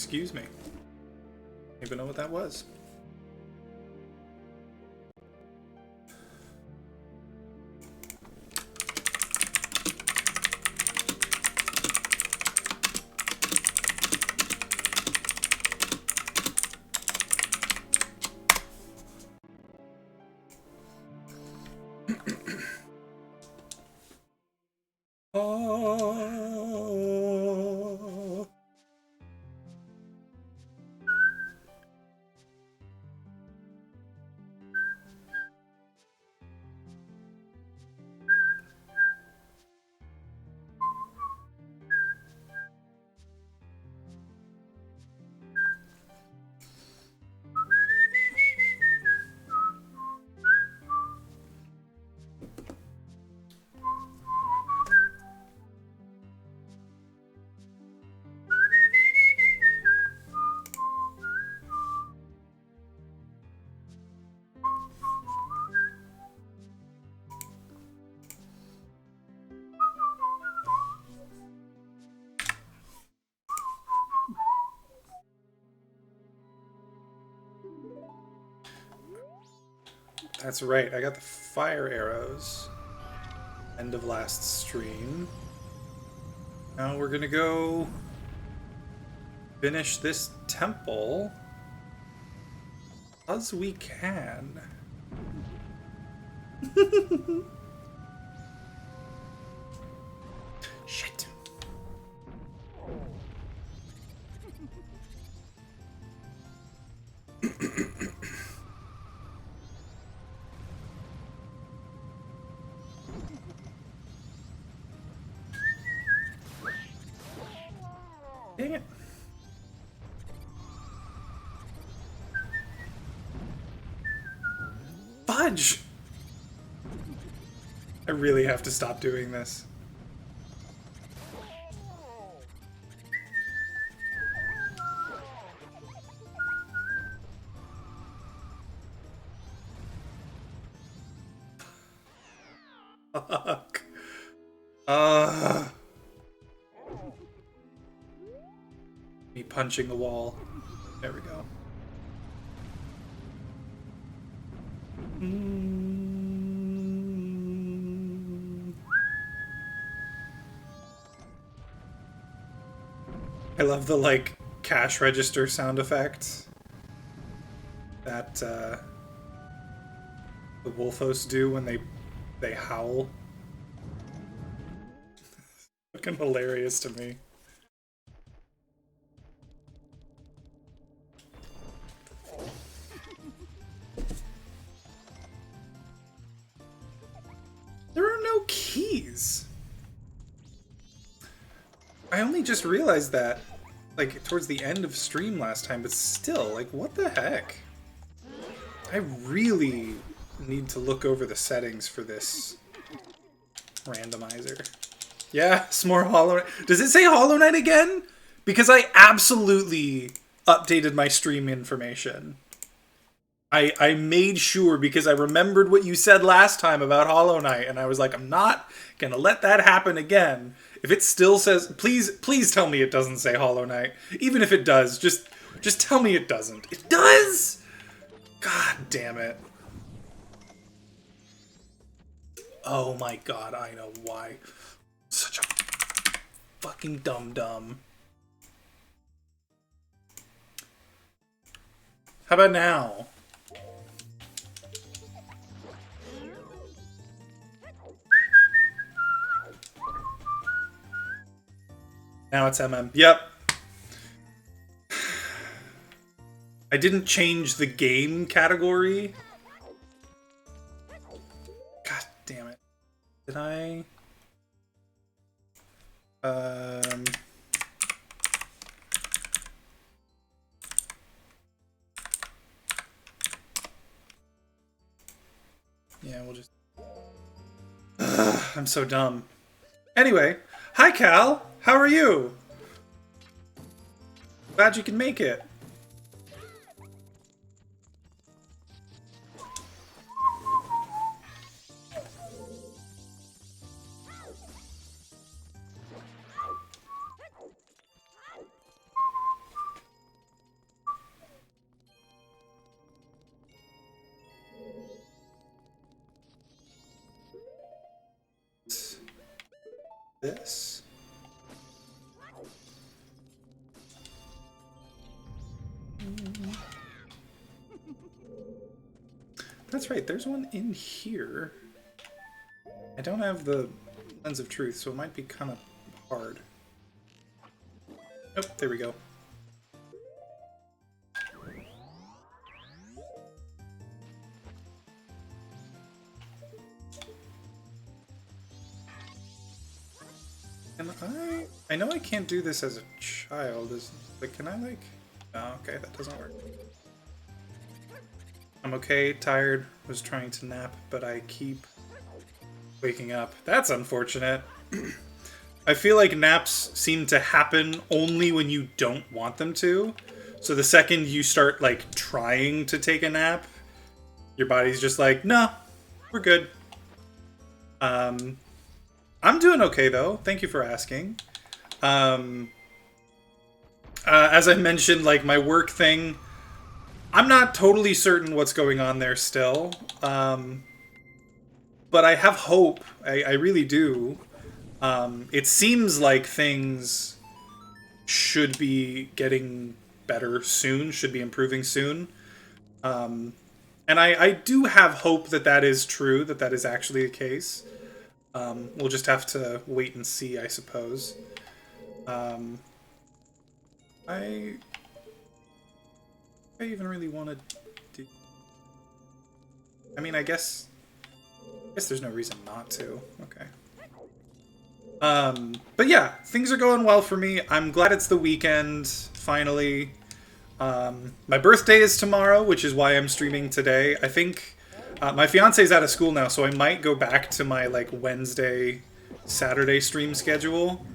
Excuse me. I don't even know what that was. Oh. That's right, I got the fire arrows. End of last stream. Now we're gonna go finish this temple as we can. Shit. Dang it. Fudge! I really have to stop doing this. Fuck. Me punching the wall. There we go. I love the, like, cash register sound effect that the Wolfos do when they howl. Fucking hilarious to me. There are no keys. I only just realized that, like, towards the end of stream last time, but still, like, what the heck? I really need to look over the settings for this randomizer. Yeah, some more Hollow Knight. Does it say Hollow Knight again? Because I absolutely updated my stream information. I made sure because I remembered what you said last time about Hollow Knight, and I was like, I'm not gonna let that happen again. If it still says, please tell me it doesn't say Hollow Knight. Even if it does, just tell me it doesn't. It does! God damn it. Oh my god, I know why. Such a fucking dum-dum. How about now? Now it's MM. Yep. I didn't change the game category. God damn it. Did I? Yeah, we'll just... I'm so dumb. Anyway, hi Cal! How are you? Glad you can make it. this. That's right, there's one in here. I don't have the Lens of Truth, so it might be kind of hard. Oh, there we go. And I know I can't do this as a child, but can I like... Oh, okay, that doesn't work. I'm okay, tired, was trying to nap, but I keep waking up. That's unfortunate. I feel like naps seem to happen only when you don't want them to. So the second you start, like, trying to take a nap, your body's just like, nah, we're good. I'm doing okay, though. Thank you for asking. As I mentioned, like, my work thing, I'm not totally certain what's going on there still. But I have hope. I really do. It seems like things should be getting better soon, should be improving soon. And I do have hope that that is true, that that is actually the case. We'll just have to wait and see, I suppose. I even really want to do... I mean, I guess there's no reason not to. Okay. But yeah, things are going well for me. I'm glad it's the weekend, finally. My birthday is tomorrow, which is why I'm streaming today. I think my fiance's out of school now, so I might go back to my like Wednesday, Saturday stream schedule.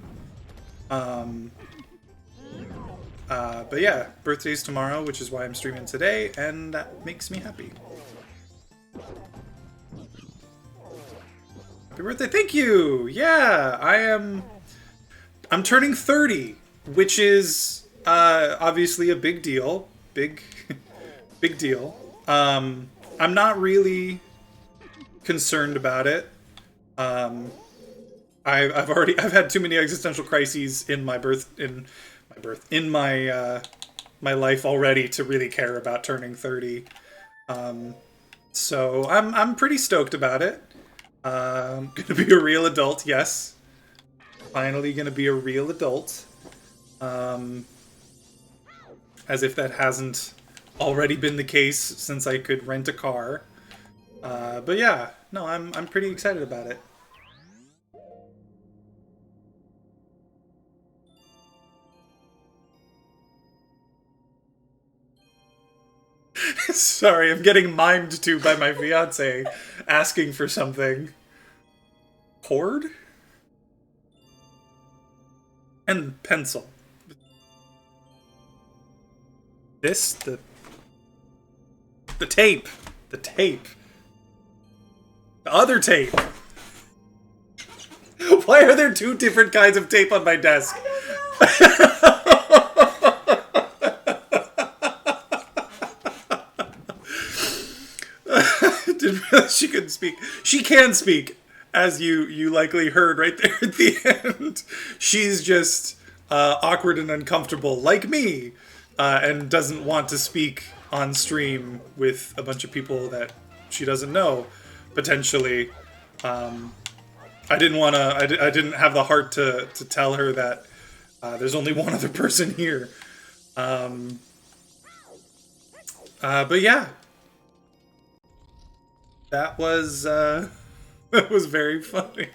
But yeah, birthday's tomorrow, which is why I'm streaming today, and that makes me happy. Happy birthday, thank you! Yeah, I'm turning 30, which is obviously a big deal. Big deal. I'm not really concerned about it. I've had too many existential crises in my my life already to really care about turning 30. So I'm pretty stoked about it. Gonna be a real adult, yes. Finally gonna be a real adult. As if that hasn't already been the case since I could rent a car. But yeah, no, I'm pretty excited about it. Sorry, I'm getting mimed to by my fiance asking for something. Cord? And pencil. This, the tape. The tape. The other tape. Why are there two different kinds of tape on my desk? Didn't realize she couldn't speak. She can speak, as you likely heard right there at the end. She's just awkward and uncomfortable, like me, and doesn't want to speak on stream with a bunch of people that she doesn't know, potentially. I didn't have the heart to tell her that there's only one other person here. But yeah. That was very funny.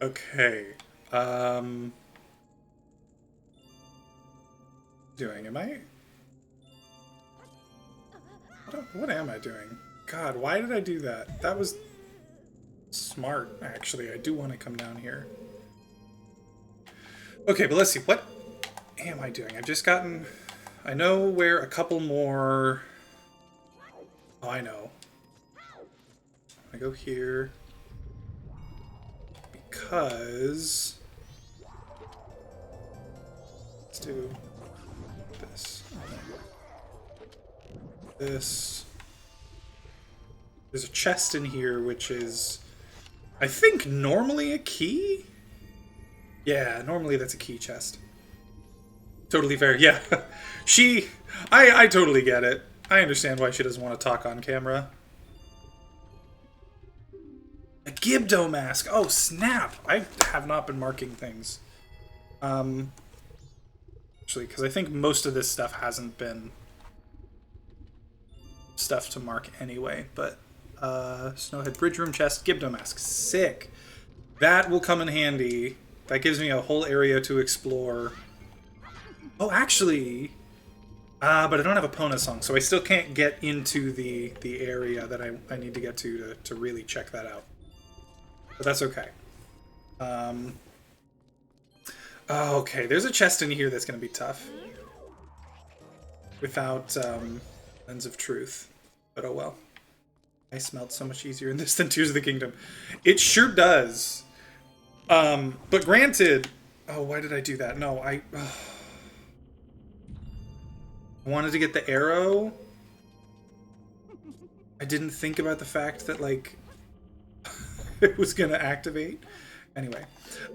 Okay. What am I doing? God, why did I do that? That was smart, actually. I do want to come down here. Okay, but let's see. What am I doing? I've just gotten... I know where a couple more... Oh, I know. I go here because let's do this. This. There's a chest in here which is I think normally a key? Yeah, normally that's a key chest. Totally fair, yeah. I totally get it. I understand why she doesn't want to talk on camera. A Gibdo mask! Oh, snap! I have not been marking things. Actually, because I think most of this stuff hasn't been stuff to mark anyway, but Snowhead Bridge Room chest, Gibdo mask. Sick. That will come in handy. That gives me a whole area to explore. Oh, actually... but I don't have a Pona song, so I still can't get into the area that I need to get to really check that out. But that's okay. Okay, there's a chest in here that's going to be tough. Without Lens of Truth. But oh well. Ice melts so much easier in this than Tears of the Kingdom. It sure does. But granted... Oh, why did I do that? No, I wanted to get the arrow. I didn't think about the fact that, like, it was going to activate. Anyway.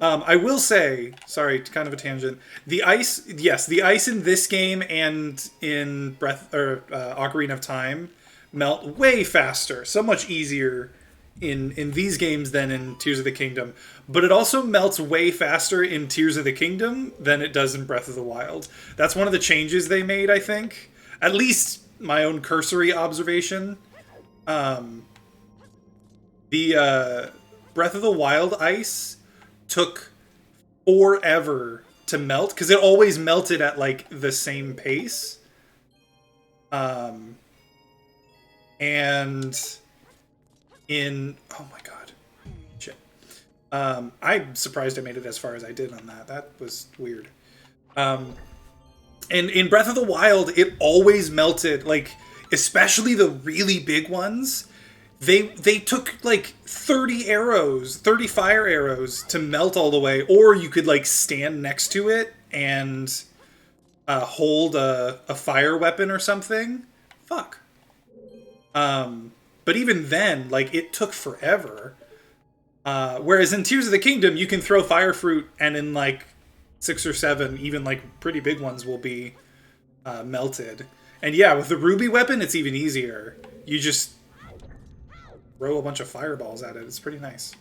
I will say, sorry, kind of a tangent. The ice, yes, the ice in this game and in Ocarina of Time melt way faster. So much easier in these games than in Tears of the Kingdom. But it also melts way faster in Tears of the Kingdom than it does in Breath of the Wild. That's one of the changes they made, I think. At least my own cursory observation. The Breath of the Wild ice took forever to melt, because it always melted at, like, the same pace. And in... Oh my god. Shit. I'm surprised I made it as far as I did on that. That was weird. And in Breath of the Wild, it always melted, like, especially the really big ones. They took, like, 30 fire arrows to melt all the way, or you could, like, stand next to it and hold a fire weapon or something. Fuck. But even then, like, it took forever. Whereas in Tears of the Kingdom, you can throw fire fruit, and in, like, 6 or 7, even, like, pretty big ones will be melted. And yeah, with the ruby weapon, it's even easier. You just throw a bunch of fireballs at it. It's pretty nice.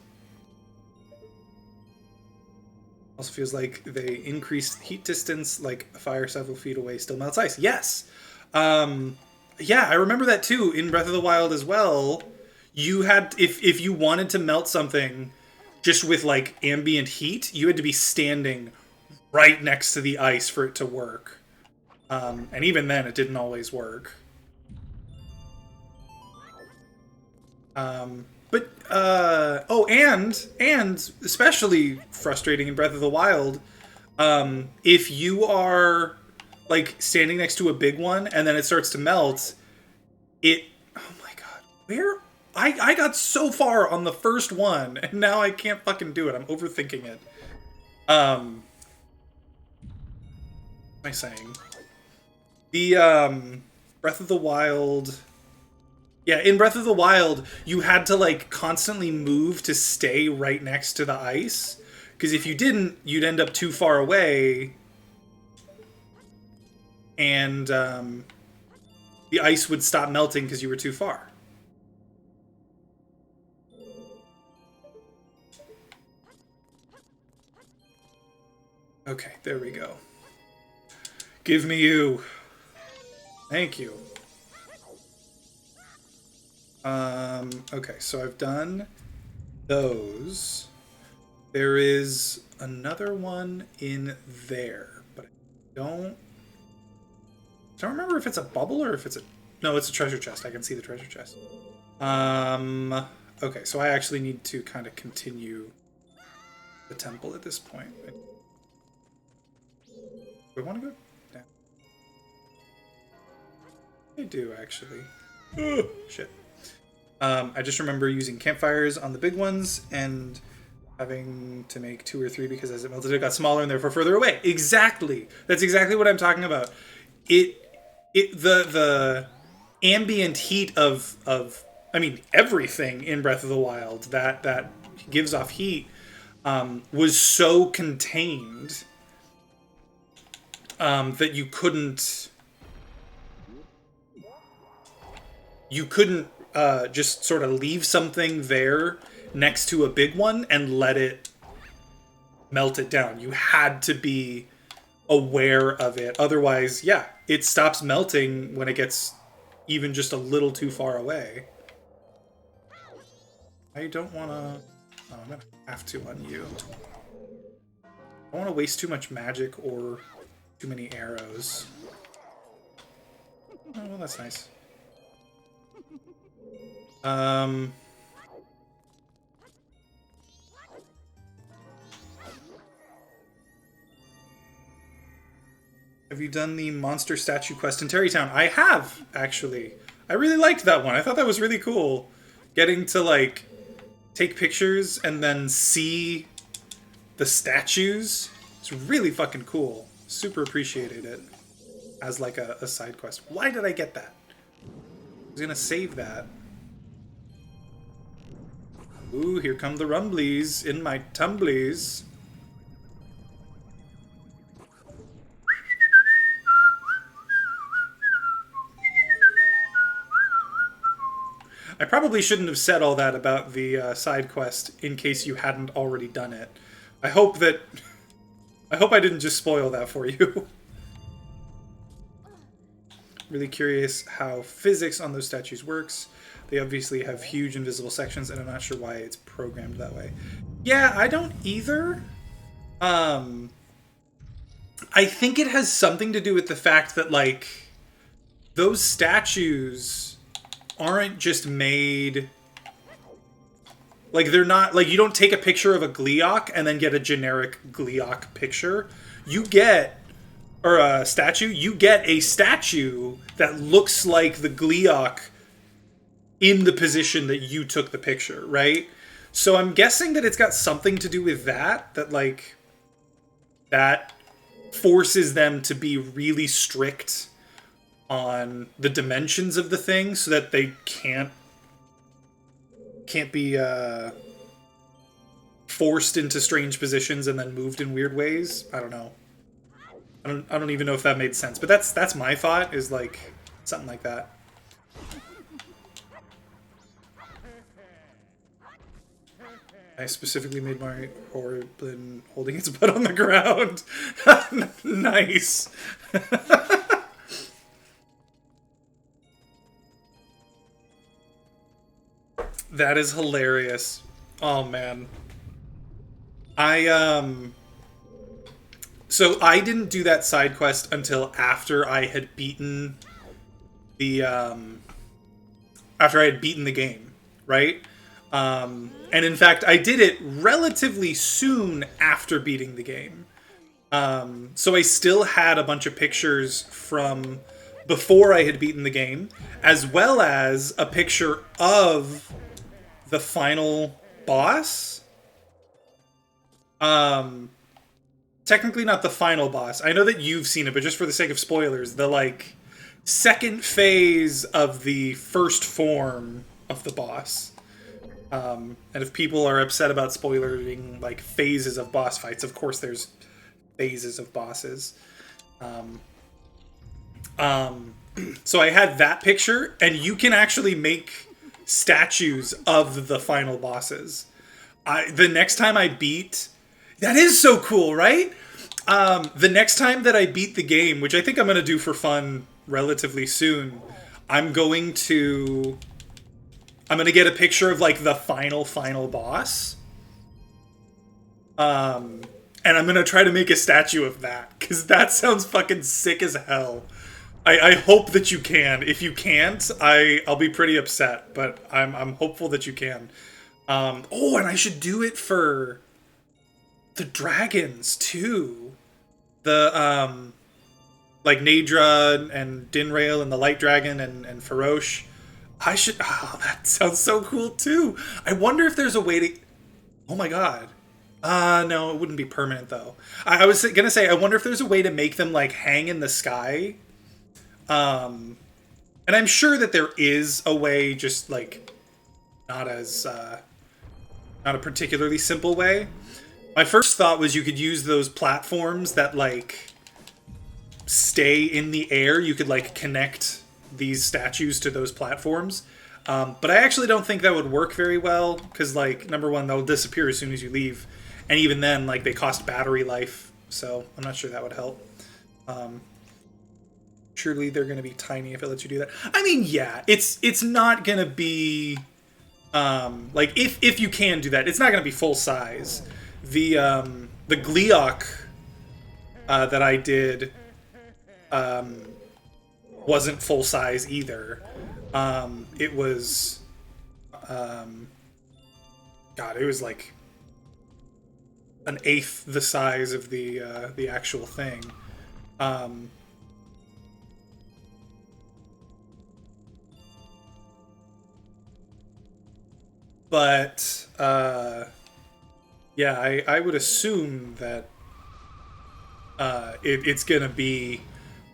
Also feels like they increased heat distance, like a fire several feet away still melts ice. Yes! Yeah, I remember that too in Breath of the Wild as well. You had, if you wanted to melt something just with, like, ambient heat, you had to be standing right next to the ice for it to work. And even then, it didn't always work. Oh, and especially frustrating in Breath of the Wild, if you are, like, standing next to a big one and then it starts to melt, oh my god, where? I got so far on the first one, and now I can't fucking do it. I'm overthinking it. What am I saying? The, Breath of the Wild... Yeah, in Breath of the Wild, you had to, like, constantly move to stay right next to the ice. Because if you didn't, you'd end up too far away. And, the ice would stop melting because you were too far. Okay, there we go. Give me you. Thank you. Okay, so I've done those. There is another one in there, but I don't remember if it's a bubble or if it's a... No, it's a treasure chest. I can see the treasure chest. Okay, so I actually need to kind of continue the temple at this point. Do I want to go down? I do, actually. Ugh, shit. I just remember using campfires on the big ones and having to make 2 or 3 because as it melted, it got smaller and therefore further away. Exactly. That's exactly what I'm talking about. The ambient heat of I mean everything in Breath of the Wild, that gives off heat was so contained that you couldn't just sort of leave something there next to a big one and let it melt it down. You had to be aware of it. Otherwise, yeah, it stops melting when it gets even just a little too far away. I don't want to... Oh, I'm going to have to on you. I don't want to waste too much magic or too many arrows. Oh, well, that's nice. Have you done the monster statue quest in Terrytown? I have, actually. I really liked that one. I thought that was really cool. Getting to, like, take pictures and then see the statues. It's really fucking cool. Super appreciated it as, like, a side quest. Why did I get that? I was gonna save that. Ooh, here come the rumblies in my tumblies. I probably shouldn't have said all that about the side quest in case you hadn't already done it. I hope I didn't just spoil that for you. Really curious how physics on those statues works. They obviously have huge invisible sections, and I'm not sure why it's programmed that way. Yeah, I don't either. I think it has something to do with the fact that, like, those statues aren't just made... Like, they're not... Like, you don't take a picture of a Gleeok and then get a generic Gleeok picture. You get... Or a statue. You get a statue that looks like the Gleeok in the position that you took the picture, right? So I'm guessing that it's got something to do with that. That, like... That forces them to be really strict on the dimensions of the thing so that they can't be forced into strange positions and then moved in weird ways. I don't know. I don't even know if that made sense, but that's my thought, is like something like that. I specifically made my Horriblin holding its butt on the ground. Nice. That is hilarious. Oh, man. So I didn't do that side quest until after I had beaten the, game, right? And in fact, I did it relatively soon after beating the game. So I still had a bunch of pictures from before I had beaten the game, as well as a picture of the final boss. Technically not the final boss. I know that you've seen it, but just for the sake of spoilers, the, like, second phase of the first form of the boss. And if people are upset about spoiling, like, phases of boss fights, of course there's phases of bosses. So I had that picture, and you can actually make statues of the final bosses. The next time I beat... That is so cool, right? The next time that I beat the game, which I think I'm going to do for fun relatively soon, I'm going to get a picture of, like, the final boss. And I'm going to try to make a statue of that, because that sounds fucking sick as hell. I hope that you can. If you can't, I'll be pretty upset, but I'm hopeful that you can. Oh, and I should do it for the dragons, too. The, like, Nadra and Dinrail and the Light Dragon and Farosh. I should... Oh, that sounds so cool, too. I wonder if there's a way to... Oh, my God. No, it wouldn't be permanent, though. I was gonna say, I wonder if there's a way to make them, like, hang in the sky. And I'm sure that there is a way, just, like, not as not a particularly simple way. My first thought was you could use those platforms that, like, stay in the air. You could, like, connect these statues to those platforms. But I actually don't think that would work very well, because, like, number one, they'll disappear as soon as you leave. And even then, like, they cost battery life, so I'm not sure that would help. Surely they're going to be tiny if it lets you do that. I mean, yeah, it's not going to be... like, if you can do that, it's not going to be full size. The Gleeok that I did wasn't full size either. It was... God, it was like an eighth the size of the actual thing. But yeah, I would assume that it's gonna be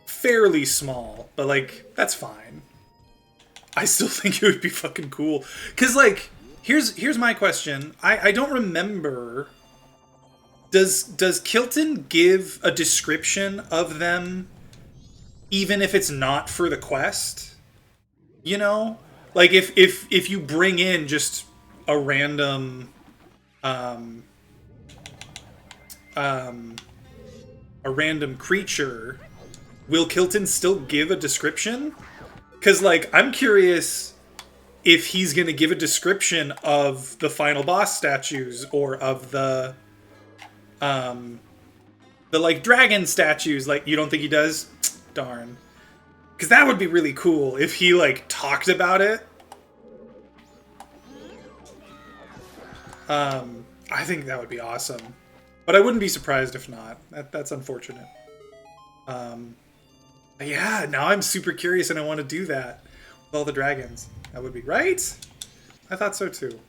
fairly small, but like that's fine. I still think it would be fucking cool, cause like here's my question. I don't remember. Does Kilton give a description of them, even if it's not for the quest? You know, like if you bring in just a random a random creature, will Kilton still give a description? Because, like, I'm curious if he's going to give a description of the final boss statues or of the like, dragon statues. Like, you don't think he does? Darn. Because that would be really cool if he, like, talked about it. I think that would be awesome. But I wouldn't be surprised if not. That's unfortunate. Yeah, now I'm super curious and I want to do that with all the dragons. That would be right. I thought so too.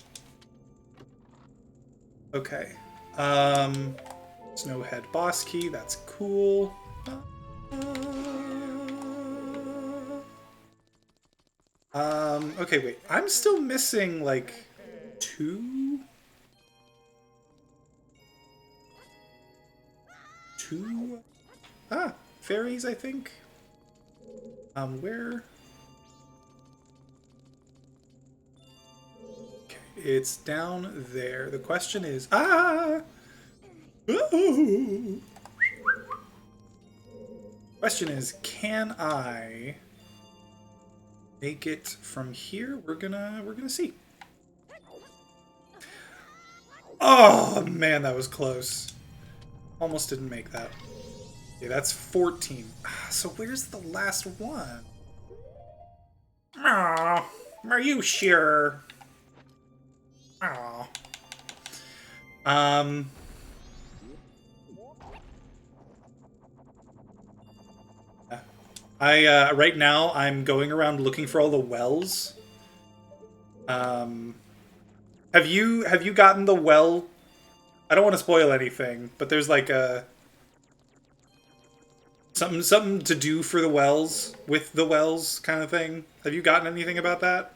Okay. Snowhead boss key. That's cool. Okay, wait. I'm still missing like two. Fairies, I think. Where? Okay, it's down there. The question is, Ooh. Question is, can I make it from here? We're gonna see. Oh man, that was close. Almost didn't make that. Okay, that's 14. So where's the last one? Oh, are you sure? Oh. Right now I'm going around looking for all the wells. Have you gotten the well? I don't want to spoil anything, but there's like a something to do for the wells, with the wells kind of thing. Have you gotten anything about that?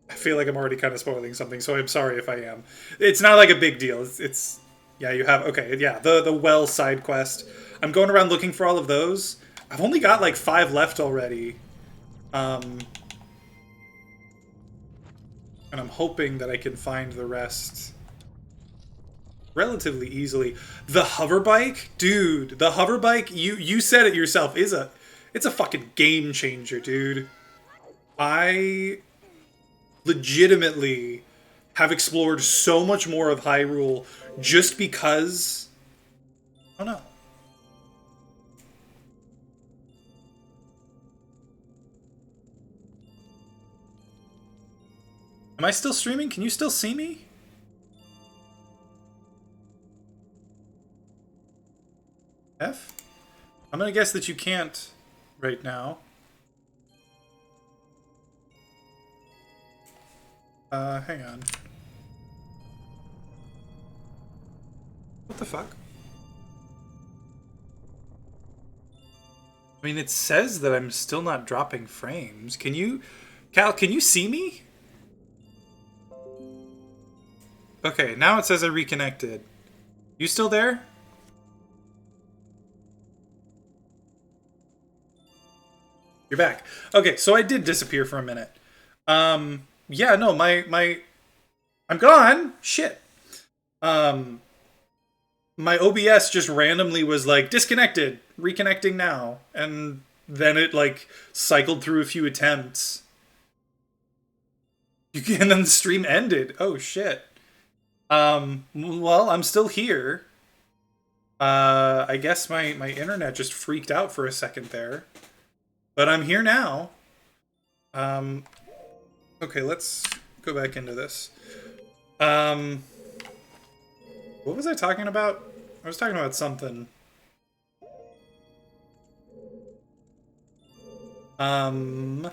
I feel like I'm already kind of spoiling something, so I'm sorry if I am. It's not like a big deal. It's yeah, you have, okay, yeah, the well side quest. I'm going around looking for all of those. I've only got like 5 left already. And I'm hoping that I can find the rest relatively easily. The hover bike? Dude, the hover bike, you said it yourself, it's a fucking game changer, dude. I legitimately have explored so much more of Hyrule just because... I don't know. Am I still streaming? Can you still see me? F? I'm gonna guess that you can't right now. Hang on. What the fuck? I mean, it says that I'm still not dropping frames. Can you... Cal, can you see me? Okay, now it says I reconnected. You still there? You're back. Okay, so I did disappear for a minute. Yeah, no, my I'm gone. Shit. Um, my OBS just randomly was like disconnected, reconnecting now, and then it like cycled through a few attempts. And then the stream ended. Oh shit. Well, I'm still here. I guess my internet just freaked out for a second there. But I'm here now. Okay, let's go back into this. What was I talking about? I was talking about something. I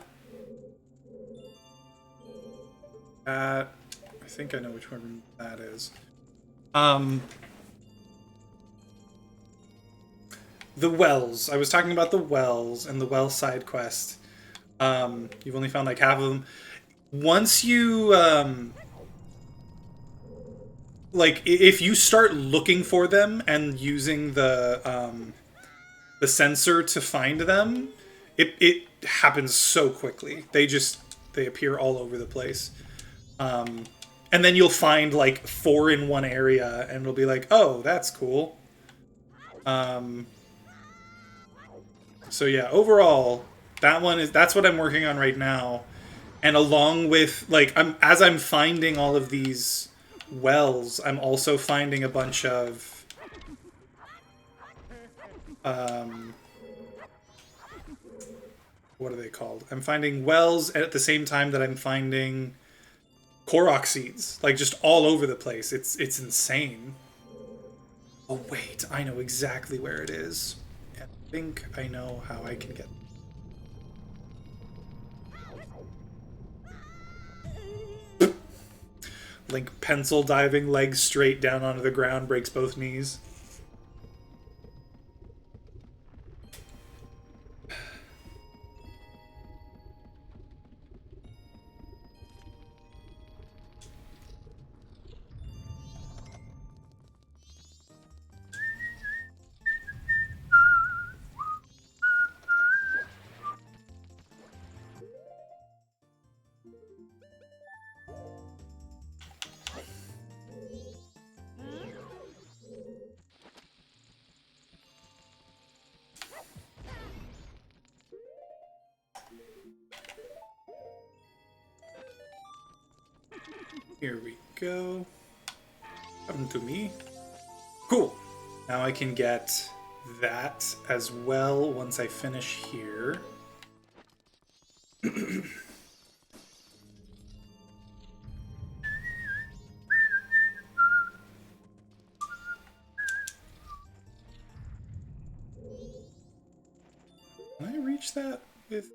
think I know which one that is. The wells. I was talking about the wells and the well side quest. You've only found like half of them. Once you, like, if you start looking for them and using the sensor to find them, it happens so quickly. They appear all over the place. And then you'll find like 4 in one area, and it'll be like, oh, that's cool. So yeah, overall, that's what I'm working on right now. And along with like as I'm finding all of these wells, I'm also finding a bunch of what are they called? I'm finding wells at the same time that I'm finding Korok seeds, like just all over the place. It's insane. Oh wait, I know exactly where it is. I think I know how I can get. Link pencil diving, legs straight down onto the ground, breaks both knees. Here we go. Come to me. Cool. Now I can get that as well once I finish here. Can I reach that with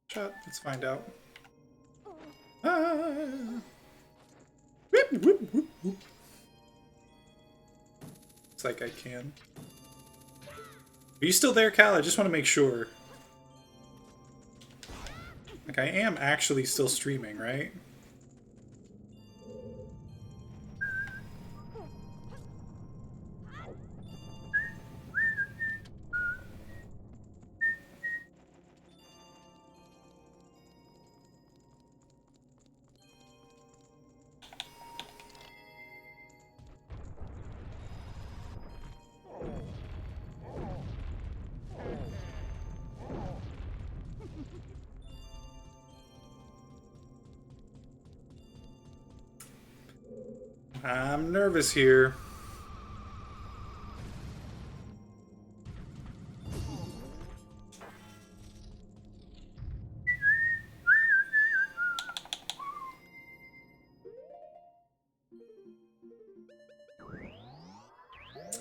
shot? Let's find out. Ah. Whoop, whoop, whoop, whoop. Looks like I can. Are you still there, Cal? I just want to make sure. Like, I am actually still streaming, right? I'm nervous here.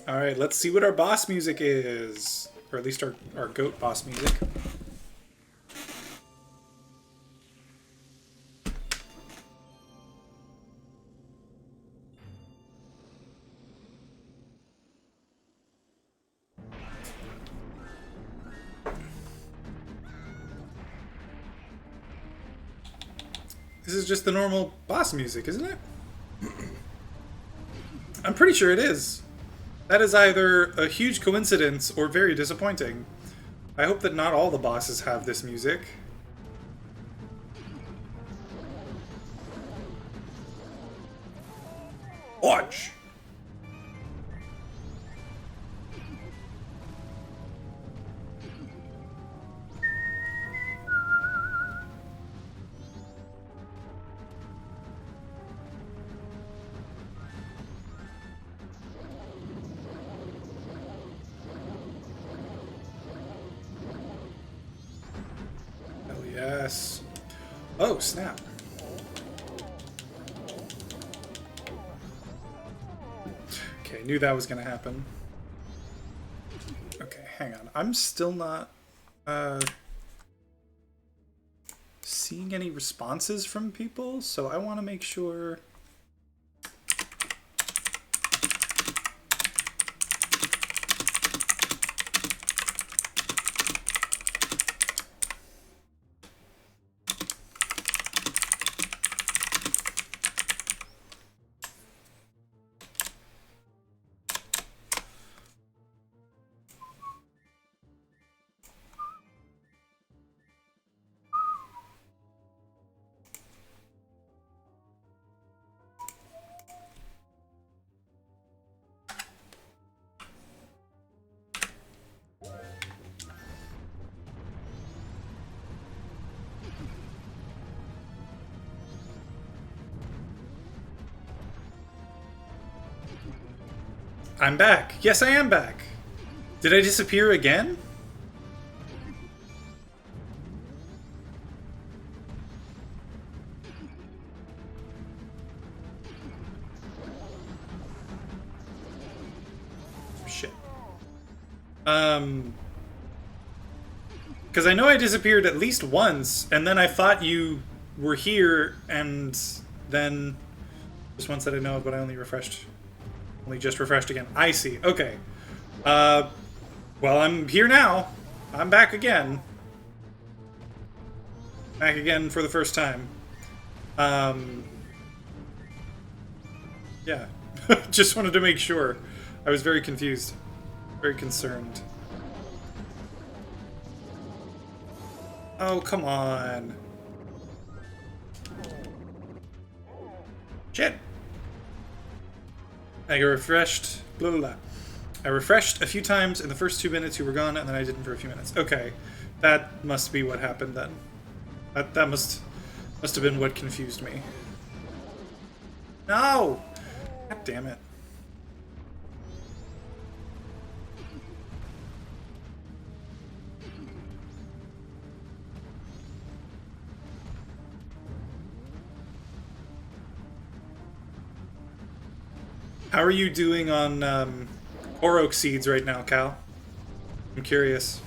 Alright, let's see what our boss music is. Or at least our goat boss music. This is just the normal boss music, isn't it? I'm pretty sure it is. That is either a huge coincidence or very disappointing. I hope that not all the bosses have this music. Watch! Hell yes. Oh, snap. Okay, knew that was gonna happen. Okay, hang on. I'm still not seeing any responses from people, so I want to make sure. I'm back. Yes, I am back. Did I disappear again? Shit. Because I know I disappeared at least once, and then I thought you were here, and then just once that I know of, but I only just refreshed again. I see. Okay. Well, I'm here now. I'm back again. Back again for the first time. Yeah. Just wanted to make sure. I was very confused. Very concerned. Oh, come on. Shit. I got refreshed. Blah, blah, blah. I refreshed a few times in the first 2 minutes you were gone, and then I didn't for a few minutes. Okay. That must be what happened then. That must have been what confused me. No! God damn it. How are you doing on Oak seeds right now, Cal? I'm curious.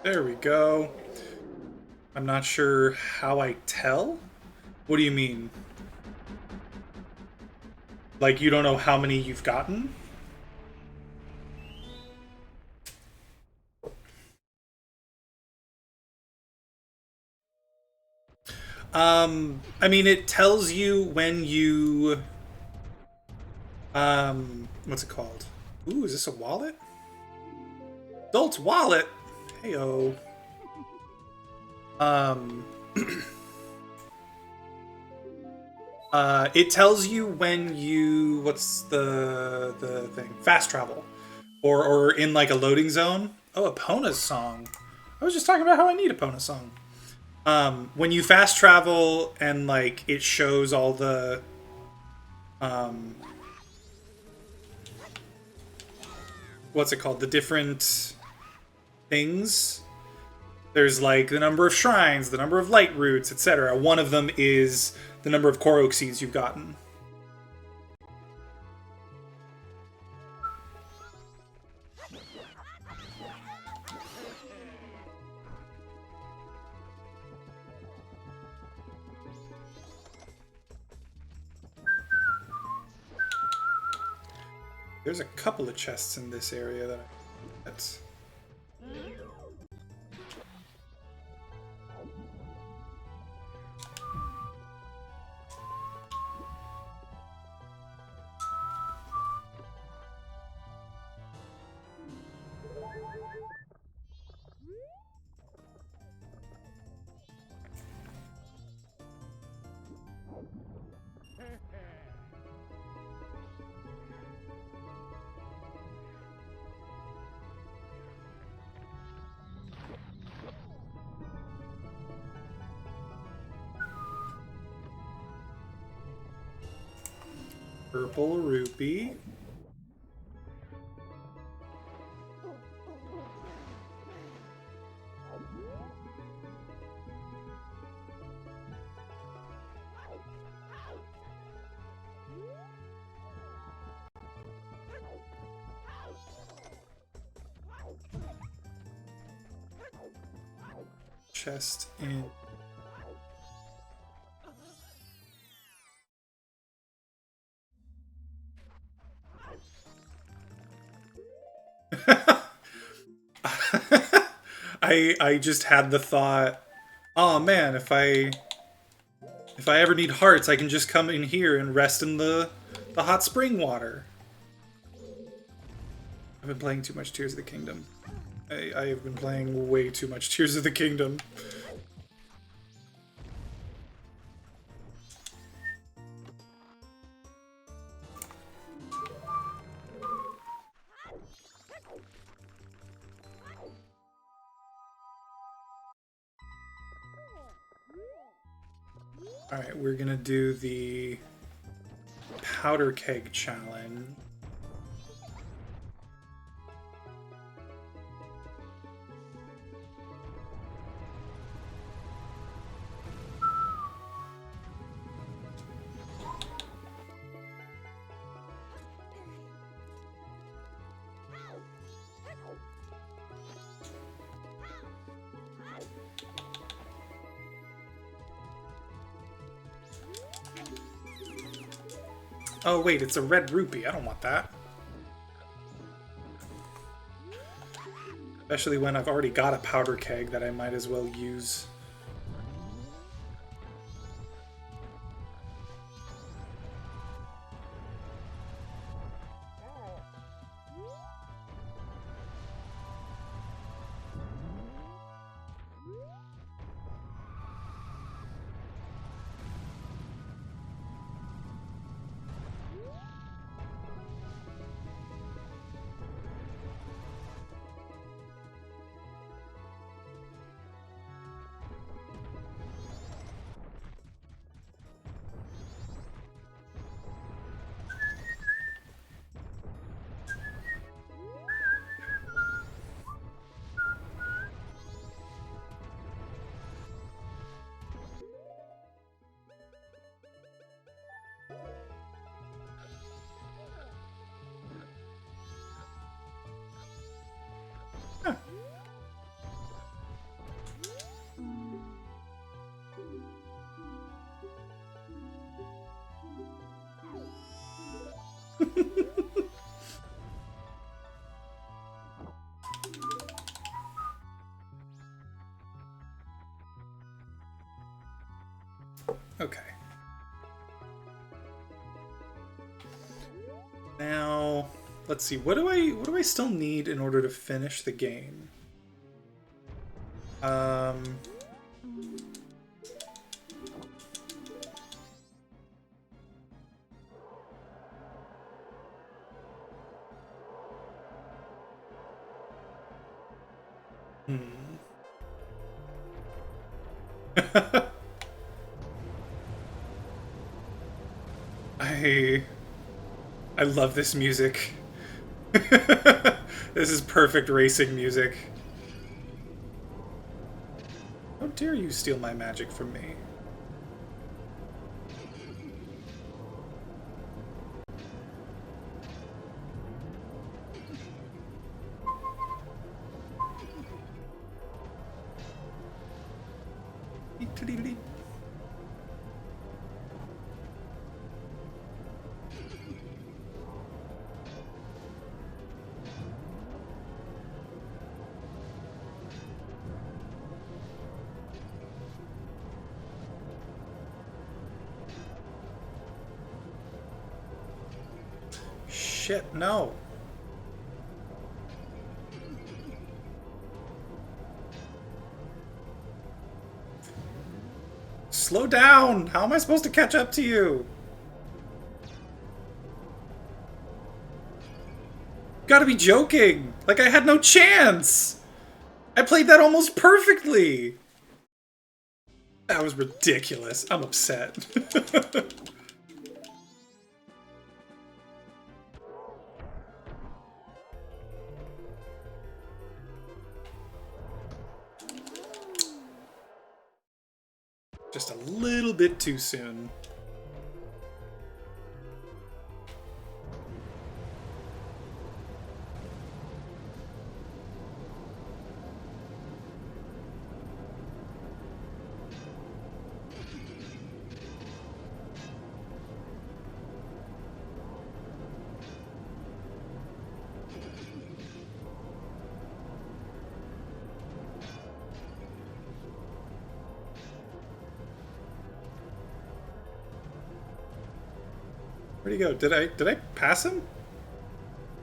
There we go. I'm not sure how I tell? What do you mean? Like, you don't know how many you've gotten? I mean, it tells you when you... what's it called? Ooh, is this a wallet? Adult's wallet? Heyo. It tells you when you... What's the thing? Fast travel. Or in, like, a loading zone. Oh, Epona's song. I was just talking about how I need Epona's song. When you fast travel and, like, it shows all the... what's it called? The different things. There's, like, the number of shrines, the number of light roots, etc. One of them is the number of Korok seeds you've gotten. There's a couple of chests in this area that that's purple rupee. Chest in. I just had the thought, oh man, if I ever need hearts, I can just come in here and rest in the hot spring water. I've been playing too much Tears of the Kingdom. I have been playing way too much Tears of the Kingdom. Alright, we're gonna do the powder keg challenge. Oh wait, it's a red rupee. I don't want that. Especially when I've already got a powder keg that I might as well use. Okay. Now, let's see. What do I still need in order to finish the game? I love this music. This is perfect racing music. How dare you steal my magic from me? Shit, no. Slow down! How am I supposed to catch up to you? Gotta be joking! Like I had no chance! I played that almost perfectly! That was ridiculous. I'm upset. Just a little bit too soon. Where'd he go? Did I pass him?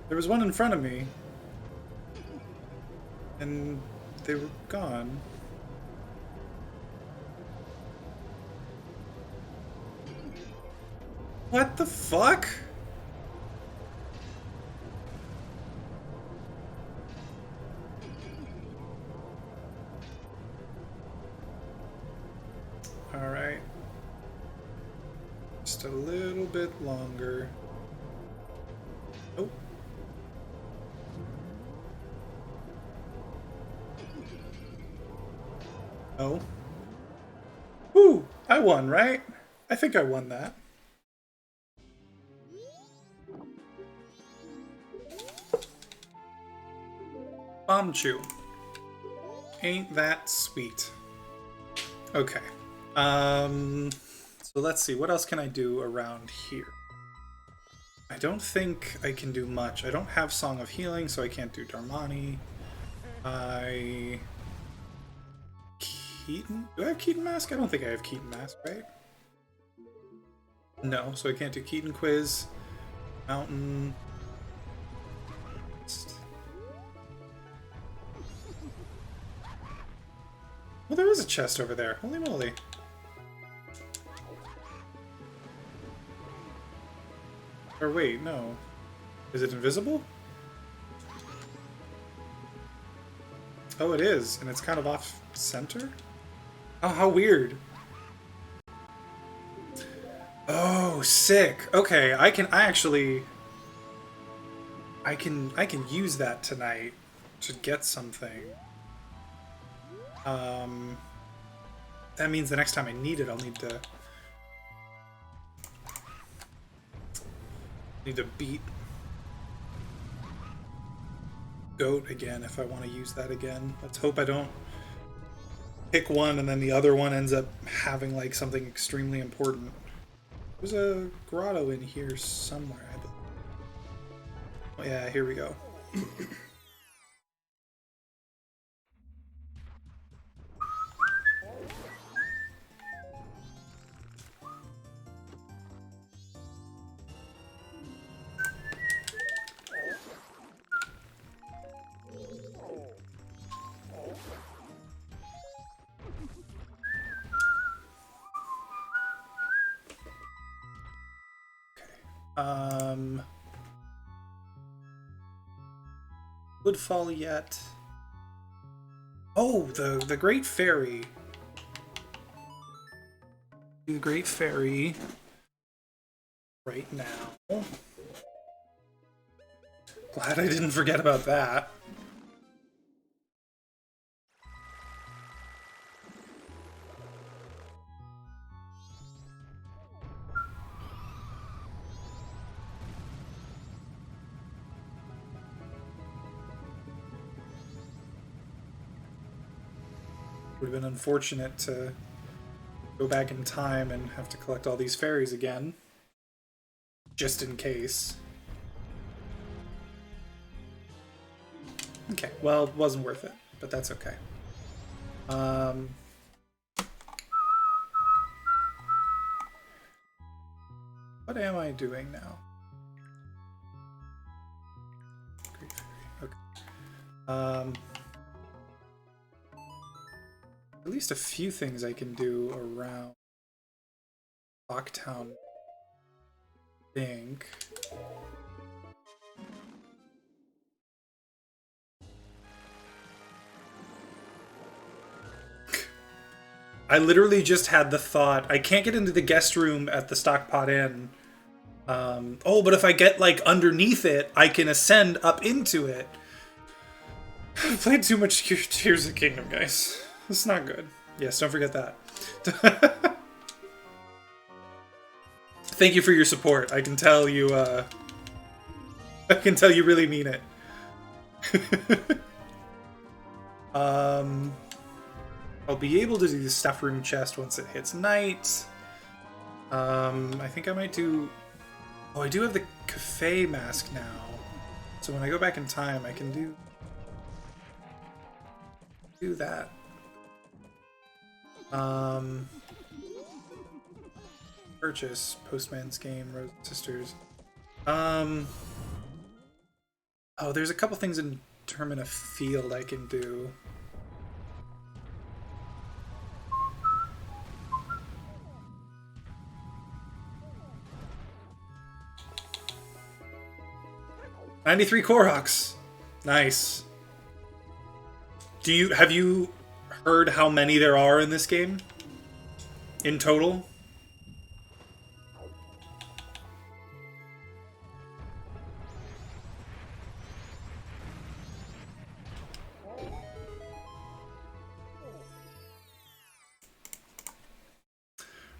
There was one in front of me. And they were gone. What the fuck? Alright. Just a little bit longer. Oh. Oh. Woo! I won, right? I think I won that. Bomb Chew. Ain't that sweet. Okay. So let's see, what else can I do around here? I don't think I can do much. I don't have Song of Healing, so I can't do Darmani. Keaton? Do I have Keaton Mask? I don't think I have Keaton Mask, right? No, so I can't do Keaton Quiz. Mountain. Well, there is a chest over there. Holy moly. Or wait, no. Is it invisible? Oh, it is, and it's kind of off center? Oh, how weird. Oh, sick. Okay, I can use that tonight to get something. That means the next time I need it, I'll need to beat Goat again if I want to use that again. Let's hope I don't pick one and then the other one ends up having like something extremely important. There's a grotto in here somewhere, I believe. Oh yeah, here we go. Woodfall yet. Oh, the Great Fairy. The Great Fairy right now. Glad I didn't forget about that. Would have been unfortunate to go back in time and have to collect all these fairies again. Just in case. Okay, well, it wasn't worth it, but that's okay. What am I doing now? Okay. At least a few things I can do around Locktown. I think. I literally just had the thought, I can't get into the guest room at the Stockpot Inn. Oh, but if I get, like, underneath it, I can ascend up into it. I've played too much Tears of the Kingdom, guys. It's not good. Yes, don't forget that. Thank you for your support. I can tell you, I can tell you really mean it. I'll be able to do the stuff room chest once it hits night. I think I might do... Oh, I do have the cafe mask now. So when I go back in time, I can do that. Purchase, Postman's Game, Rose Sisters. Oh, there's a couple things in Termina Field I can do. $93 Koroks. Nice. Have you heard how many there are in this game? In total?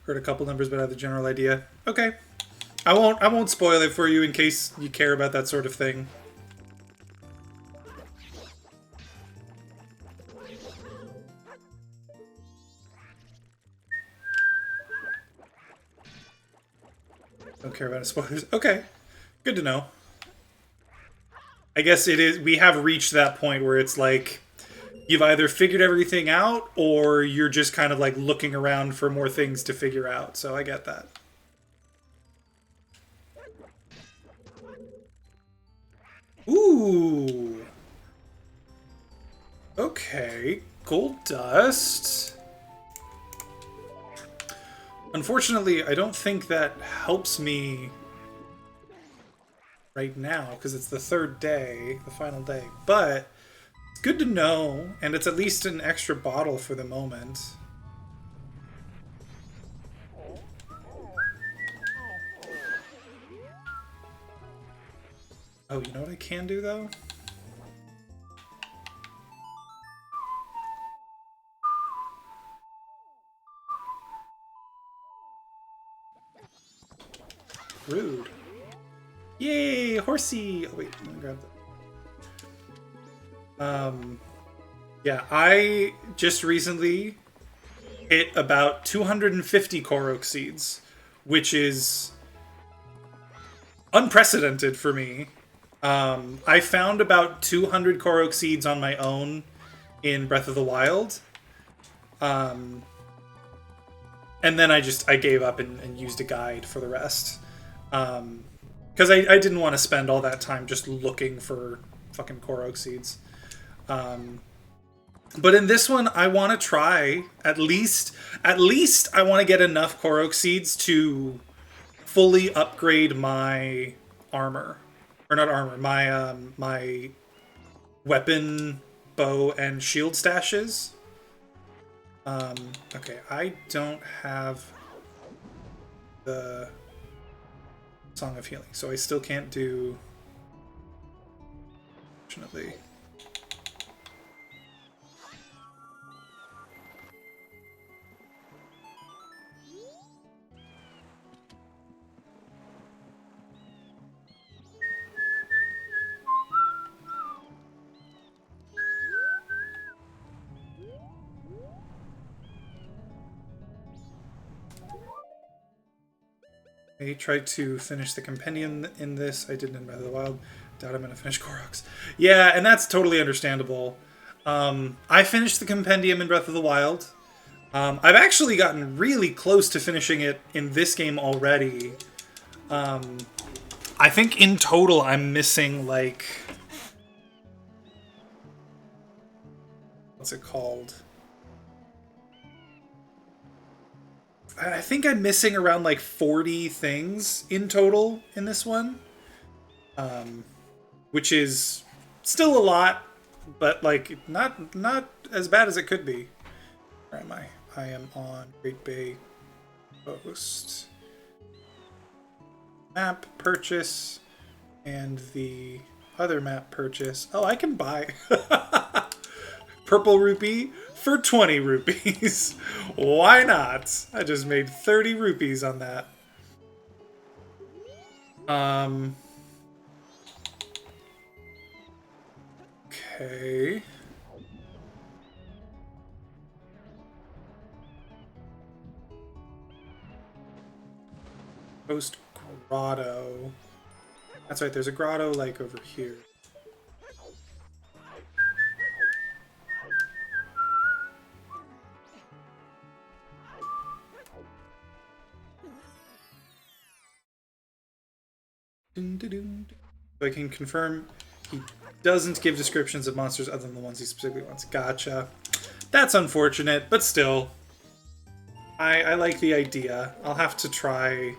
Heard a couple numbers, but I have the general idea. Okay. I won't spoil it for you in case you care about that sort of thing. Don't care about spoilers. Okay. Good to know. I guess it is. We have reached that point where it's like you've either figured everything out or you're just kind of like looking around for more things to figure out. So I get that. Ooh. Okay. Gold dust. Unfortunately, I don't think that helps me right now because it's the third day, the final day. But it's good to know, and it's at least an extra bottle for the moment. Oh, you know what I can do, though? Rude. Yay, horsey! Oh, wait, let me grab that. Yeah, I just recently hit about 250 Korok seeds, which is unprecedented for me. I found about 200 Korok seeds on my own in Breath of the Wild. And then I gave up and used a guide for the rest. Because I didn't want to spend all that time just looking for fucking Korok seeds. But in this one, I want to try, at least I want to get enough Korok seeds to fully upgrade my armor. Or not armor, my weapon, bow, and shield stashes. Okay, I don't have the Song of Healing, so I still can't do... Unfortunately. I tried to finish the compendium in this. I didn't in Breath of the Wild. Doubt I'm going to finish Koroks. Yeah, and that's totally understandable. I finished the compendium in Breath of the Wild. I've actually gotten really close to finishing it in this game already. I think in total I'm missing, like... What's it called? I think I'm missing around like 40 things in total in this one. Which is still a lot, but like not as bad as it could be. Where am I? I am on Great Bay Post. Map purchase and the other map purchase. Oh, I can buy purple rupee for 20 rupees. Why not? I just made 30 rupees on that. Okay. Post grotto. That's right, there's a grotto like over here. So I can confirm he doesn't give descriptions of monsters other than the ones he specifically wants. Gotcha. That's unfortunate, but still. I like the idea. I'll have to try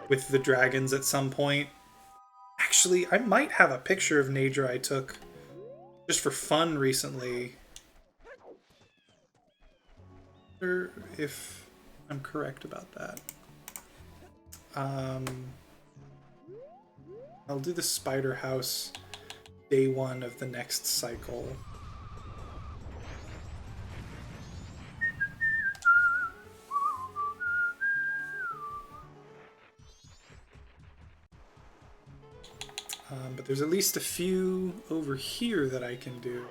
with the dragons at some point. Actually, I might have a picture of Majora I took just for fun recently. If I'm correct about that. I'll do the spider house day 1 of the next cycle. But there's at least a few over here that I can do.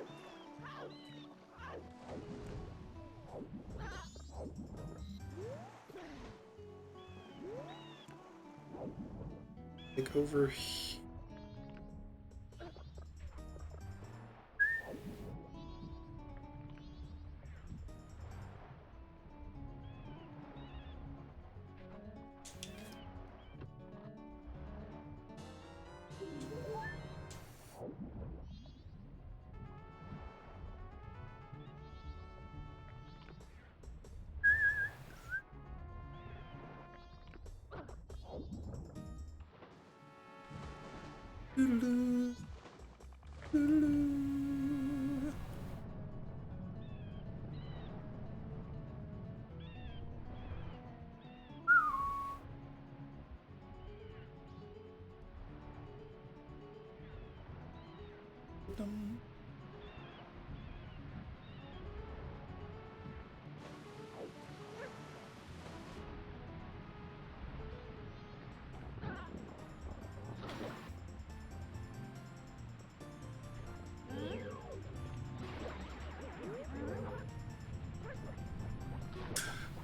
Like over here.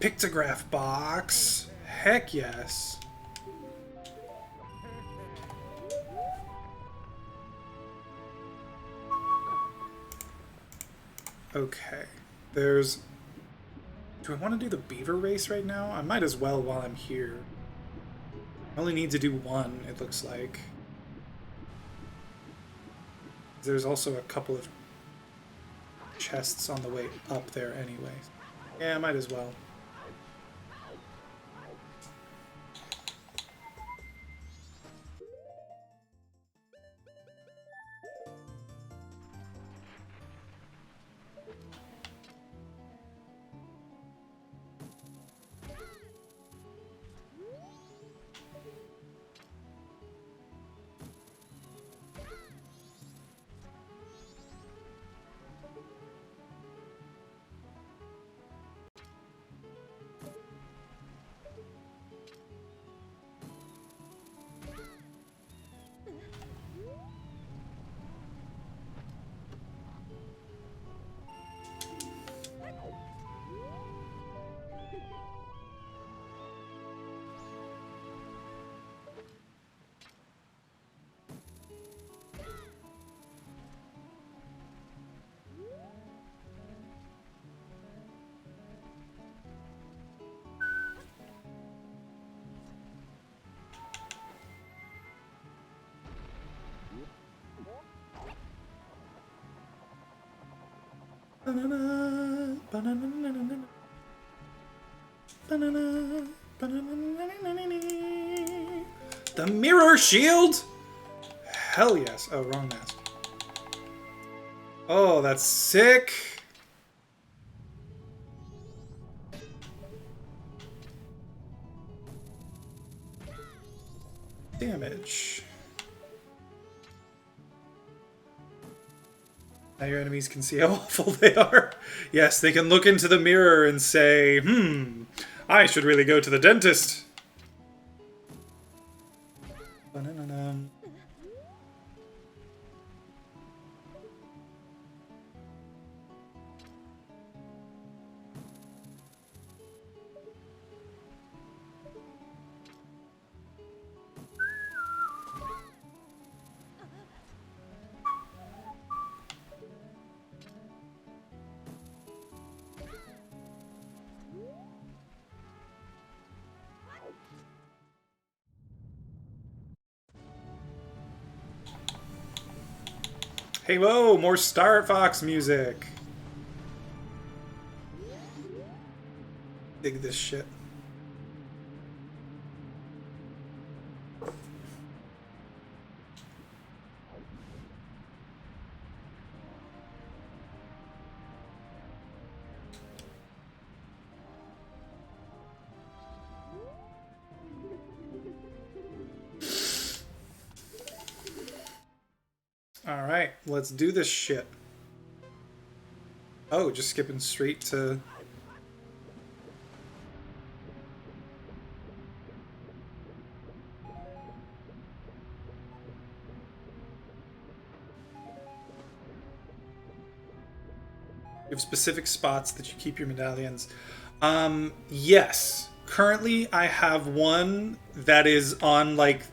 Pictograph box. Heck yes. Okay. There's... Do I want to do the beaver race right now? I might as well while I'm here. I only need to do 1, it looks like. There's also a couple of chests on the way up there anyway. Yeah, I might as well. The mirror shield? Hell yes. Oh, wrong mask. Oh, that's sick. Damage. Now your enemies can see how awful they are. Yes, they can look into the mirror and say, I should really go to the dentist. Hey, whoa, more Star Fox music. Dig this shit. Alright, let's do this shit. Oh, just skipping straight to... You have specific spots that you keep your medallions. Yes. Currently, I have one that is on, like,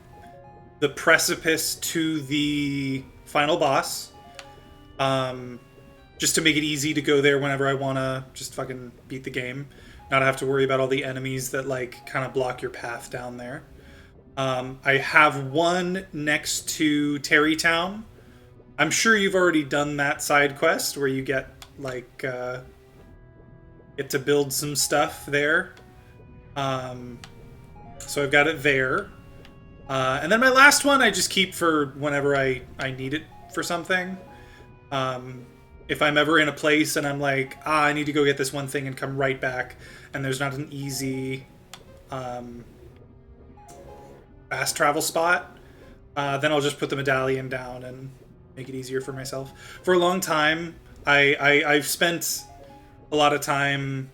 the precipice to the final boss. Just to make it easy to go there whenever I want to just fucking beat the game. Not have to worry about all the enemies that, like, kind of block your path down there. I have one next to Terrytown. I'm sure you've already done that side quest where you get, like, get to build some stuff there. So I've got it there. And then my last one I just keep for whenever I need it for something. If I'm ever in a place and I'm like, I need to go get this one thing and come right back, and there's not an easy fast travel spot, then I'll just put the medallion down and make it easier for myself. For a long time, I've spent a lot of time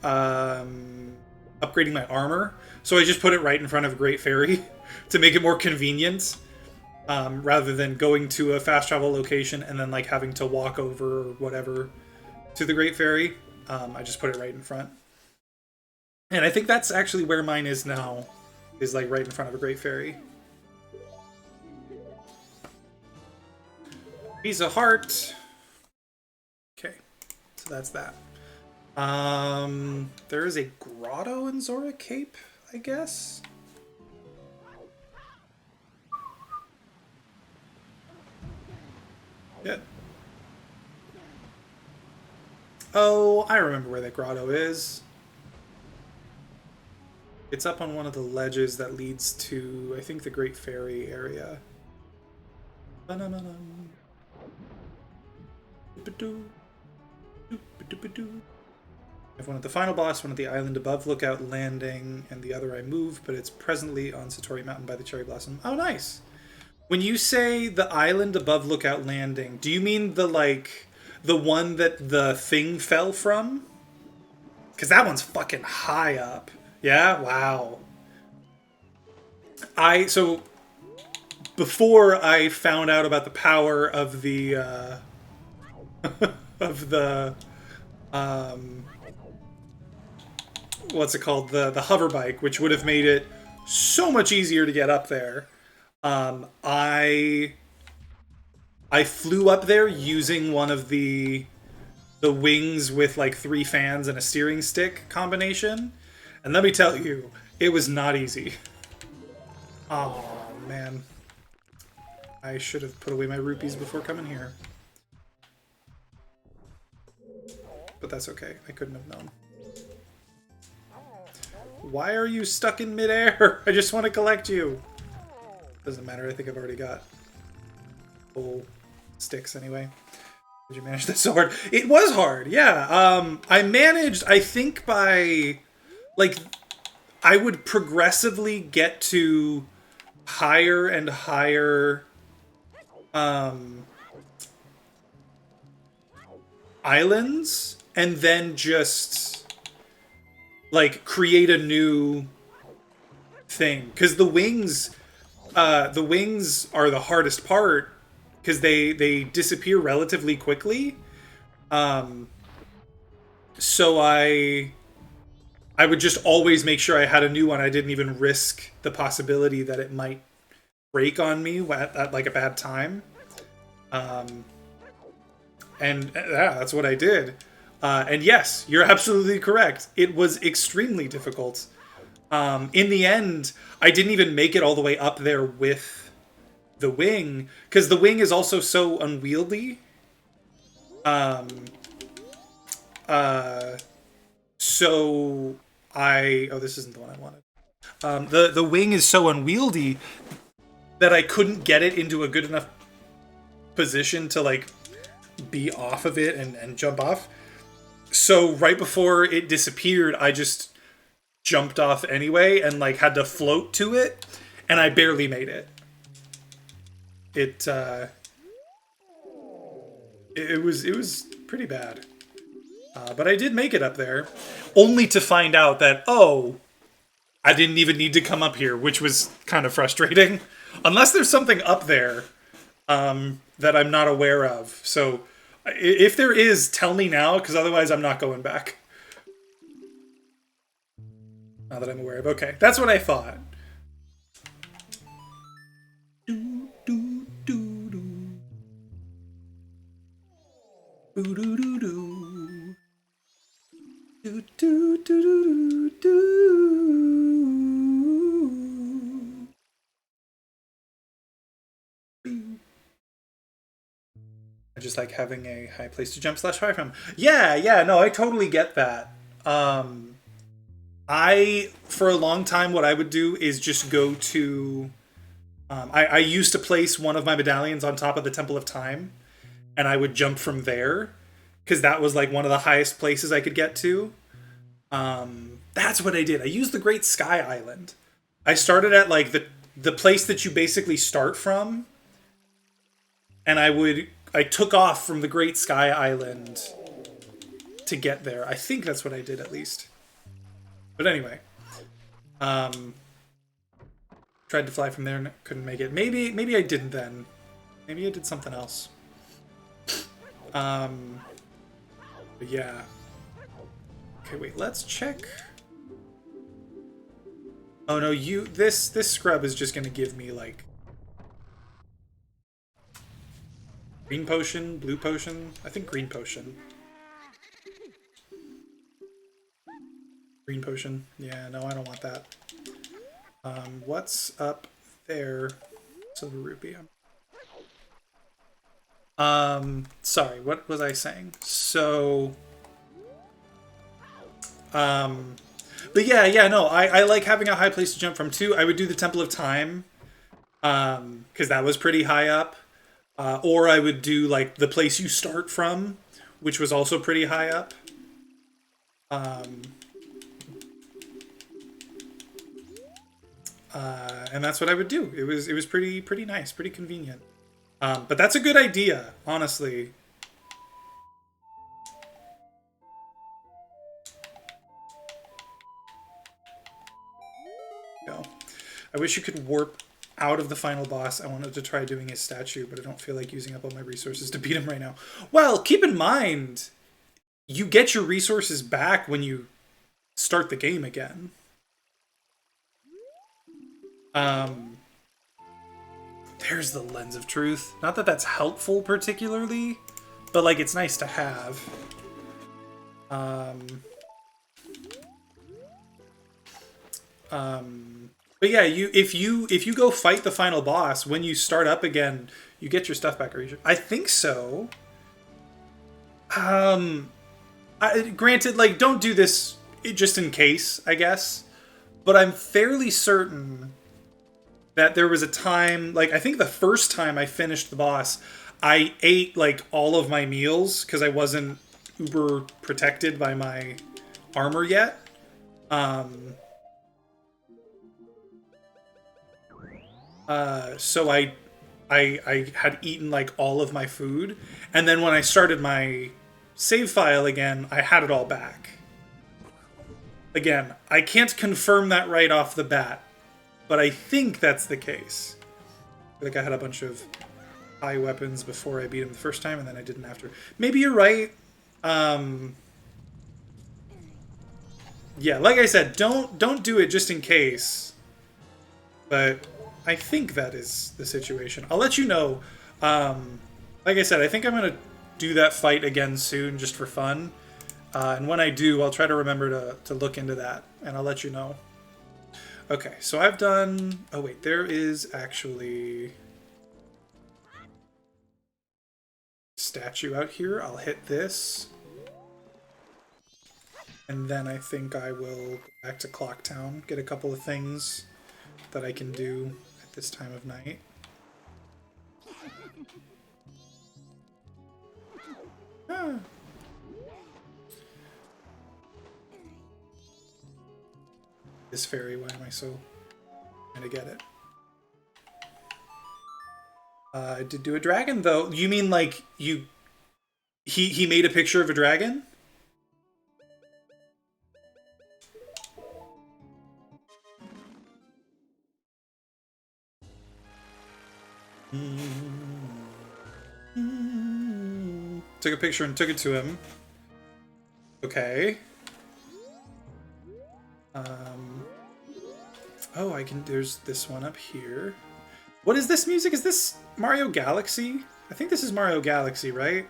upgrading my armor, so I just put it right in front of Great Fairy to make it more convenient, rather than going to a fast travel location and then like having to walk over or whatever to the Great Fairy. I just put it right in front, and I think that's actually where mine is now, is like right in front of a Great Fairy. Piece of heart. Okay, so that's that. There is a grotto in Zora Cape, I guess. Yeah. Oh, I remember where that grotto is. It's up on one of the ledges that leads to, I think, the Great Fairy area. I have one at the final boss, one at the island above Lookout Landing, and the other I moved, but it's presently on Satori Mountain by the Cherry Blossom. Oh, nice! When you say the island above Lookout Landing, do you mean the, like, the one that the thing fell from? Because that one's fucking high up. Yeah? Wow. So, before I found out about the power of the, of the, what's it called? The hover bike, which would have made it so much easier to get up there. I flew up there using one of the wings with like 3 fans and a steering stick combination, and let me tell you, it was not easy. Oh man, I should have put away my rupees before coming here. but that's okay. I couldn't have known. Why are you stuck in midair? I just want to collect you. Doesn't matter. I think I've already got full sticks anyway. Did you manage this so hard? It was hard, yeah. I managed, I think by, like, I would progressively get to higher and higher islands, and then just, like, create a new thing. Because the wings are the hardest part, because they disappear relatively quickly. So I would just always make sure I had a new one. I didn't even risk the possibility that it might break on me at like a bad time. And yeah, that's what I did. And yes, you're absolutely correct. It was extremely difficult. In the end, I didn't even make it all the way up there with the wing, because the wing is also so unwieldy. So this isn't the one I wanted. The wing is so unwieldy that I couldn't get it into a good enough position to, like, be off of it and jump off. So right before it disappeared, I just jumped off anyway and, like, had to float to it, and I barely made it. It was pretty bad. But I did make it up there, only to find out that, oh, I didn't even need to come up here, which was kind of frustrating. Unless there's something up there that I'm not aware of. So if there is, tell me now, because otherwise I'm not going back. Not that I'm aware of. Okay, that's what I thought. I just like having a high place to jump / high from. Yeah, no, I totally get that. For a long time, what I would do is just go to... I used to place one of my medallions on top of the Temple of Time, and I would jump from there, because that was, like, one of the highest places I could get to. That's what I did. I used the Great Sky Island. I started at, like, the place that you basically start from, and I took off from the Great Sky Island to get there. I think that's what I did, at least. But anyway. Tried to fly from there and couldn't make it. Maybe I didn't then. Maybe I did something else. But yeah. Okay, wait, let's check. Oh no, this scrub is just gonna give me, like, green potion, blue potion. I think green potion. Green potion. Yeah, no, I don't want that. What's up there? Silver rupee. Sorry, what was I saying? So, but yeah, no, I like having a high place to jump from too. I would do the Temple of Time, because that was pretty high up. Or I would do, like, the place you start from, which was also pretty high up. And that's what I would do. It was pretty nice, pretty convenient. But that's a good idea, honestly. Go. I wish you could warp out of the final boss. I wanted to try doing his statue, but I don't feel like using up all my resources to beat him right now. Well, keep in mind, you get your resources back when you start the game again. There's the Lens of Truth. Not that that's helpful particularly, but, like, it's nice to have. But yeah, if you go fight the final boss, when you start up again, you get your stuff back. I think so. Granted, like, don't do this just in case, I guess. But I'm fairly certain that there was a time, like, I think the first time I finished the boss, I ate, like, all of my meals because I wasn't uber protected by my armor yet. So I had eaten, like, all of my food. And then when I started my save file again, I had it all back. Again, I can't confirm that right off the bat, but I think that's the case. I think I had a bunch of high weapons before I beat him the first time, and then I didn't after. Maybe you're right. Yeah, like I said, don't do it just in case. But I think that is the situation. I'll let you know. Like I said, I think I'm gonna do that fight again soon, just for fun. And when I do, I'll try to remember to look into that, and I'll let you know. Okay, so I've done... Oh, wait, there is actually... statue out here. I'll hit this. And then I think I will go back to Clocktown, get a couple of things that I can do at this time of night. Ah. This fairy, why am I so trying to get it? I did do a dragon, though. You mean, like, you... He made a picture of a dragon? Took a picture and took it to him. Okay. Oh, I can... There's this one up here. What is this music? Is this Mario Galaxy? I think this is Mario Galaxy, right?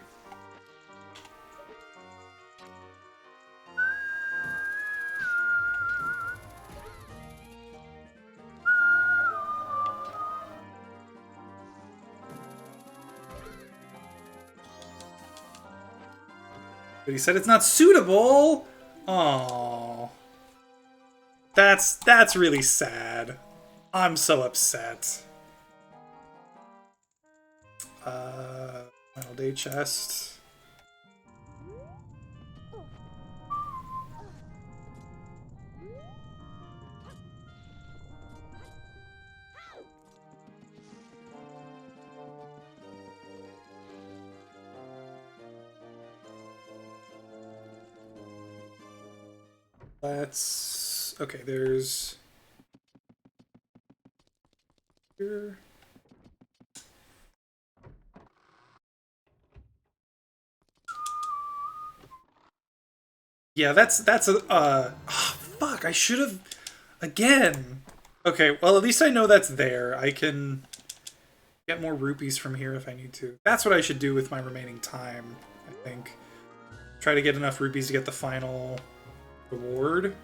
But he said it's not suitable. Oh, that's really sad. I'm so upset. Final day chest. Let's... Okay, there's... Here. Yeah, that's a... Oh, fuck, I should have... Again! Okay, well, at least I know that's there. I can get more rupees from here if I need to. That's what I should do with my remaining time, I think. Try to get enough rupees to get the final reward.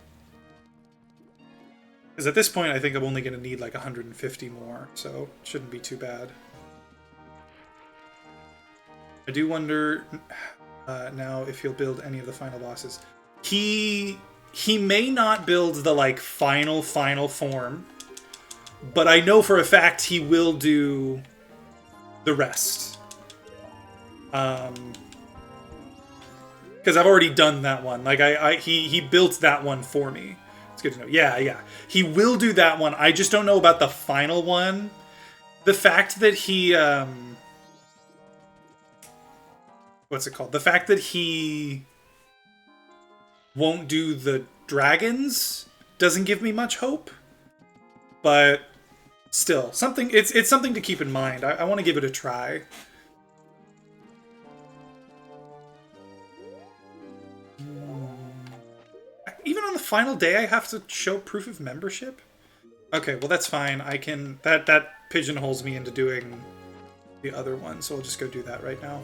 Because at this point, I think I'm only going to need like 150 more, so it shouldn't be too bad. I do wonder now if he'll build any of the final bosses. He may not build the like final form, but I know for a fact he will do the rest. Because I've already done that one. Like he built that one for me. It's good to know. Yeah. He will do that one. I just don't know about the final one. The fact that he what's it called? The fact that he won't do the dragons doesn't give me much hope. But still, something it's something to keep in mind. I want to give it a try. Even on the final day, I have to show proof of membership? Okay, well that's fine. I can... That pigeonholes me into doing the other one, so I'll just go do that right now.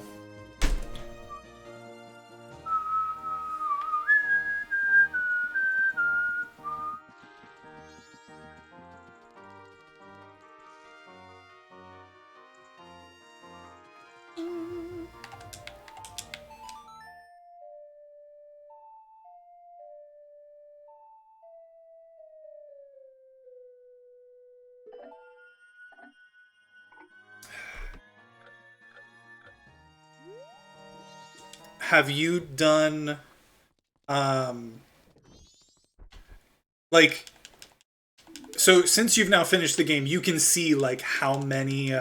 have you done, like, so since you've now finished the game, you can see like how many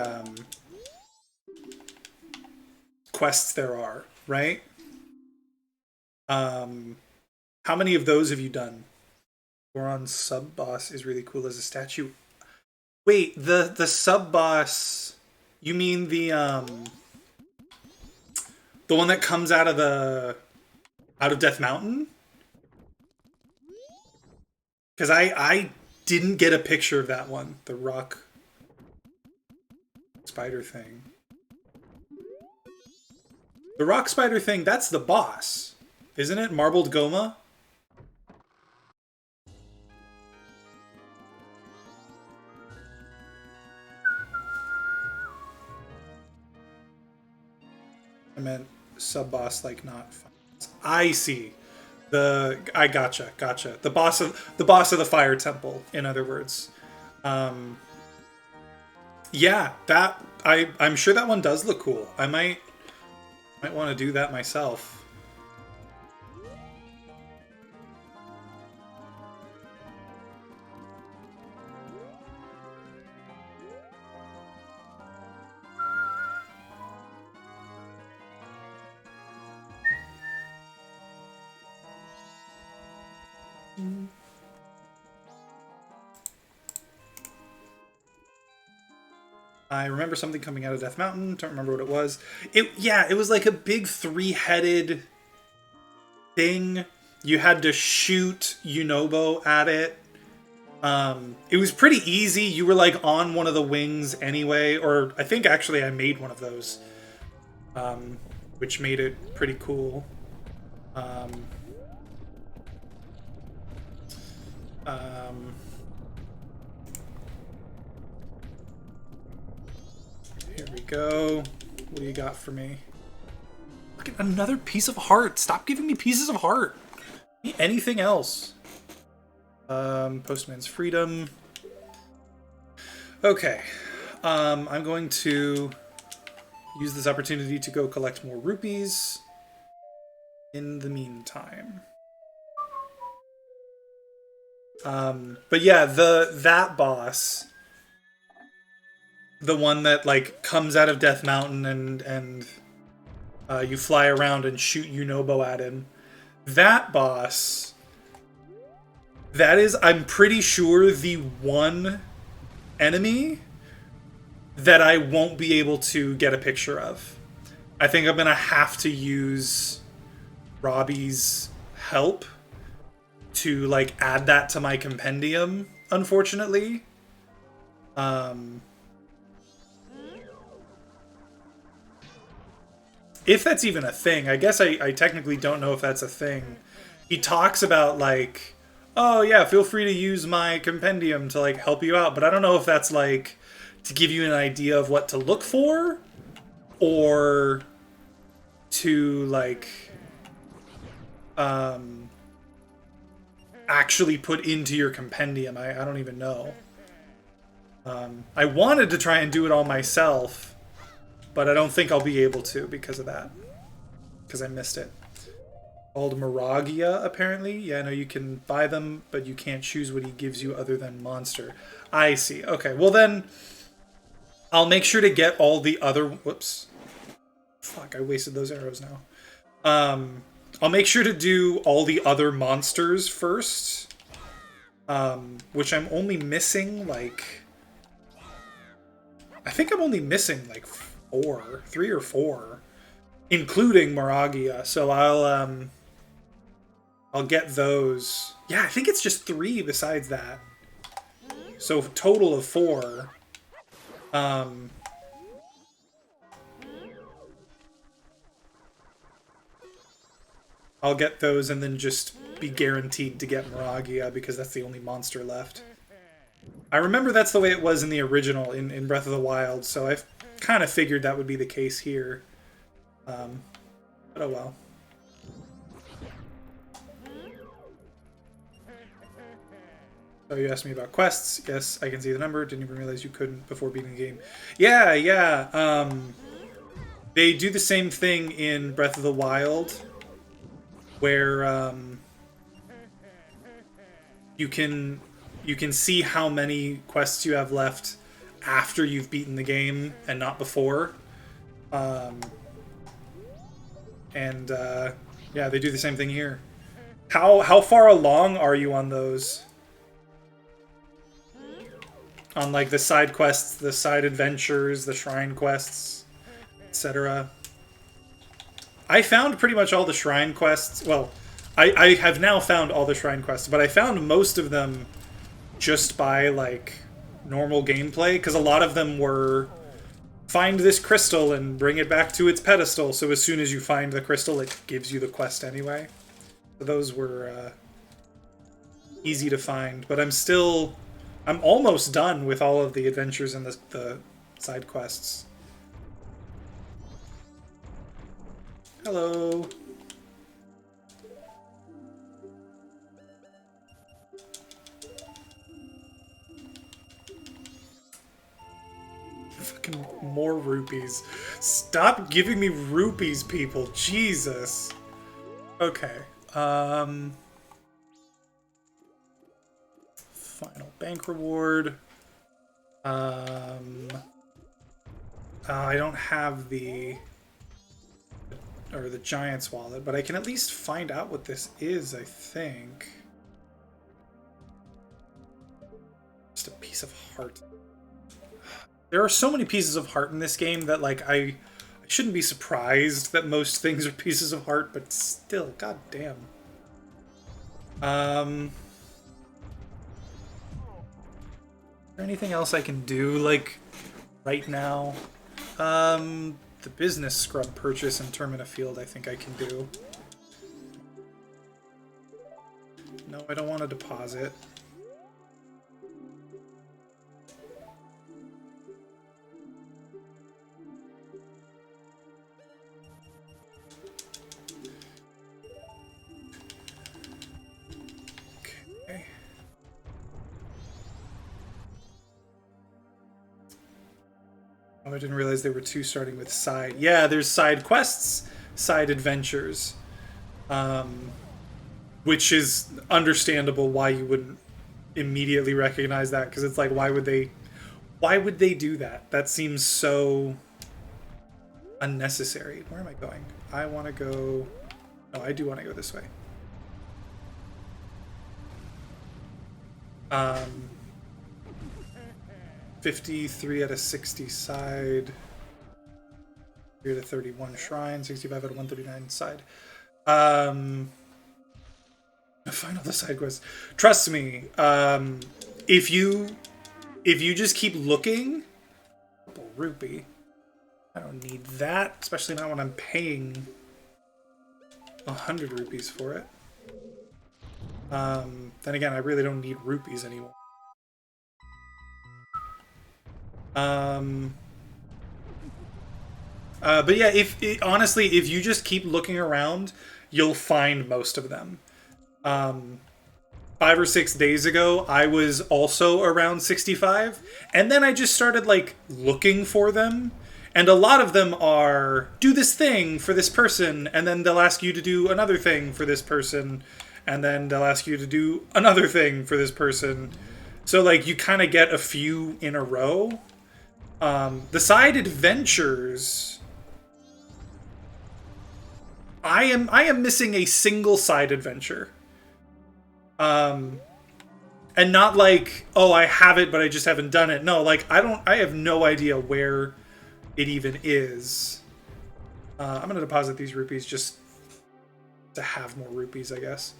quests there are, right? How many of those have you done? Goron sub boss is really cool as a statue. Wait, the sub boss, you mean the one that comes out of Death Mountain? Because I didn't get a picture of that one. The rock spider thing. The rock spider thing, that's the boss. Isn't it? Marbled Goma? I meant sub-boss, like not... I see. I gotcha. The boss of the Fire Temple, in other words. Yeah, that I'm sure that one does look cool. I might want to do that myself. I remember something coming out of Death Mountain. Don't remember what it was. It was like a big three-headed thing. You had to shoot Yunobo at it. It was pretty easy. You were like on one of the wings anyway, or I think actually I made one of those, which made it pretty cool. Here we go. What do you got for me? Look at another piece of heart. Stop giving me pieces of heart. Anything else? Postman's Freedom. Okay. I'm going to use this opportunity to go collect more rupees in the meantime. But yeah, that boss, the one that like comes out of Death Mountain and you fly around and shoot Yunobo at him. That boss, that is, I'm pretty sure, the one enemy that I won't be able to get a picture of. I think I'm gonna have to use Robbie's help to like add that to my compendium, unfortunately. If that's even a thing. I guess I technically don't know if that's a thing. He talks about like, oh yeah, feel free to use my compendium to like help you out, but I don't know if that's like to give you an idea of what to look for, or to like actually put into your compendium. I don't even know. I wanted to try and do it all myself, but I don't think I'll be able to because of that. Because I missed it. Called Moragia, apparently. Yeah, I know you can buy them, but you can't choose what he gives you other than monster. I see. Okay, well then, I'll make sure to get all the other... Whoops. Fuck, I wasted those arrows now. I'll make sure to do all the other monsters first. Which I'm only missing, like... I think I'm only missing, like, 3 or 4. Including Moragia. So I'll get those. Yeah, I think it's just 3 besides that. So total of 4. I'll get those and then just be guaranteed to get Moragia because that's the only monster left. I remember that's the way it was in the original, in Breath of the Wild, so I've kind of figured that would be the case here. But oh well. So you asked me about quests. Yes, I can see the number. Didn't even realize you couldn't before beating the game. Yeah. They do the same thing in Breath of the Wild, where you can see how many quests you have left after you've beaten the game and not before. Yeah, they do the same thing here. How far along are you on those? On like the side quests, the side adventures, the shrine quests, etc. I found pretty much all the shrine quests. Well, I have now found all the shrine quests, but I found most of them just by like normal gameplay, because a lot of them were find this crystal and bring it back to its pedestal, so as soon as you find the crystal it gives you the quest anyway. So those were easy to find, but I'm almost done with all of the adventures and the side quests. Hello. Fucking more rupees. Stop giving me rupees, people. Jesus. Okay. Final bank reward. I don't have the Giant's wallet, but I can at least find out what this is, I think. Just a piece of heart. There are so many pieces of heart in this game that, like, I shouldn't be surprised that most things are pieces of heart, but still, goddamn. Is there anything else I can do, like, right now? The business scrub purchase in Termina Field I think I can do. No, I don't want to deposit. Okay. Oh, I didn't realize there were two starting with side. Yeah, there's side quests, side adventures. Which is understandable why you wouldn't immediately recognize that, because it's like, why would they do that? That seems so unnecessary. Where am I going? I want to go... No, I do want to go this way. 53 out of 60 side. 3 out of 31 shrine. 65 out of 139 side. Find all the side quests. Trust me, if you just keep looking... Purple rupee. I don't need that, especially not when I'm paying 100 rupees for it. Then again, I really don't need rupees anymore. But yeah, honestly, if you just keep looking around, you'll find most of them. 5 or 6 days ago, I was also around 65, and then I just started, like, looking for them, and a lot of them are, do this thing for this person, and then they'll ask you to do another thing for this person, and then they'll ask you to do another thing for this person. So, like, you kind of get a few in a row. The side adventures... I am missing a single side adventure. And not like, oh, I have it, but I just haven't done it. No, like, I have no idea where it even is. I'm gonna deposit these rupees just to have more rupees, I guess.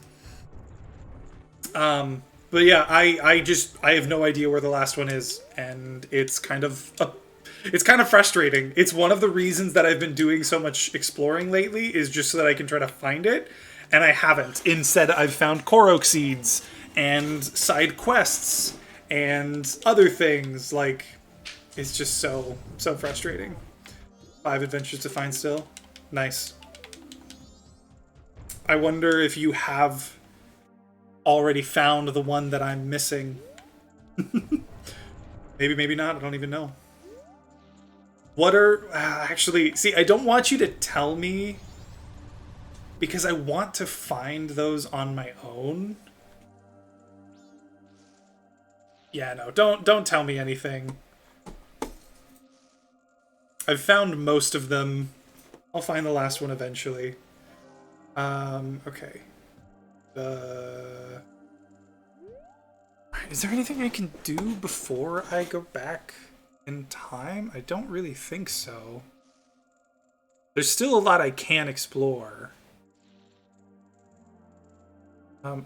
But yeah, I have no idea where the last one is, and it's kind of frustrating. It's one of the reasons that I've been doing so much exploring lately, is just so that I can try to find it, and I haven't. Instead, I've found Korok seeds and side quests and other things. Like, it's just so frustrating. 5 adventures to find still. Nice. I wonder if you have already found the one that I'm missing. Maybe not. I don't even know. What are... actually, see, I don't want you to tell me because I want to find those on my own. Yeah, no, don't tell me anything. I've found most of them. I'll find the last one eventually. Okay. Is there anything I can do before I go back in time? I don't really think so. There's still a lot I can explore. No,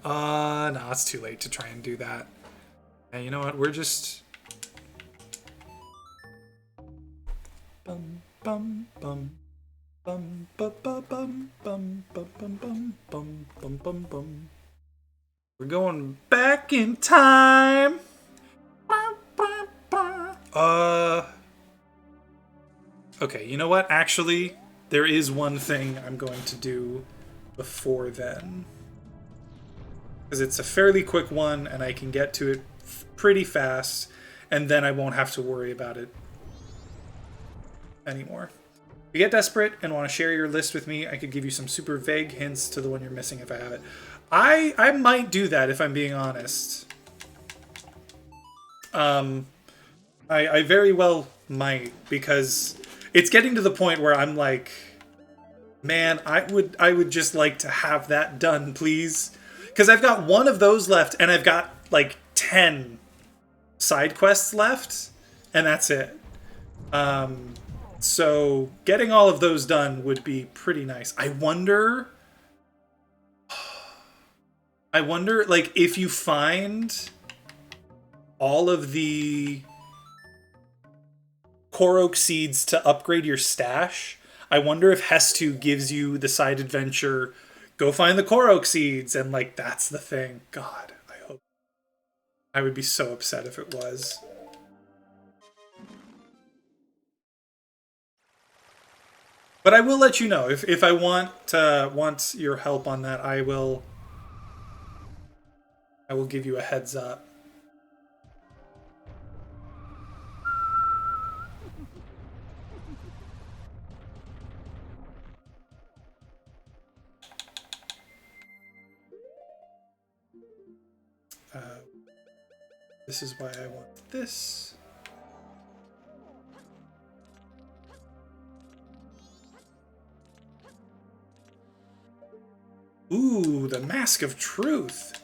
it's too late to try and do that. And you know what? We're just... Bum, bum, bum. Bum, bum, bum, bum, bum, bum, bum, bum, bum, bum, bum, bum. We're going back in time. Okay, you know what? Actually, there is one thing I'm going to do before then. Because it's a fairly quick one, and I can get to it pretty fast, and then I won't have to worry about it anymore. If you get desperate and want to share your list with me, I could give you some super vague hints to the one you're missing if I have it. I might do that if I'm being honest. I very well might, because it's getting to the point where I'm like, man, I would just like to have that done, please. Because I've got one of those left, and I've got like 10 side quests left, and that's it. So getting all of those done would be pretty nice. I wonder, like, if you find all of the Korok seeds to upgrade your stash, I wonder if Hestu gives you the side adventure, go find the Korok seeds, and, like, that's the thing. God, I hope. I would be so upset if it was. But I will let you know if I want your help on that. I will give you a heads up. This is why I want this. Ooh, the Mask of Truth.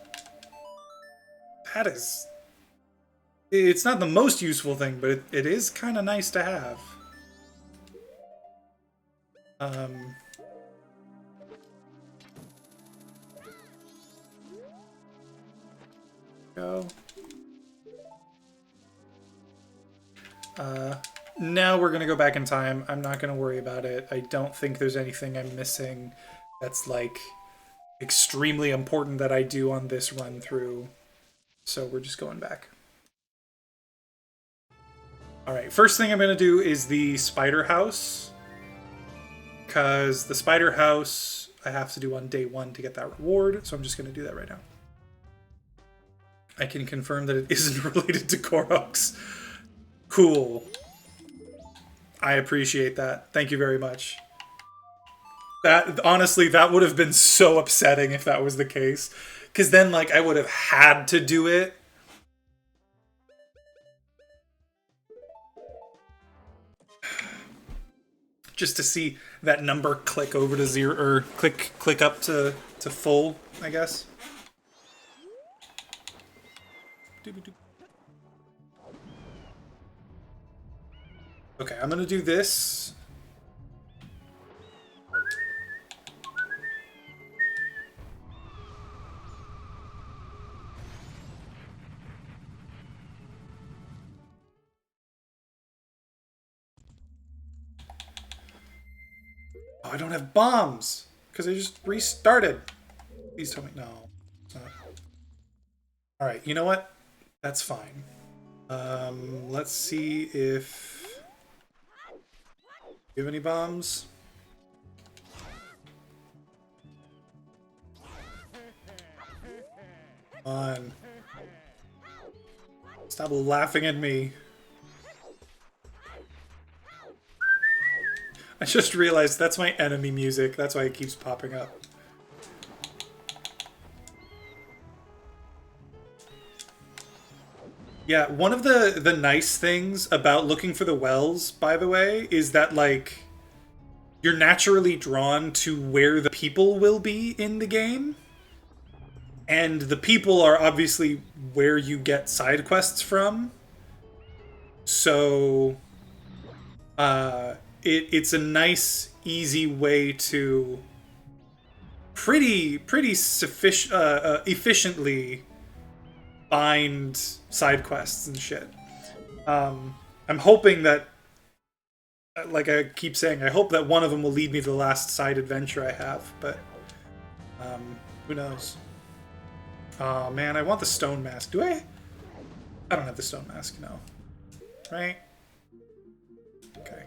That is... It's not the most useful thing, but it is kind of nice to have. Go. Now we're gonna go back in time. I'm not gonna worry about it. I don't think there's anything I'm missing that's, like, extremely important that I do on this run through. So we're just going back. Alright, first thing I'm gonna do is the spider house. Because the spider house I have to do on day 1 to get that reward, so I'm just gonna do that right now. I can confirm that it isn't related to Koroks. Cool. I appreciate that. Thank you very much. That, honestly, that would have been so upsetting if that was the case. Because then, like, I would have had to do it. Just to see that number click over to 0, or click up to full, I guess. Okay, I'm gonna do this. Oh, I don't have bombs because I just restarted. Please tell me no. All right, you know what? That's fine. Let's see if you have any bombs. Come on. Stop laughing at me. I just realized that's my enemy music. That's why it keeps popping up. Yeah, one of the nice things about looking for the wells, by the way, is that, like, you're naturally drawn to where the people will be in the game. And the people are obviously where you get side quests from. So, it's a nice, easy way to pretty efficiently find side quests and shit. I'm hoping that, like I keep saying, I hope that one of them will lead me to the last side adventure I have, but who knows? Oh man, I want the stone mask. Do I? I don't have the stone mask, no. Right? Okay.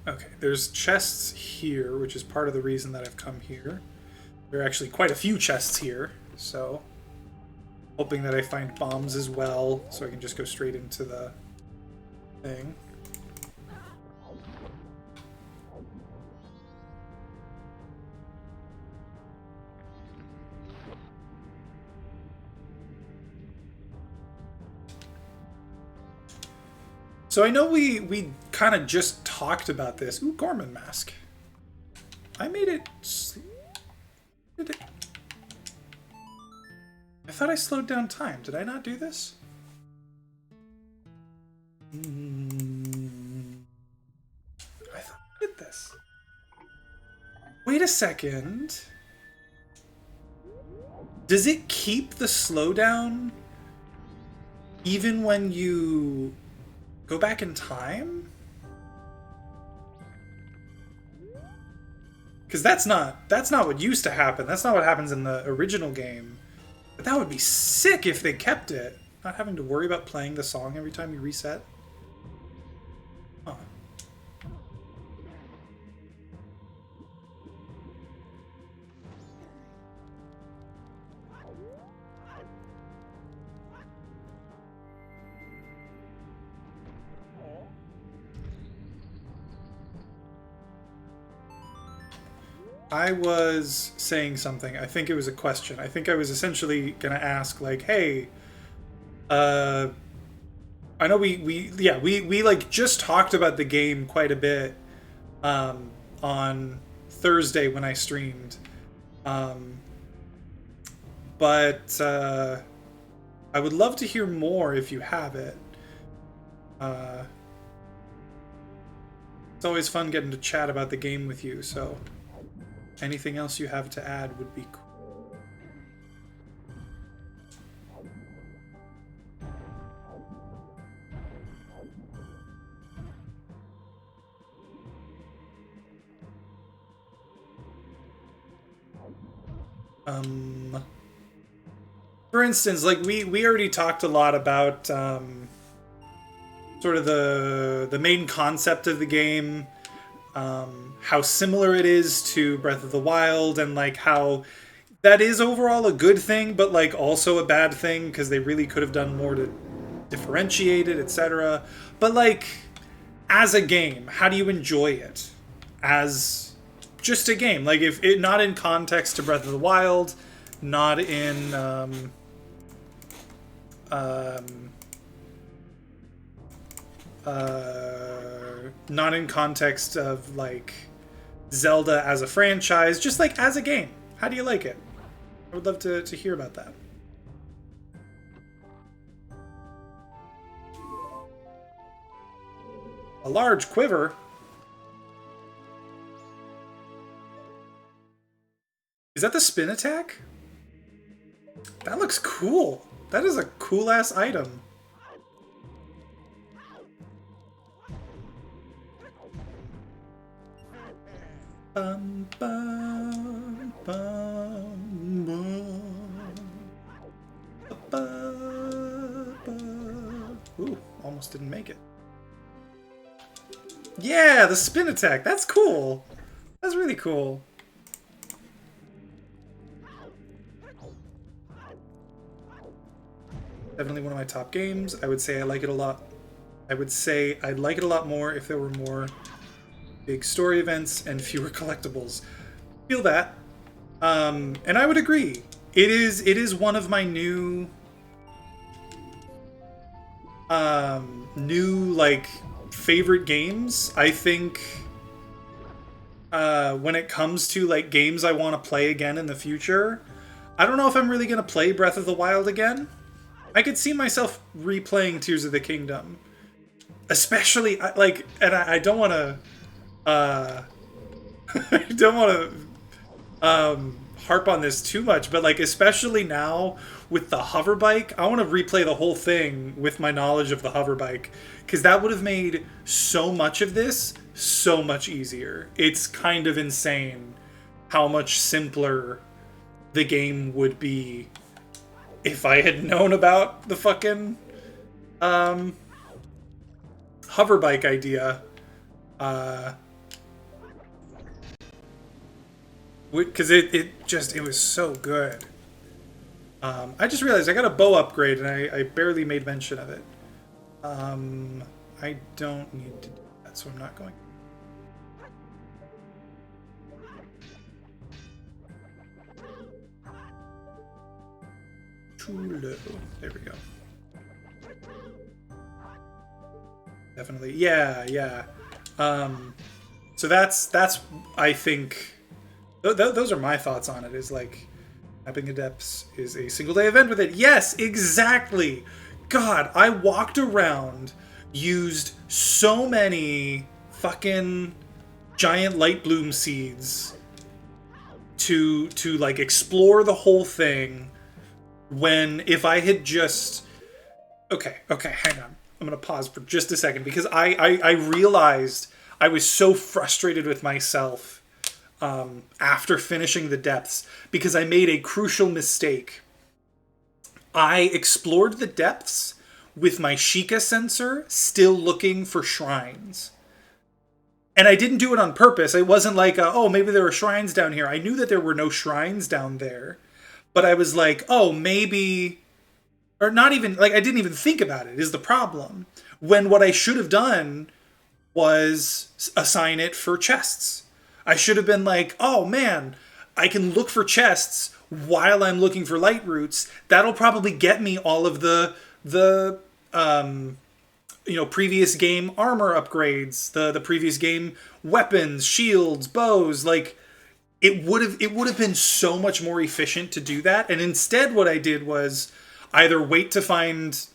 Okay, there's chests here, which is part of the reason that I've come here. There are actually quite a few chests here, so hoping that I find bombs as well, so I can just go straight into the thing. So I know we kind of just talked about this. Ooh, Gorman mask. I made it... Did it... I thought I slowed down time. Did I not do this? I thought I did this. Wait a second. Does it keep the slowdown even when you go back in time? Because that's not what used to happen. That's not what happens in the original game. But that would be sick if they kept it. Not having to worry about playing the song every time you reset. Huh. I was saying something. I think it was a question. I think I was essentially going to ask, like, hey, I know we like just talked about the game quite a bit on Thursday when I streamed. But I would love to hear more if you have it. It's always fun getting to chat about the game with you, so anything else you have to add would be cool. For instance, like we already talked a lot about sort of the main concept of the game, how similar it is to Breath of the Wild, and like how that is overall a good thing, but like also a bad thing because they really could have done more to differentiate it, etc. But like, as a game, how do you enjoy it as just a game? Like, if it not in context to Breath of the Wild, not in not in context of like Zelda as a franchise, just like as a game. How do you like it? I would love to hear about that. A large quiver? Is that the spin attack? That looks cool. That is a cool ass item. Bum, bum, bum, bum. Ooh, almost didn't make it. Yeah, the spin attack. That's cool. That's really cool. Definitely one of my top games. I would say I like it a lot I would say I'd like it a lot more if there were more big story events and fewer collectibles. Feel that. And I would agree. It is one of my new like favorite games. I think when it comes to like games I want to play again in the future, I don't know if I'm really gonna play Breath of the Wild again. I could see myself replaying Tears of the Kingdom, especially like, and I don't want to, I don't want to harp on this too much, but like especially now with the hover bike, I want to replay the whole thing with my knowledge of the hover bike, because that would have made so much of this so much easier. It's kind of insane how much simpler the game would be if I had known about the fucking hover bike idea. Because it was so good. I just realized I got a bow upgrade and I barely made mention of it. I don't need to do that, so I'm not going. Too low. There we go. Definitely. Yeah. So that's I think those are my thoughts on it. Is like Mapping Adepts is a single day event with it. Yes, exactly. God, I walked around, used so many fucking giant light bloom seeds to like explore the whole thing, when if I had just okay, hang on. I'm gonna pause for just a second, because I realized I was so frustrated with myself after finishing the depths, because I made a crucial mistake. I explored the depths with my Sheikah sensor still looking for shrines. And I didn't do it on purpose. It wasn't like, oh, maybe there are shrines down here. I knew that there were no shrines down there. But I was like, oh, maybe... Or not even... Like, I didn't even think about it, is the problem. When what I should have done was assign it for chests. I should have been like, oh, man, I can look for chests while I'm looking for light roots. That'll probably get me all of the previous game armor upgrades, the previous game weapons, shields, bows. Like, it would have been so much more efficient to do that. And instead what I did was either wait to find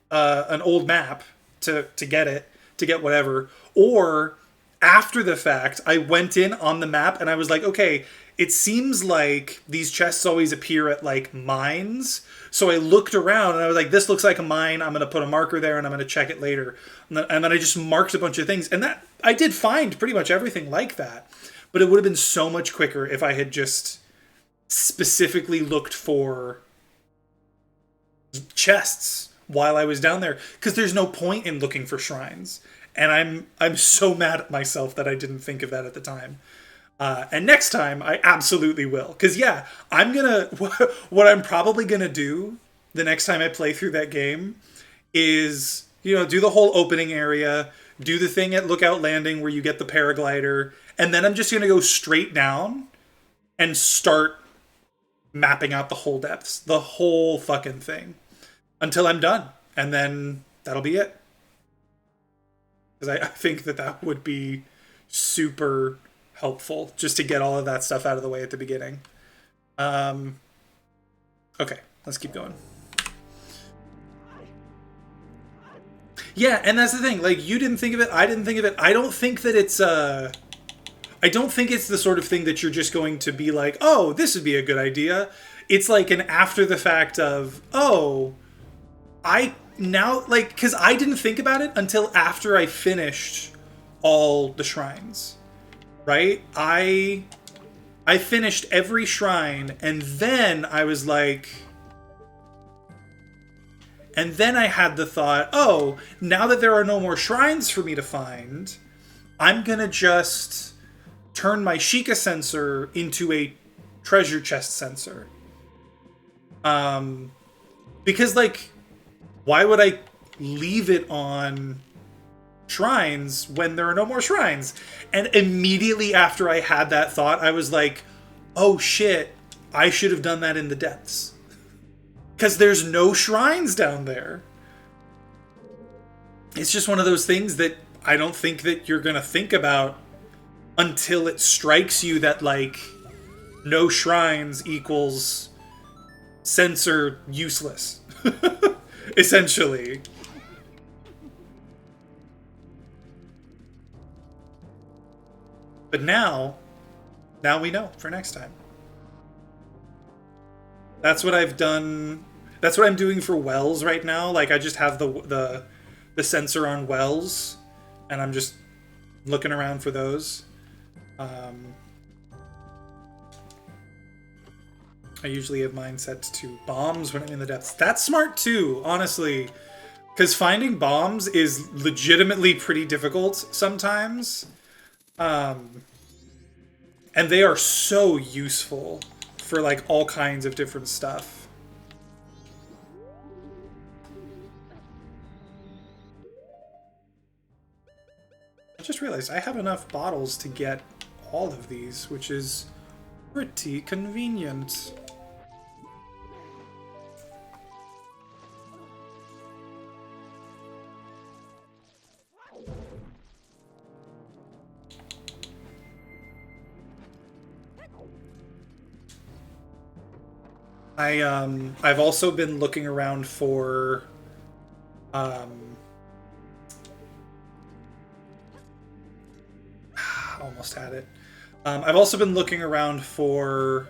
an old map to get whatever, or after the fact I went in on the map and I was like, okay, it seems like these chests always appear at like mines. So I looked around and I was like, this looks like a mine. I'm going to put a marker there and I'm going to check it later. And then I just marked a bunch of things. And that I did find pretty much everything like that. But it would have been so much quicker if I had just specifically looked for chests while I was down there. Because there's no point in looking for shrines. And I'm so mad at myself that I didn't think of that at the time. And next time, I absolutely will. Because, yeah, what I'm probably going to do the next time I play through that game is, do the whole opening area, do the thing at Lookout Landing where you get the paraglider, and then I'm just going to go straight down and start mapping out the whole depths, the whole fucking thing, until I'm done. And then that'll be it. Because I think that would be super helpful just to get all of that stuff out of the way at the beginning. Okay, let's keep going. Yeah, and that's the thing. Like, you didn't think of it, I didn't think of it. I don't think that it's the sort of thing that you're just going to be like, oh, this would be a good idea. It's like an after the fact of, oh, because I didn't think about it until after I finished all the shrines. Right? I finished every shrine, and then I was like... And then I had the thought, oh, now that there are no more shrines for me to find, I'm gonna just turn my Sheikah sensor into a treasure chest sensor. Because, like, why would I leave it on shrines when there are no more shrines. And immediately after I had that thought, I was like, oh shit, I should have done that in the depths. Because there's no shrines down there. It's just one of those things that I don't think that you're going to think about until it strikes you that, like, no shrines equals sensor useless. Essentially. But now we know for next time. That's what I've done. That's what I'm doing for wells right now. Like, I just have the sensor on wells, and I'm just looking around for those. I usually have mine set to bombs when I'm in the depths. That's smart too, honestly. Because finding bombs is legitimately pretty difficult sometimes. And they are so useful for, like, all kinds of different stuff. I just realized I have enough bottles to get all of these, which is pretty convenient. I've also been looking around for almost had it. I've also been looking around for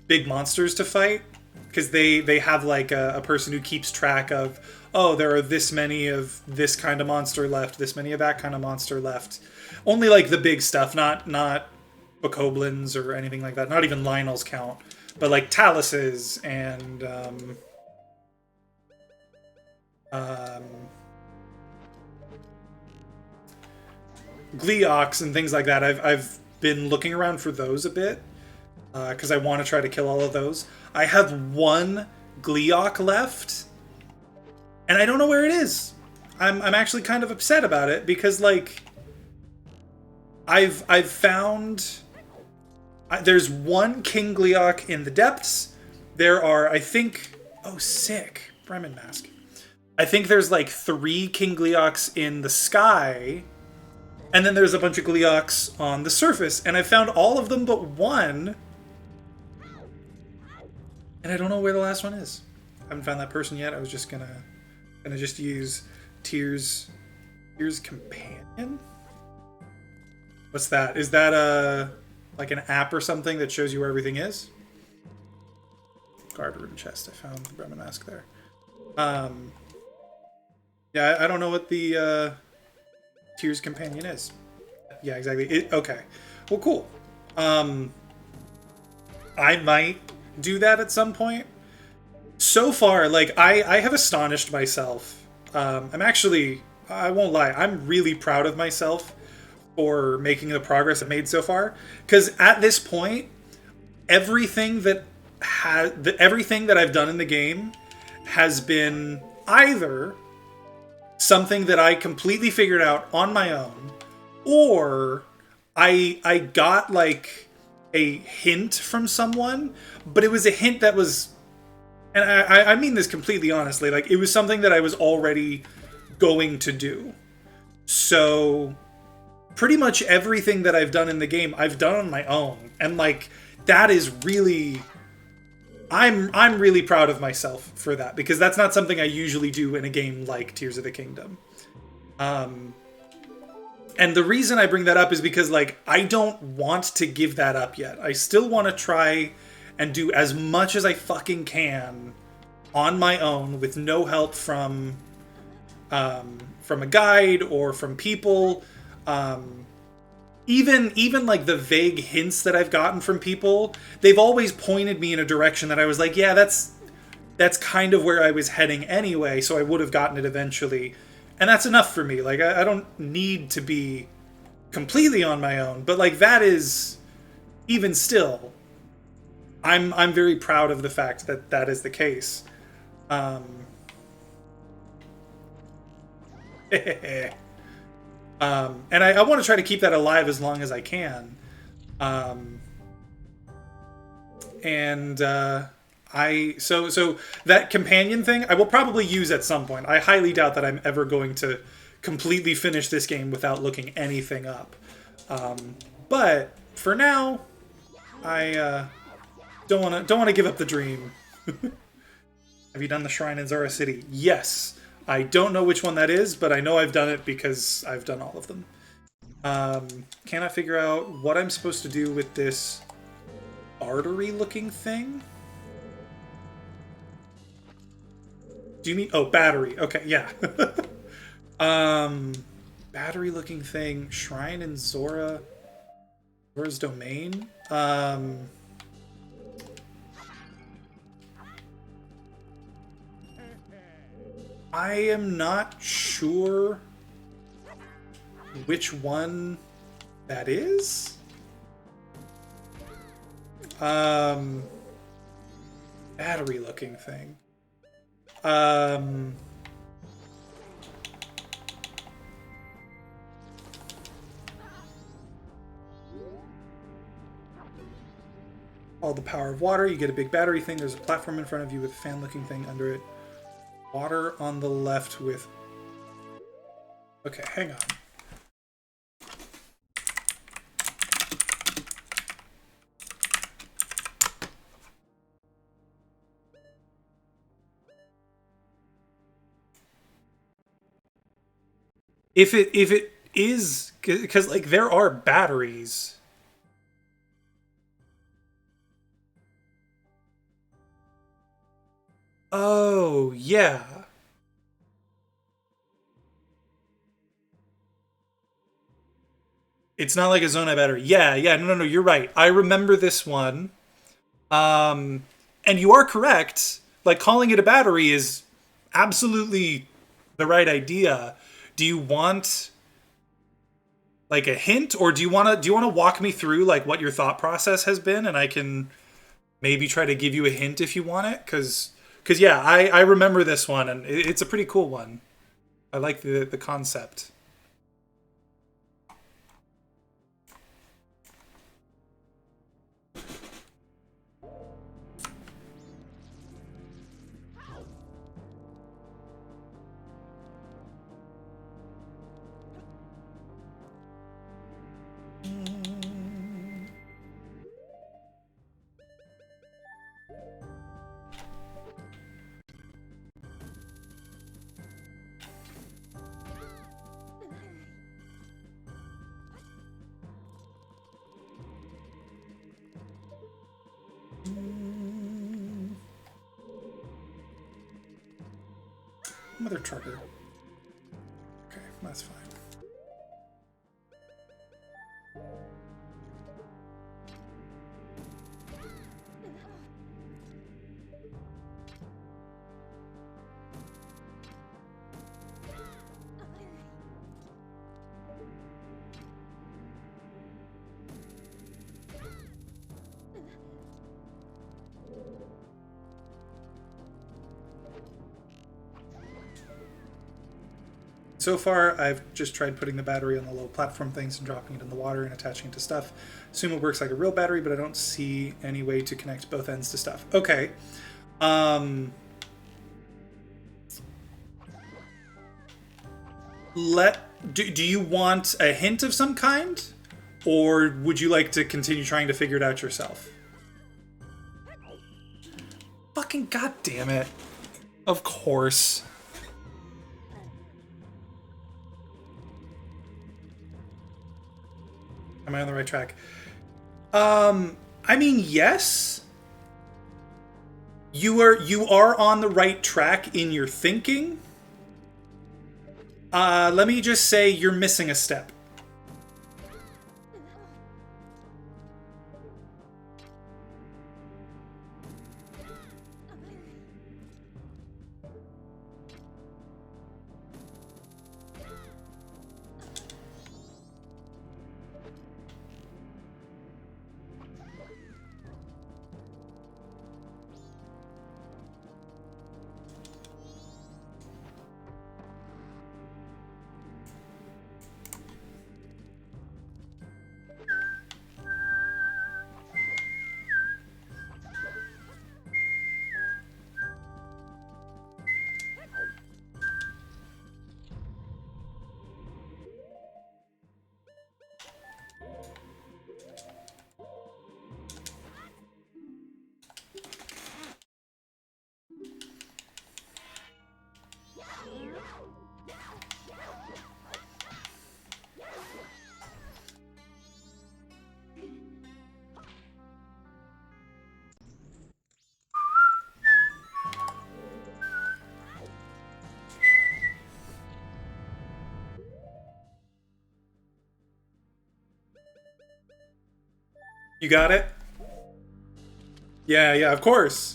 big monsters to fight, because they have, like, a person who keeps track of, oh, there are this many of this kind of monster left, this many of that kind of monster left. Only, like, the big stuff, not bokoblins or anything like that. Not even Lionel's count. But, like, Taluses and Gleeoks and things like that. I've been looking around for those a bit, because I want to try to kill all of those. I have one Gleeok left, and I don't know where it is. I'm actually kind of upset about it, because, like, I've found... There's one King Gleeok in the depths. There are, I think... Oh, sick. Bremen Mask. I think there's, like, 3 King Gleeoks in the sky. And then there's a bunch of Gleeoks on the surface. And I found all of them but one. And I don't know where the last one is. I haven't found that person yet. I was just gonna just use Tears Companion? What's that? Is that a... like an app or something that shows you where everything is? Guard room chest. I found the Bremen Mask there. Yeah, I don't know what the Tears Companion is. Yeah, exactly. Okay. Well, cool. I might do that at some point. So far, like, I have astonished myself. I'm actually, I won't lie, I'm really proud of myself for making the progress I've made so far. Because at this point, everything that I've done in the game has been either something that I completely figured out on my own, or I got, like, a hint from someone, but it was a hint that was, and I mean this completely honestly, like, it was something that I was already going to do. So pretty much everything that I've done in the game, I've done on my own. And, like, that is really... I'm really proud of myself for that, because that's not something I usually do in a game like Tears of the Kingdom. And the reason I bring that up is because, like, I don't want to give that up yet. I still want to try and do as much as I fucking can on my own with no help from a guide or from people. Even like the vague hints that I've gotten from people, they've always pointed me in a direction that I was like, yeah, that's kind of where I was heading anyway, so I would have gotten it eventually. And that's enough for me. Like, I don't need to be completely on my own, but, like, that is, even still, I'm very proud of the fact that that is the case. And I want to try to keep that alive as long as I can. And so that companion thing I will probably use at some point. I highly doubt that I'm ever going to completely finish this game without looking anything up. But for now, I don't want to give up the dream. Have you done the shrine in Zora City? Yes. I don't know which one that is, but I know I've done it because I've done all of them. Cannot figure out what I'm supposed to do with this artery-looking thing. Do you mean... Oh, battery. Okay, yeah. Battery-looking thing. Shrine in Zora's domain. I am not sure which one that is. Battery looking thing. All the power of water. You get a big battery thing. There's a platform in front of you with a fan looking thing under it. Water on the left with... Okay, hang on. If it is... Because, like, there are batteries... Oh, yeah. It's not like a Zonai battery. Yeah, no, you're right. I remember this one. And you are correct. Like, calling it a battery is absolutely the right idea. Do you want like a hint, or do you want to walk me through like what your thought process has been, and I can maybe try to give you a hint if you want it? Because yeah, I remember this one, and it's a pretty cool one. I like the concept. Mother trucker. Okay, that's fine. So far, I've just tried putting the battery on the little platform things and dropping it in the water and attaching it to stuff. Assume it works like a real battery, but I don't see any way to connect both ends to stuff. Okay. Do you want a hint of some kind? Or would you like to continue trying to figure it out yourself? Fucking goddamn it. Of course. Am I on the right track? I mean, yes. You are on the right track in your thinking. Let me just say you're missing a step. You got it? Yeah, yeah, of course.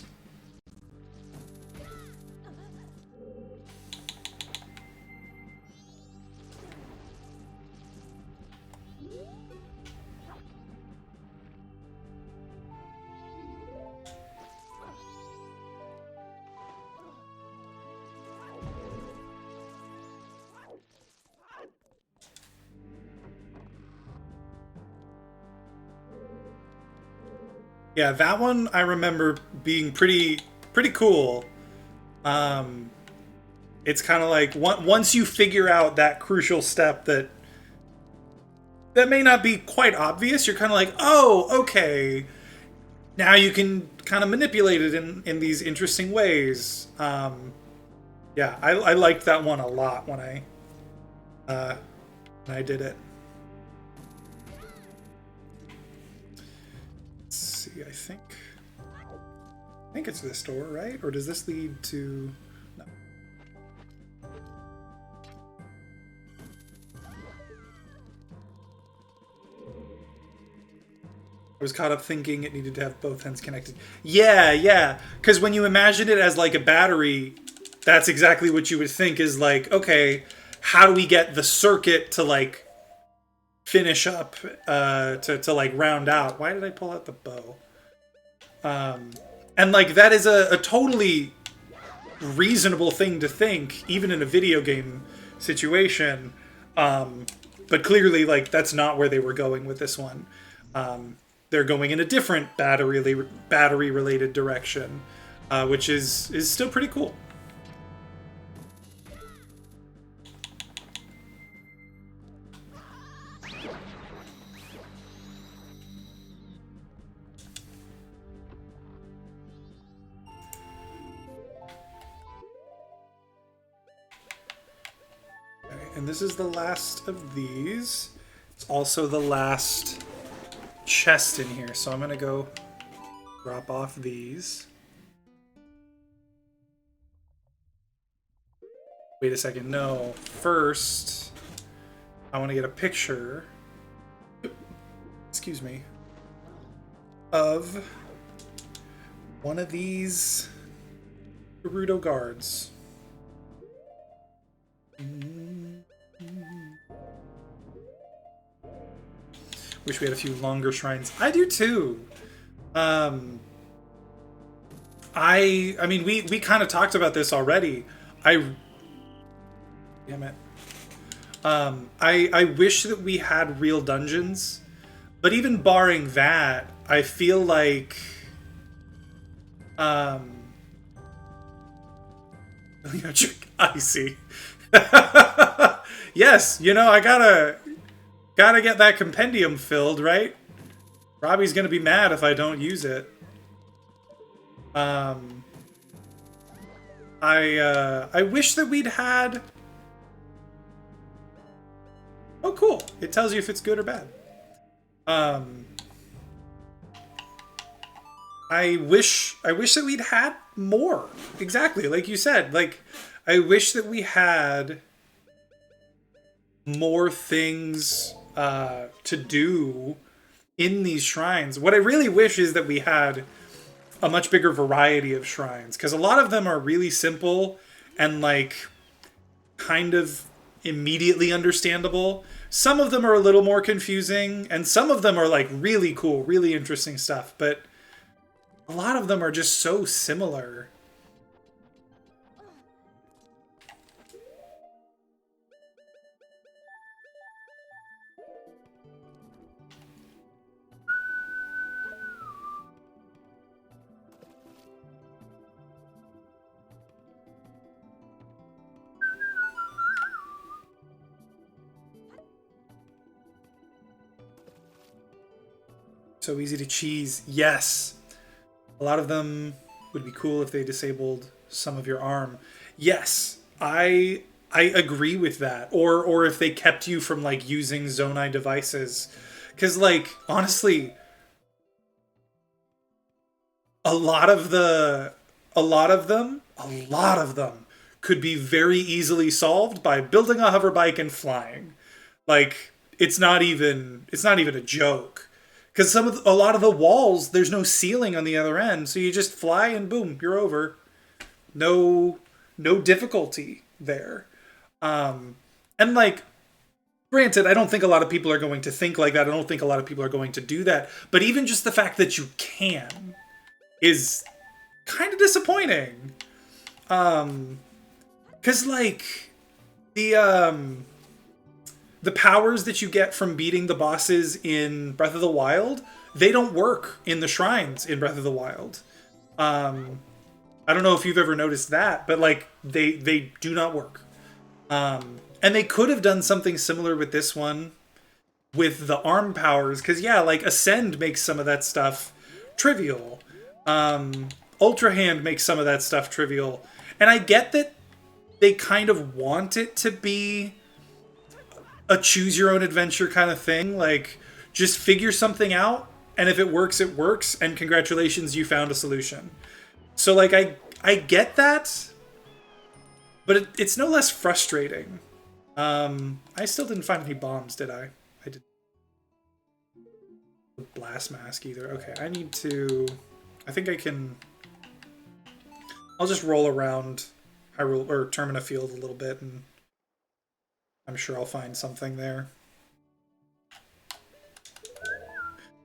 Yeah, that one I remember being pretty cool. Um, it's kind of like once you figure out that crucial step that may not be quite obvious, you're kind of like, oh, okay. Now you can kind of manipulate it in these interesting ways. Yeah, I liked that one a lot uh, when I did it. Let's see, I think it's this door, right? Or does this lead to... No. I was caught up thinking it needed to have both ends connected. Yeah, yeah. Because when you imagine it as like a battery, that's exactly what you would think is like, okay, how do we get the circuit to like finish up, to like round out? Why did I pull out the bow? And like that is a totally reasonable thing to think, even in a video game situation. But clearly, like that's not where they were going with this one. They're going in a different battery related direction, which is still pretty cool. And this is the last of these. It's also the last chest in here, so I'm gonna go drop off these. Wait a second, no. First, I want to get a picture, excuse me, of one of these Gerudo guards. Wish we had a few longer shrines. I do too. I mean, we kind of talked about this already. Damn it. I wish that we had real dungeons, but even barring that, I feel like, I see. Yes, you know, I gotta get that compendium filled, right? Robbie's gonna be mad if I don't use it. I wish that we'd had... Oh, cool. It tells you if it's good or bad. I wish that we'd had more. Exactly, like you said. Like, I wish that we had more things to do in these shrines. What I really wish is that we had a much bigger variety of shrines, because a lot of them are really simple and like kind of immediately understandable. Some of them are a little more confusing, and some of them are like really cool, really interesting stuff, but a lot of them are just so similar. So easy to cheese. Yes. A lot of them would be cool if they disabled some of your arm. Yes. I agree with that. Or if they kept you from like using Zonai devices. Cuz like honestly, a lot of them could be very easily solved by building a hover bike and flying. Like it's not even a joke. Because a lot of the walls, there's no ceiling on the other end, so you just fly and boom, you're over. No difficulty there. And like, granted, I don't think a lot of people are going to think like that. I don't think a lot of people are going to do that. But even just the fact that you can is kind of disappointing. Because like the powers that you get from beating the bosses in Breath of the Wild, they don't work in the shrines in Breath of the Wild. I don't know if you've ever noticed that, but like they do not work. And they could have done something similar with this one with the arm powers, because yeah, like Ascend makes some of that stuff trivial. Ultra Hand makes some of that stuff trivial. And I get that they kind of want it to be a choose your own adventure kind of thing. Like, just figure something out, and if it works, it works, and congratulations, you found a solution. So like, I get that, but it's no less frustrating. I still didn't find any bombs, did I? I didn't. Blast mask either. Okay, I think I can... I'll just roll around Hyrule, or Termina Field a little bit, and I'm sure I'll find something there.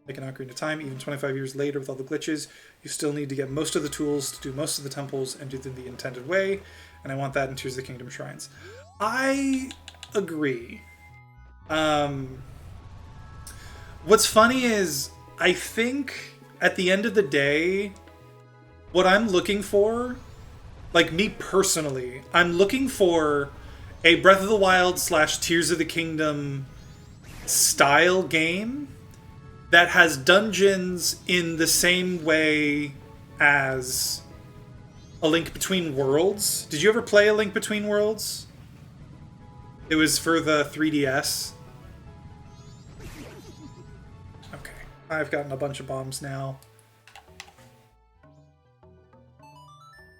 They cannot agree to time. Even 25 years later, with all the glitches, you still need to get most of the tools to do most of the temples and do them the intended way. And I want that in Tears of the Kingdom shrines. I agree. What's funny is, I think at the end of the day, what I'm looking for, like me personally, I'm looking for a Breath of the Wild / Tears of the Kingdom style game that has dungeons in the same way as A Link Between Worlds. Did you ever play A Link Between Worlds? It was for the 3DS. Okay, I've gotten a bunch of bombs now.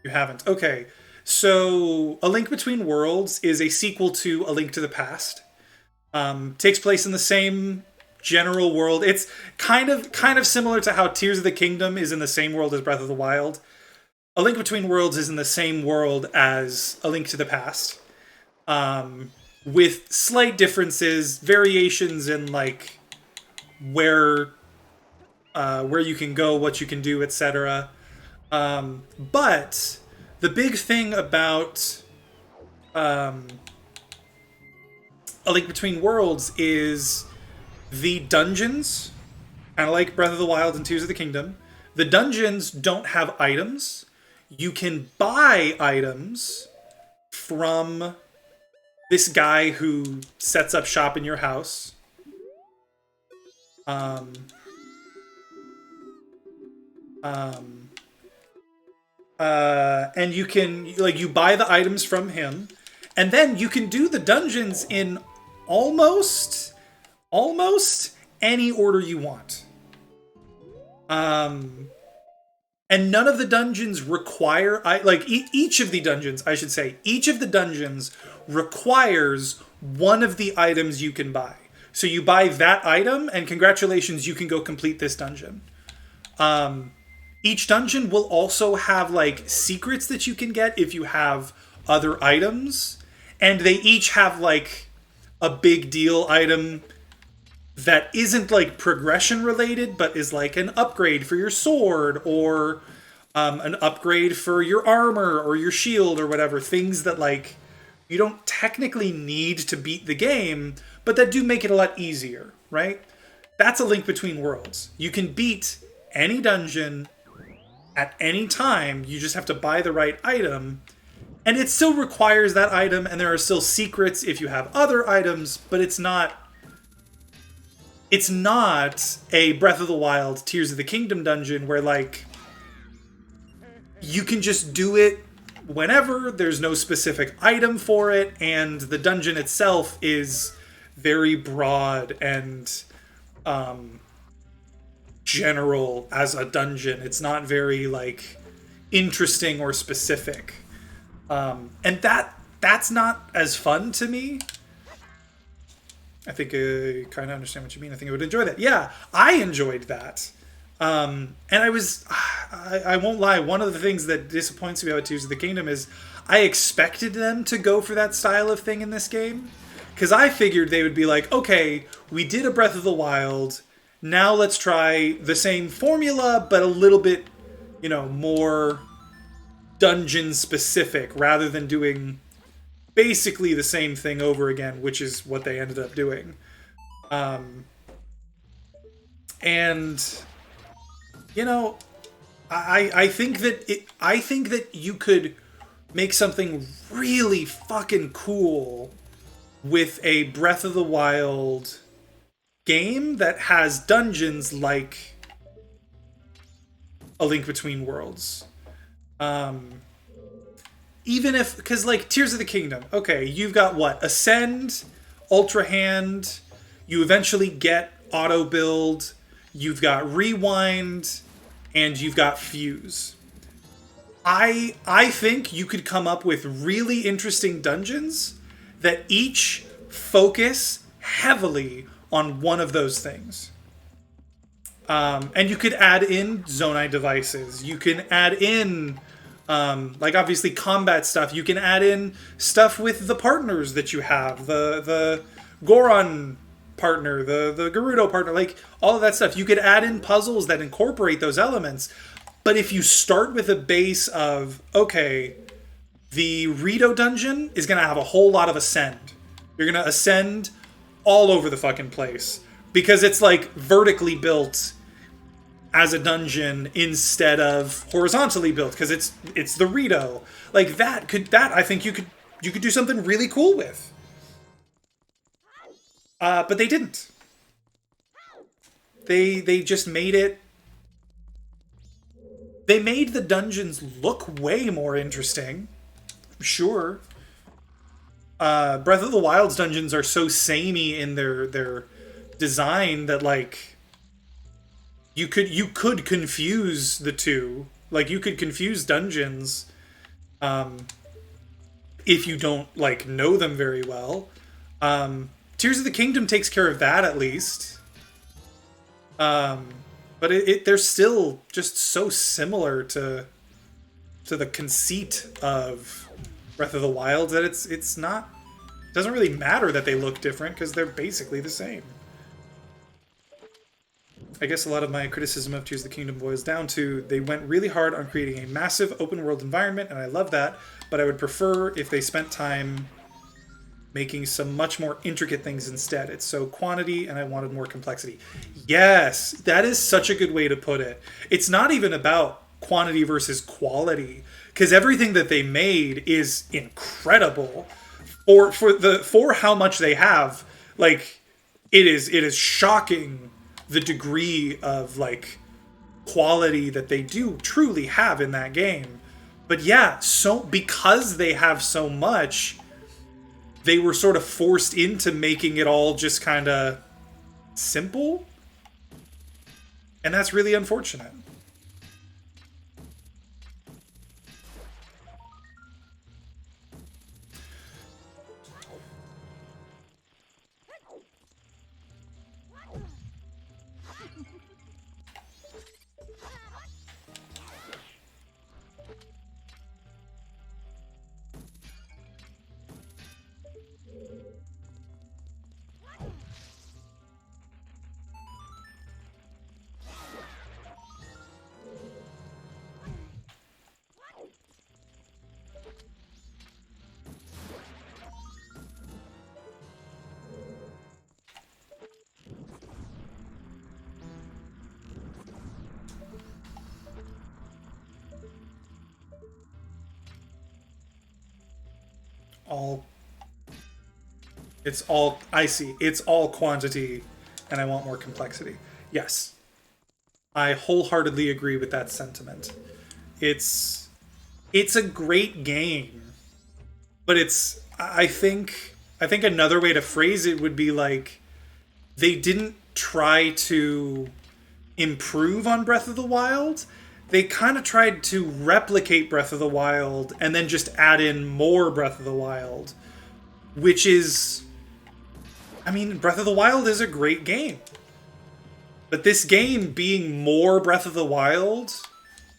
You haven't. Okay, so A Link Between Worlds is a sequel to A Link to the Past. Takes place in the same general world. It's kind of similar to how Tears of the Kingdom is in the same world as Breath of the Wild. A Link Between Worlds is in the same world as A Link to the Past, with slight differences, variations in like where you can go, what you can do, etc. But the big thing about A Link Between Worlds is the dungeons, kind of like Breath of the Wild and Tears of the Kingdom. The dungeons don't have items. You can buy items from this guy who sets up shop in your house. And you can, like, you buy the items from him, and then you can do the dungeons in almost any order you want. And none of the dungeons require, each of the dungeons, I should say, each of the dungeons requires one of the items you can buy. So you buy that item, and congratulations, you can go complete this dungeon. Each dungeon will also have, like, secrets that you can get if you have other items. And they each have, like, a big deal item that isn't, like, progression related, but is, like, an upgrade for your sword, or an upgrade for your armor, or your shield, or whatever. Things that, like, you don't technically need to beat the game, but that do make it a lot easier, right? That's A Link Between Worlds. You can beat any dungeon at any time. You just have to buy the right item, and it still requires that item, and there are still secrets if you have other items, but it's not a Breath of the Wild, Tears of the Kingdom dungeon where, like, you can just do it whenever, there's no specific item for it, and the dungeon itself is very broad and general as a dungeon. It's not very, like, interesting or specific. And that's not as fun to me. I think I kind of understand what you mean. I think I would enjoy that. Yeah, I enjoyed that. And I won't lie, one of the things that disappoints me about Tears of the Kingdom is I expected them to go for that style of thing in this game. Because I figured they would be like, okay, we did a Breath of the Wild, now let's try the same formula, but a little bit, more dungeon specific, rather than doing basically the same thing over again, which is what they ended up doing. I think that you could make something really fucking cool with a Breath of the Wild game that has dungeons like A Link Between Worlds. Even if, because like Tears of the Kingdom, okay, you've got what? Ascend, Ultra Hand, you eventually get auto build, you've got Rewind, and you've got Fuse. I think you could come up with really interesting dungeons that each focus heavily on one of those things. And you could add in Zonai devices. You can add in, obviously combat stuff. You can add in stuff with the partners that you have. The Goron partner, the Gerudo partner, like all of that stuff. You could add in puzzles that incorporate those elements. But if you start with a base of, okay, the Rito dungeon is going to have a whole lot of ascend. You're going to ascend all over the fucking place. Because it's like vertically built as a dungeon instead of horizontally built. Because it's the Rito. Like that I think you could do something really cool with. But they didn't. They just made it. They made the dungeons look way more interesting. Sure. Breath of the Wild's dungeons are so samey in their design that like you could confuse the two. Like you could confuse dungeons if you don't like know them very well. Tears of the Kingdom takes care of that at least. But they're still just so similar to the conceit of Breath of the Wild that it's not. It doesn't really matter that they look different because they're basically the same. I guess a lot of my criticism of Tears of the Kingdom boils down to they went really hard on creating a massive open world environment, and I love that, but I would prefer if they spent time making some much more intricate things instead. It's so quantity, and I wanted more complexity. Yes, that is such a good way to put it. It's not even about quantity versus quality, because everything that they made is incredible. For how much they have, like it is shocking the degree of like quality that they do truly have in that game. But yeah, so because they have so much, they were sort of forced into making it all just kind of simple. And that's really unfortunate. I see. It's all quantity, and I want more complexity. Yes. I wholeheartedly agree with that sentiment. It's a great game, but I think another way to phrase it would be like they didn't try to improve on Breath of the Wild. They kind of tried to replicate Breath of the Wild and then just add in more Breath of the Wild, which is, I mean, Breath of the Wild is a great game. But this game being more Breath of the Wild,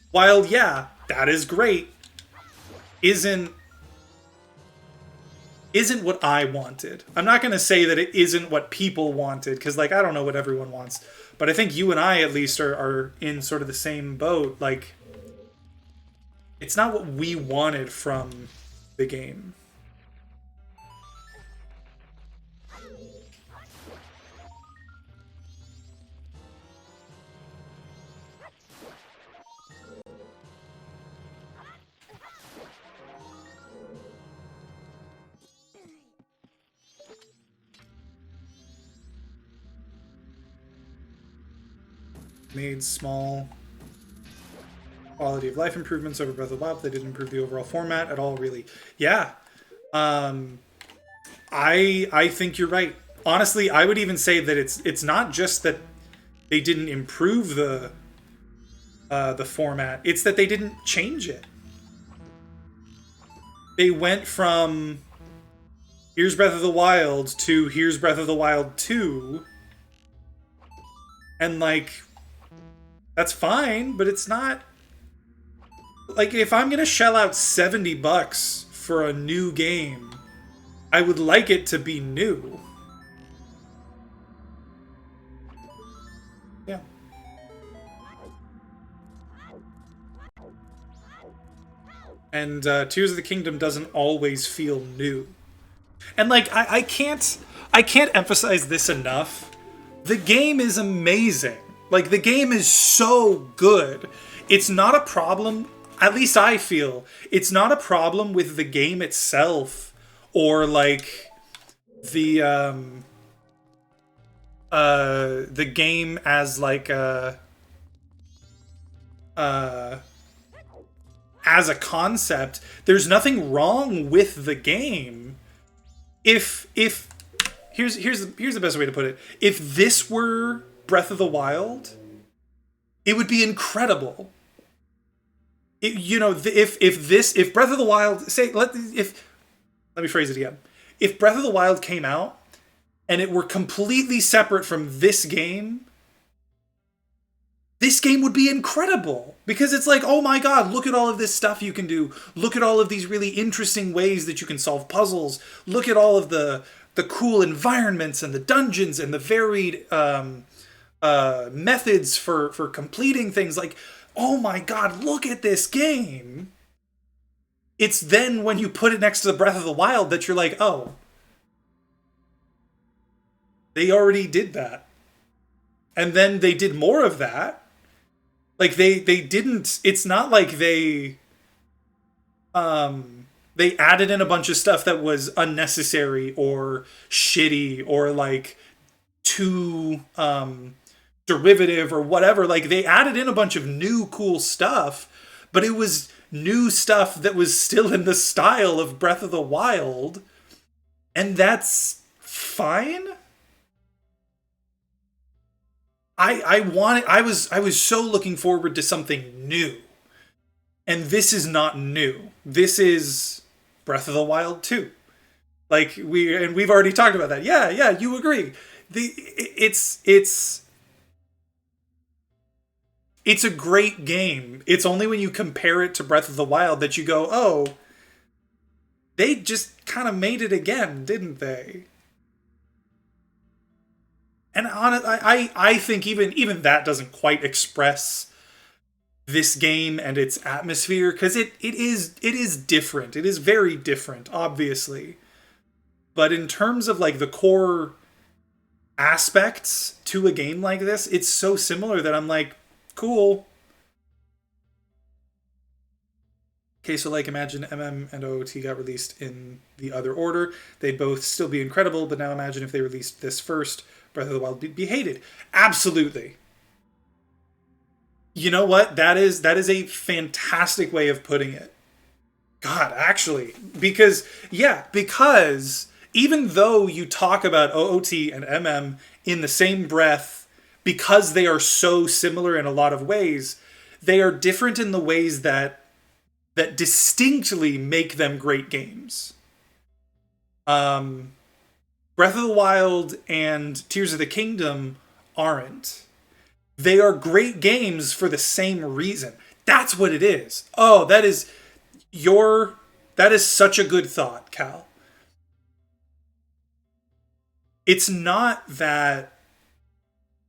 while, yeah, that is great, isn't what I wanted. I'm not going to say that it isn't what people wanted, because, like, I don't know what everyone wants. But I think you and I, at least, are in sort of the same boat. Like, it's not what we wanted from the game. Made small quality of life improvements over Breath of the Wild. They didn't improve the overall format at all, really. Yeah. I think you're right. Honestly, I would even say that it's not just that they didn't improve the format. It's that they didn't change it. They went from here's Breath of the Wild to here's Breath of the Wild 2. And, like, that's fine, but it's not... Like, if I'm gonna shell out $70 for a new game, I would like it to be new. Yeah. And Tears of the Kingdom doesn't always feel new. And, like, I can't emphasize this enough. The game is amazing. Like, the game is so good. It's not a problem, at least I feel, it's not a problem with the game itself or, like, the game as, like, as a concept. There's nothing wrong with the game. If here's the best way to put it. If this were Breath of the Wild, it would be incredible. If Breath of the Wild, let me phrase it again. If Breath of the Wild came out and it were completely separate from this game would be incredible. Because it's like, oh my god, look at all of this stuff you can do. Look at all of these really interesting ways that you can solve puzzles. Look at all of the cool environments and the dungeons and the varied methods for completing things. Like, oh my god, look at this game. It's then when you put it next to the Breath of the Wild that you're like, oh, they already did that. And then they did more of that. Like, they didn't, it's not like they added in a bunch of stuff that was unnecessary or shitty or, like, too derivative or whatever. Like, they added in a bunch of new cool stuff, but it was new stuff that was still in the style of Breath of the Wild, and that's fine. I was so looking forward to something new, and this is not new. This is Breath of the Wild 2. Like, we've already talked about that. Yeah, you agree. It's a great game. It's only when you compare it to Breath of the Wild that you go, oh, they just kind of made it again, didn't they? And I think even that doesn't quite express this game and its atmosphere, because it is different. It is very different, obviously. But in terms of, like, the core aspects to a game like this, it's so similar that I'm like, cool. Okay, so, like, imagine MM and OOT got released in the other order. They'd both still be incredible, but now imagine if they released this first. Breath of the Wild be hated. Absolutely. You know what? That is a fantastic way of putting it. God, actually. Because even though you talk about OOT and MM in the same breath, because they are so similar in a lot of ways, they are different in the ways that distinctly make them great games. Breath Breath of the Wild and Tears of the Kingdom aren't. They are great games for the same reason. That's what it is. Oh, that is such a good thought, Cal. It's not that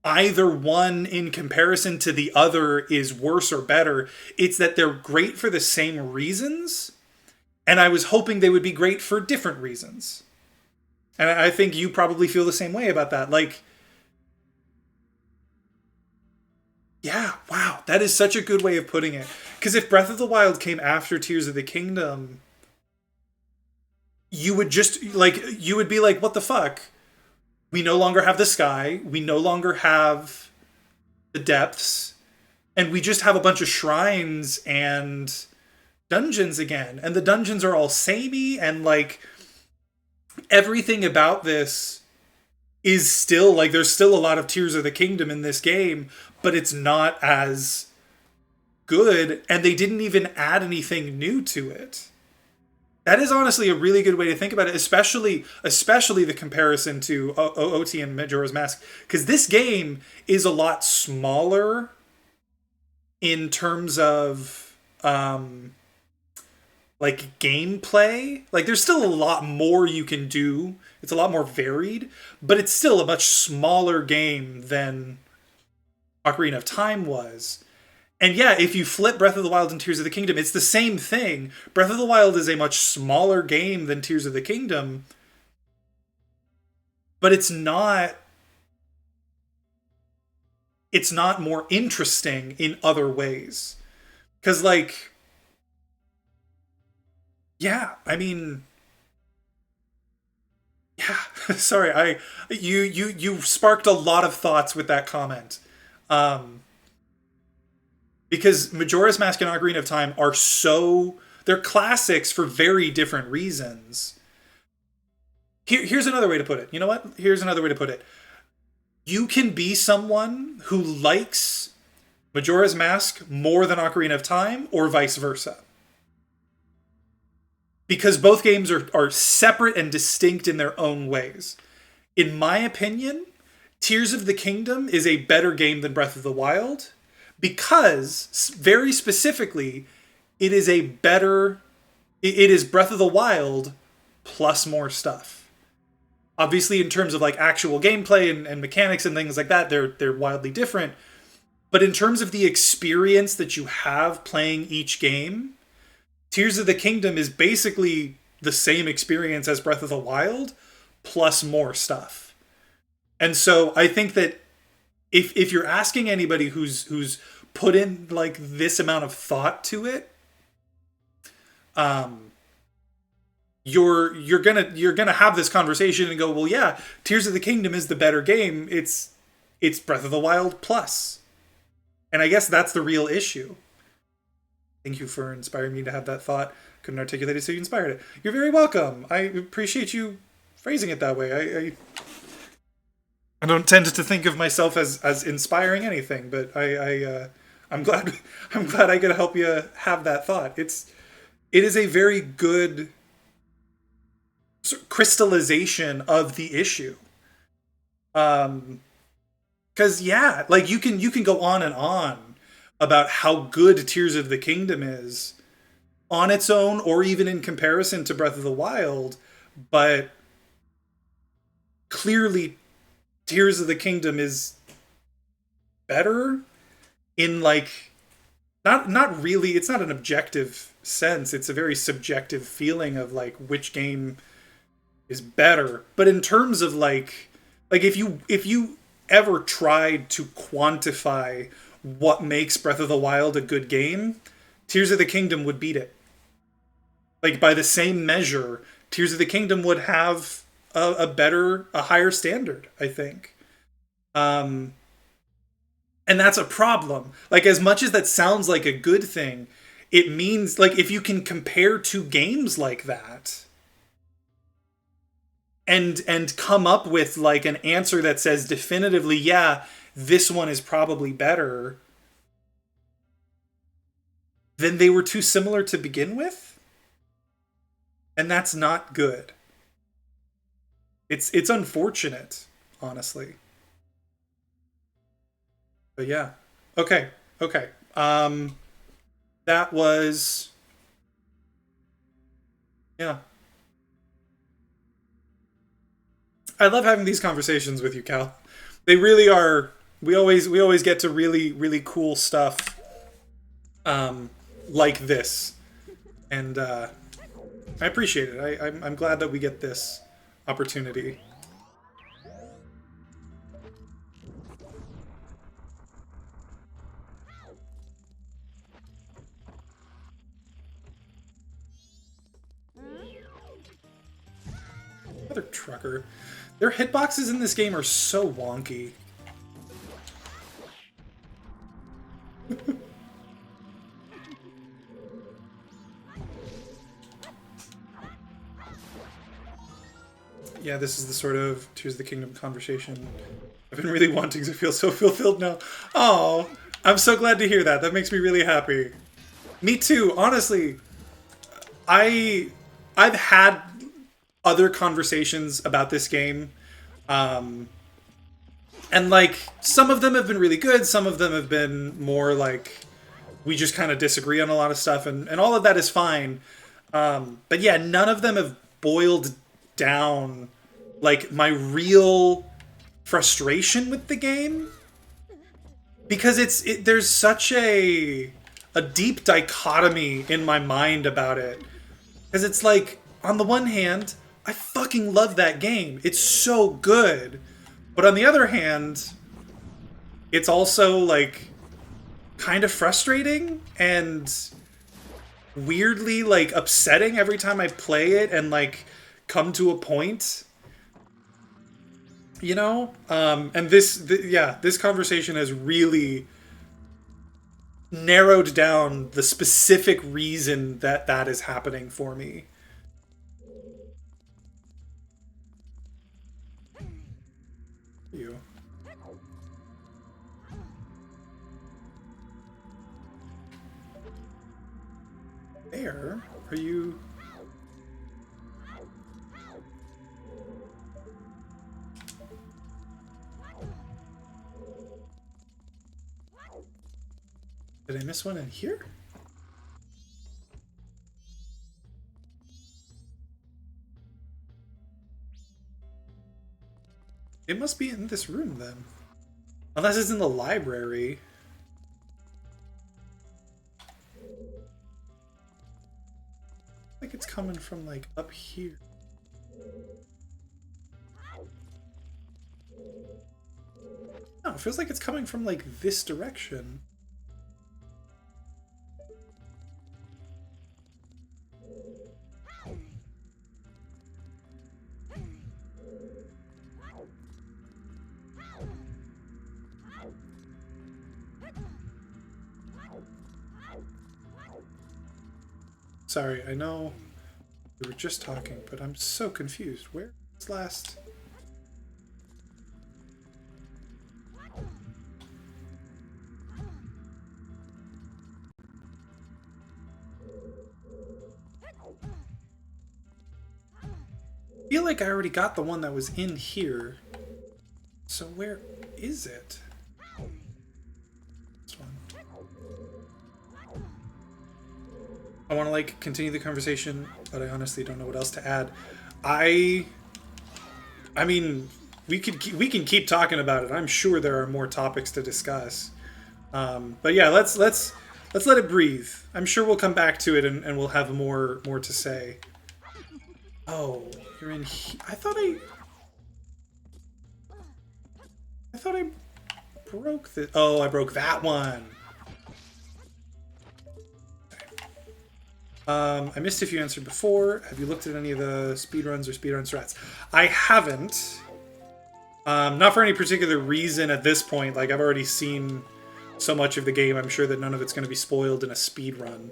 either one in comparison to the other is worse or better. It's that they're great for the same reasons, and I was hoping they would be great for different reasons. And I think you probably feel the same way about that. Like, yeah, wow, that is such a good way of putting it. Because if Breath of the Wild came after Tears of the Kingdom, you would be like, what the fuck? We no longer have the sky. We no longer have the depths. And we just have a bunch of shrines and dungeons again. And the dungeons are all samey, and like everything about this is still like, there's still a lot of Tears of the Kingdom in this game, but it's not as good, and they didn't even add anything new to it. That is honestly a really good way to think about it, especially the comparison to OT and Majora's Mask, because this game is a lot smaller in terms of like gameplay. Like, there's still a lot more you can do. It's a lot more varied, but it's still a much smaller game than Ocarina of Time was. And yeah, if you flip Breath of the Wild and Tears of the Kingdom, it's the same thing. Breath of the Wild is a much smaller game than Tears of the Kingdom, but it's not more interesting in other ways. Because, like, yeah, I mean, yeah, sorry, you sparked a lot of thoughts with that comment. Um, because Majora's Mask and Ocarina of Time they're classics for very different reasons. Here's another way to put it. You know what? Here's another way to put it. You can be someone who likes Majora's Mask more than Ocarina of Time, or vice versa. Because both games are separate and distinct in their own ways. In my opinion, Tears of the Kingdom is a better game than Breath of the Wild, because, very specifically, it is Breath of the Wild plus more stuff. Obviously, in terms of like actual gameplay and mechanics and things like that, they're wildly different. But in terms of the experience that you have playing each game, Tears of the Kingdom is basically the same experience as Breath of the Wild plus more stuff. And so I think that if you're asking anybody who's put in like this amount of thought to it, you're gonna have this conversation and go, well, yeah, Tears of the Kingdom is the better game. It's Breath of the Wild plus. And I guess that's the real issue. Thank you for inspiring me to have that thought. Couldn't articulate it, so you inspired it. You're very welcome. I appreciate you phrasing it that way. I don't tend to think of myself as inspiring anything, but I'm glad I could help you have that thought. It is a very good crystallization of the issue. Because yeah, like you can go on and on about how good Tears of the Kingdom is on its own, or even in comparison to Breath of the Wild, but clearly Tears of the Kingdom is better in like not really, it's not an objective sense, it's a very subjective feeling of like which game is better. But in terms of like if you ever tried to quantify what makes Breath of the Wild a good game, Tears of the Kingdom would beat it. Like, by the same measure, Tears of the Kingdom would have a higher standard, I think. And that's a problem. Like, as much as that sounds like a good thing, it means, like, if you can compare two games like that and come up with, like, an answer that says definitively, yeah, this one is probably better, then they were too similar to begin with. And that's not good. It's unfortunate, honestly. But yeah. Okay. Okay. That was, yeah. I love having these conversations with you, Cal. They really are. We always get to really cool stuff um, like this, and I appreciate it. I'm glad that we get this opportunity. Another trucker. Their hitboxes in this game are so wonky. Yeah, this is the sort of Tears of the Kingdom conversation I've been really wanting to feel so fulfilled now. Oh, I'm so glad to hear that. That makes me really happy. Me too. Honestly, I've had other conversations about this game, and like some of them have been really good. Some of them have been more like we just kind of disagree on a lot of stuff, and all of that is fine. But yeah, none of them have boiled down like my real frustration with the game, because there's such a deep dichotomy in my mind about it, because it's like on the one hand I fucking love that game, it's so good, but on the other hand it's also like kind of frustrating and weirdly like upsetting every time I play it and like come to a point, you know. And yeah, this conversation has really narrowed down the specific reason that that is happening for me. You there? Are you? Did I miss one in here? It must be in this room then. Unless it's in the library. I think it's coming from like up here. No, it feels like it's coming from like this direction. Sorry, I know we were just talking, but I'm so confused. Where was last? I feel like I already got the one that was in here. So where is it? This one. I want to like continue the conversation, but I honestly don't know what else to add. I mean, we can keep talking about it. I'm sure there are more topics to discuss. But yeah, let's let it breathe. I'm sure we'll come back to it and we'll have more to say. Oh, you're in here. I thought I broke the. Oh, I broke that one. I missed if you answered before. Have you looked at any of the speedruns or speedrun strats? I haven't. Not for any particular reason at this point. Like, I've already seen so much of the game, I'm sure that none of it's going to be spoiled in a speedrun.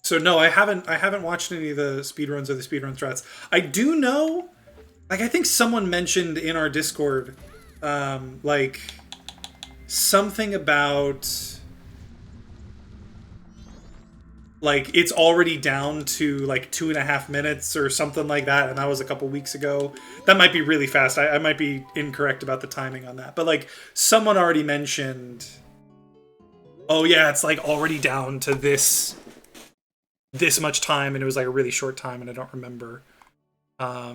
So no, I haven't watched any of the speedruns or the speedrun strats. I do know, like, I think someone mentioned in our Discord, like, something about like it's already down to like 2.5 minutes or something like that, and that was a couple weeks ago. That might be really fast. I might be incorrect about the timing on that, but like someone already mentioned, oh yeah, it's like already down to this much time, and it was like a really short time, and I don't remember. I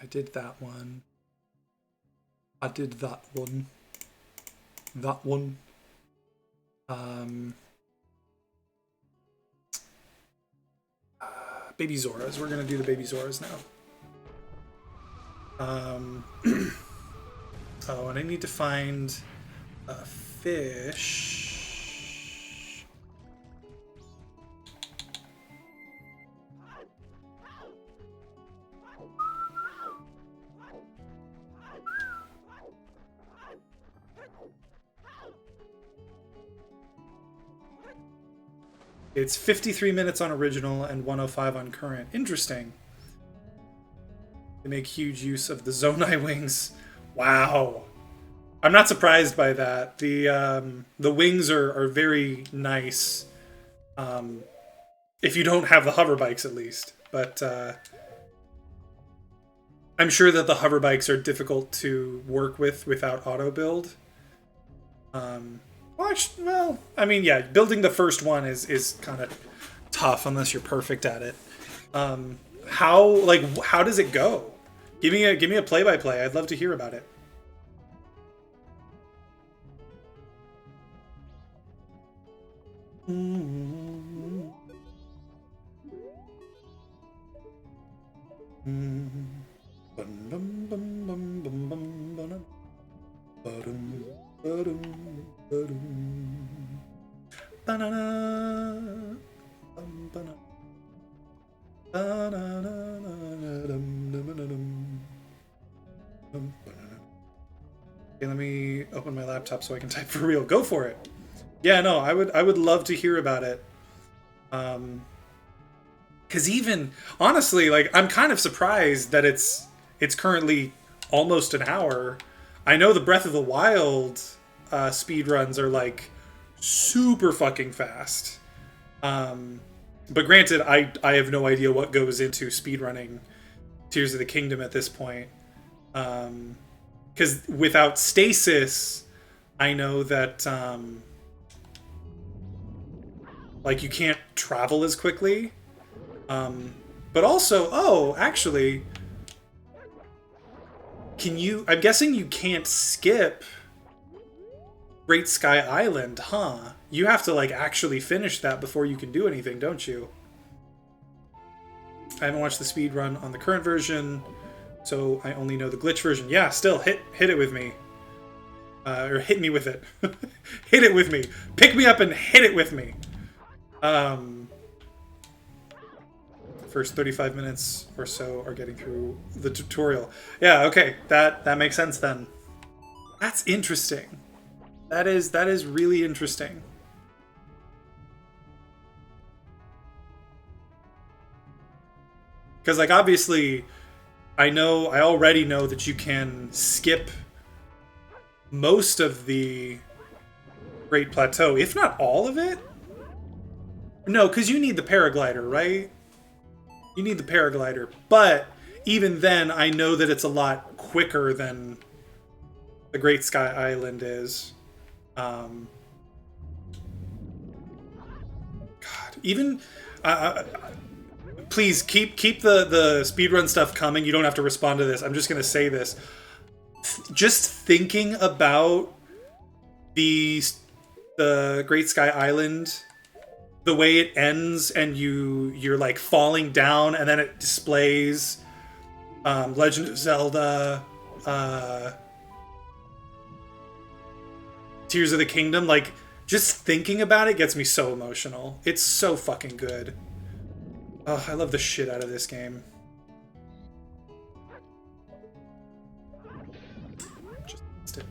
did that one. I did that one. That one. Baby Zoras. We're gonna do the Baby Zoras now. Oh, and I need to find a fish. It's 53 minutes on original and 105 on current. Interesting. They make huge use of the Zonai wings. Wow. I'm not surprised by that. The wings are very nice. If you don't have the hover bikes, at least. But I'm sure that the hover bikes are difficult to work with without auto build. Well, I mean, yeah, building the first one is kind of tough unless you're perfect at it. How does it go? Give me a play-by-play. I'd love to hear about it. Okay, let me open my laptop so I can type for real. Go for it. Yeah, no, I would love to hear about it. Because even honestly, like I'm kind of surprised that it's currently almost an hour. I know the Breath of the Wild speed runs are like super fucking fast. But granted, I have no idea what goes into speedrunning Tears of the Kingdom at this point. Because without stasis, I know that like you can't travel as quickly. But also, actually, I'm guessing you can't skip Great Sky Island, huh? You have to like actually finish that before you can do anything, don't you? I haven't watched the speed run on the current version, so I only know the glitch version. Yeah, still hit it with me. Or hit me with it. Hit it with me. Pick me up and hit it with me. First 35 minutes or so are getting through the tutorial. Yeah, okay, that makes sense then. That's interesting. That is really interesting. Because like obviously I already know that you can skip most of the Great Plateau, if not all of it. No, because you need the paraglider, right? You need the paraglider, but even then, I know that it's a lot quicker than the Great Sky Island is. God, even please keep the speedrun stuff coming. You don't have to respond to this. I'm just gonna say this. Just thinking about the Great Sky Island, the way it ends and you're like falling down and then it displays Legend of Zelda Tears of the Kingdom, like just thinking about it gets me so emotional. It's so fucking good. Oh, I love the shit out of this game. Just missed it.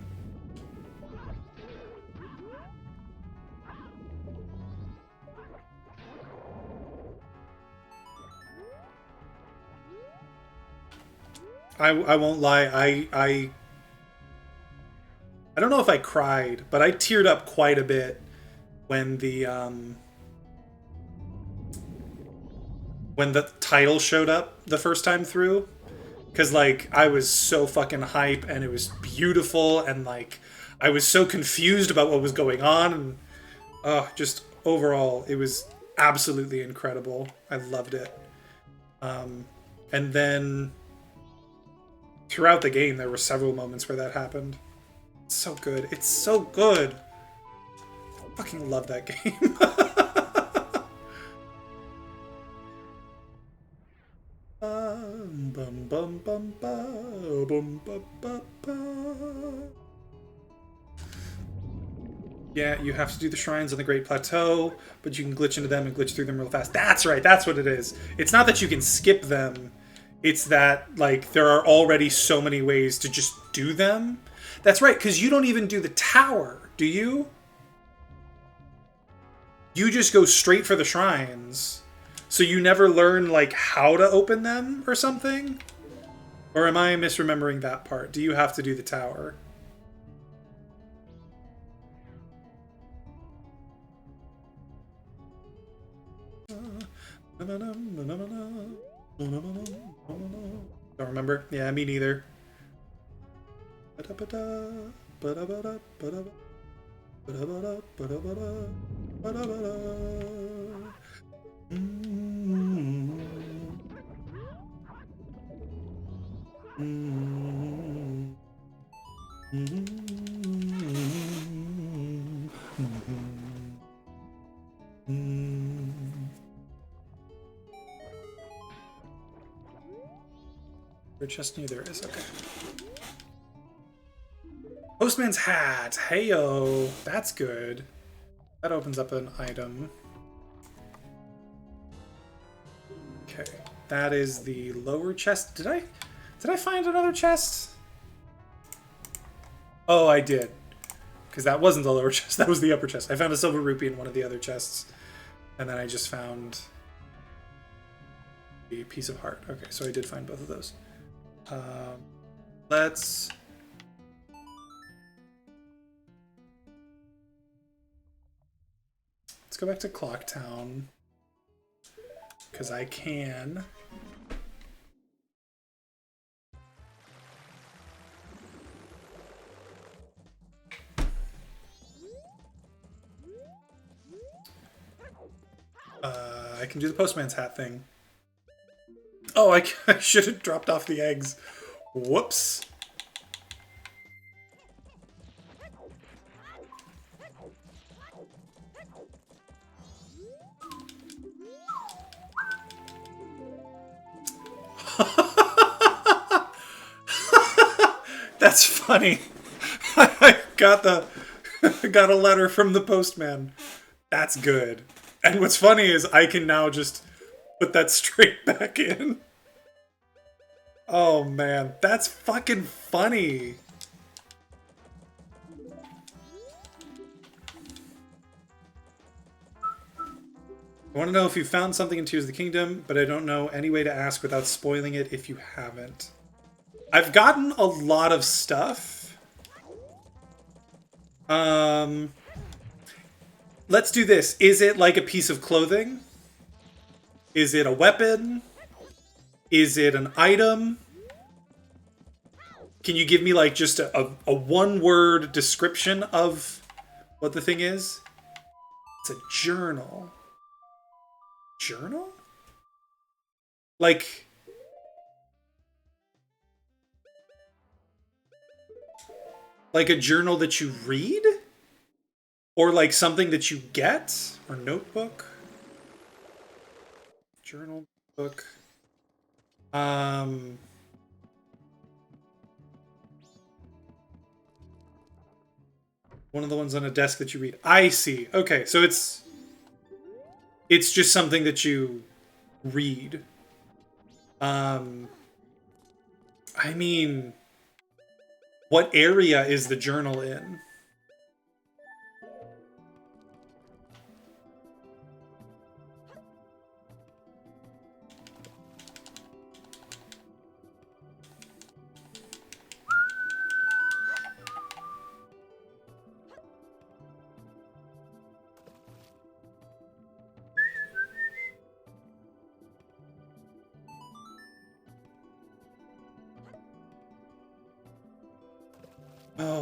I won't lie, I don't know if I cried, but I teared up quite a bit when the when the title showed up the first time through. Because, like, I was so fucking hype, and it was beautiful, and, like, I was so confused about what was going on, and, just overall, it was absolutely incredible. I loved it. And then, throughout the game, there were several moments where that happened. It's so good. It's so good! I fucking love that game. Bum, bum, bum, ba, bum, ba, ba, ba. Yeah, you have to do the shrines on the Great Plateau, but you can glitch into them and glitch through them real fast. That's right, that's what it is. It's not that you can skip them, it's that, like, there are already so many ways to just do them. That's right, because you don't even do the tower, do you? You just go straight for the shrines. So you never learn, like, how to open them or something? Or am I misremembering that part? Do you have to do the tower? Don't remember. Yeah, me neither. Chest near there is. Okay. Postman's hat. Heyo. That's good. That opens up an item. Okay. That is the lower chest. Did I find another chest? Oh, I did. Because that wasn't the lower chest. That was the upper chest. I found a silver rupee in one of the other chests. And then I just found a piece of heart. Okay, so I did find both of those. Let's go back to Clocktown, because I can. I can do the postman's hat thing. Oh, I should have dropped off the eggs. Whoops. That's funny. I got a letter from the postman. That's good. And what's funny is I can now just put that straight back in. Oh man, that's fucking funny. I want to know if you found something in Tears of the Kingdom, but I don't know any way to ask without spoiling it if you haven't. I've gotten a lot of stuff. Let's do this. Is it like a piece of clothing? Is it a weapon? Is it an item? Can you give me like just a one-word description of what the thing is? It's a journal. Journal? Like a journal that you read? Or like something that you get? Or notebook? Journal, book. One of the ones on a desk that you read. I see. Okay, so it's just something that you read. I mean, what area is the journal in?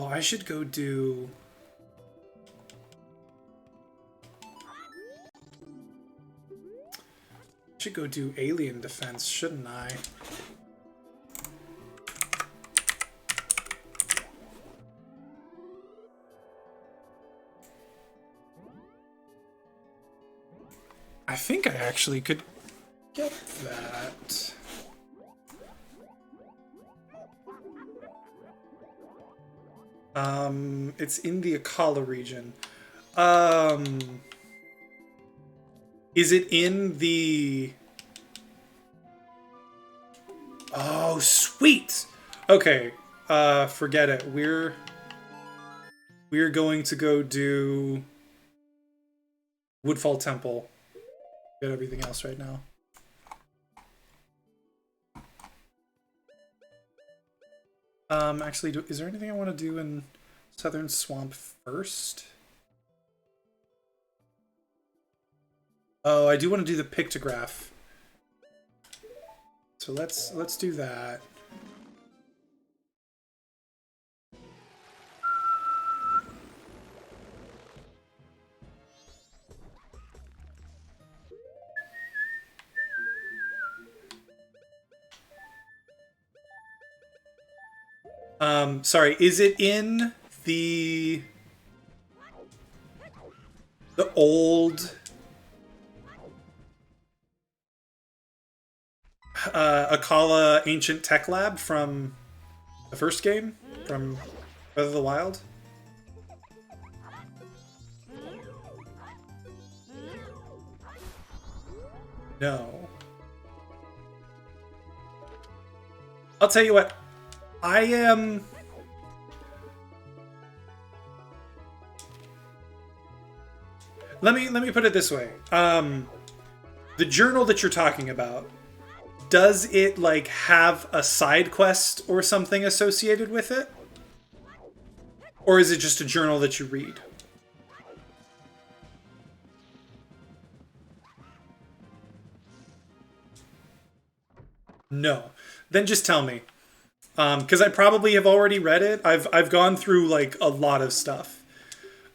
I should go do... should go do alien defense, shouldn't I? I think I actually could get that. It's in the Akala region. Is it in the... oh, sweet! Okay, forget it. We're going to go do Woodfall Temple. Get everything else right now. Actually, is there anything I want to do in Southern Swamp first? Oh, I do want to do the pictograph. So let's do that. Sorry, is it in the old Akala Ancient Tech Lab from the first game? From Breath of the Wild? No. I'll tell you what. I am... Let me put it this way. The journal that you're talking about, does it like have a side quest or something associated with it? Or is it just a journal that you read? No. Then just tell me. Because I probably have already read it. I've gone through like a lot of stuff.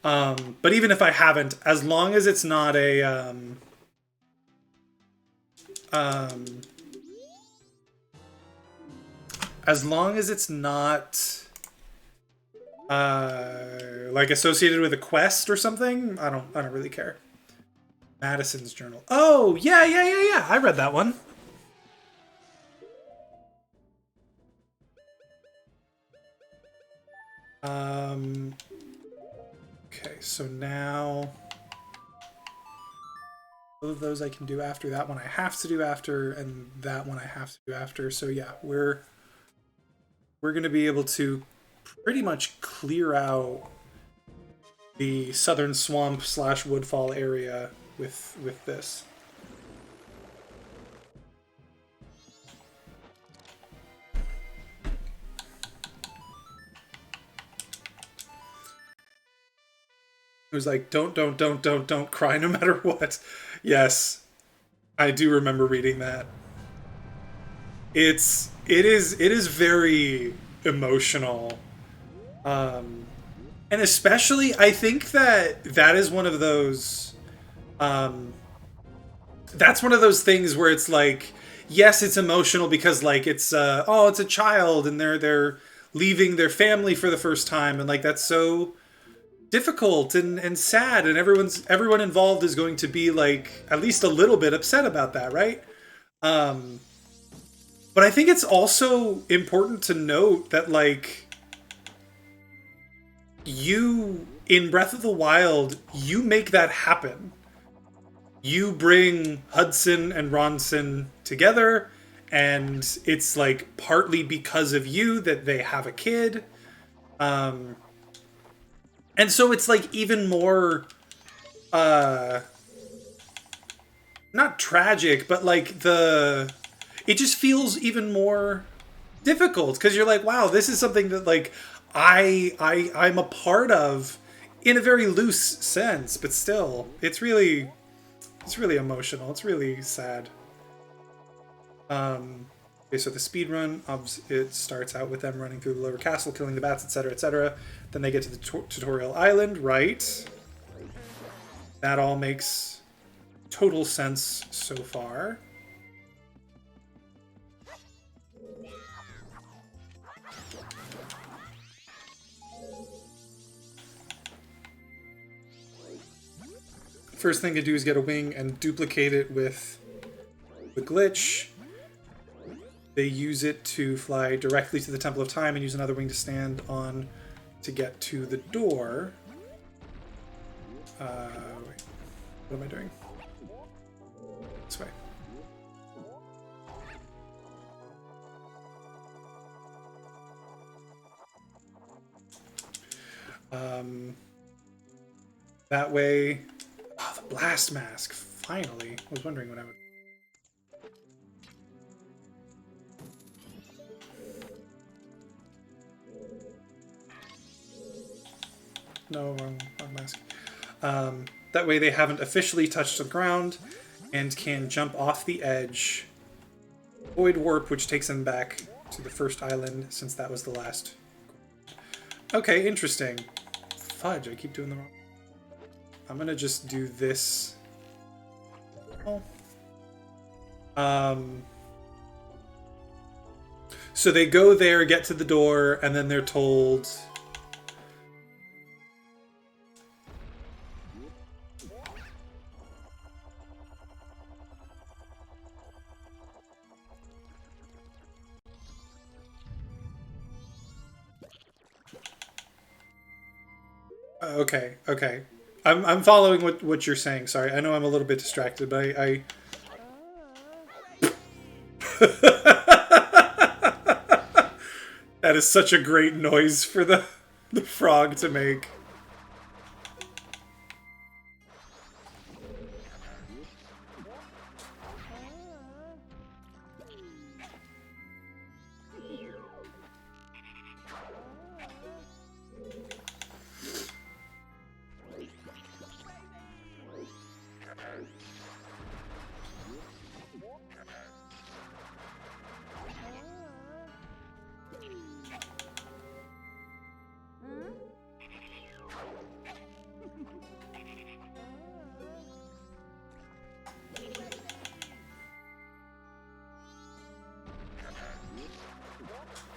But even if I haven't, as long as it's not a as long as it's not like associated with a quest or something, I don't really care. Madison's journal. Oh, yeah. I read that one. Okay, so now both of those I can do after, that one I have to do after, and that one I have to do after. So yeah, we're going to be able to pretty much clear out the Southern Swamp / Woodfall area with this. It was like, don't cry no matter what. Yes, I do remember reading that. It is very emotional. And especially, I think that is one of those, that's one of those things where it's like, yes, it's emotional because like it's it's a child and they're leaving their family for the first time, and like that's so difficult and sad, and everyone involved is going to be like at least a little bit upset about that, right? But I think it's also important to note that like you in Breath of the Wild, you make that happen. You bring Hudson and Ronson together, and it's like partly because of you that they have a kid. And so it's like even more, not tragic, but like it just feels even more difficult because you're like, wow, this is something that like I'm a part of in a very loose sense, but still, it's really emotional. It's really sad. Okay, so the speed run, it starts out with them running through the lower castle, killing the bats, etc., etc. Then they get to the tutorial island, right? That all makes total sense so far. First thing to do is get a wing and duplicate it with the glitch. They use it to fly directly to the Temple of Time and use another wing to stand on to get to the door. Wait. What am I doing? This way. That way... Oh, the blast mask. Finally. I was wondering when I would... No, wrong mask. That way they haven't officially touched the ground and can jump off the edge. Void warp, which takes them back to the first island, since that was the last. Okay, interesting. Fudge, I keep doing the wrong. I'm gonna just do this. So they go there, get to the door, and then they're told... Okay, okay. I'm following what you're saying. Sorry, I know I'm a little bit distracted, but I... That is such a great noise for the frog to make.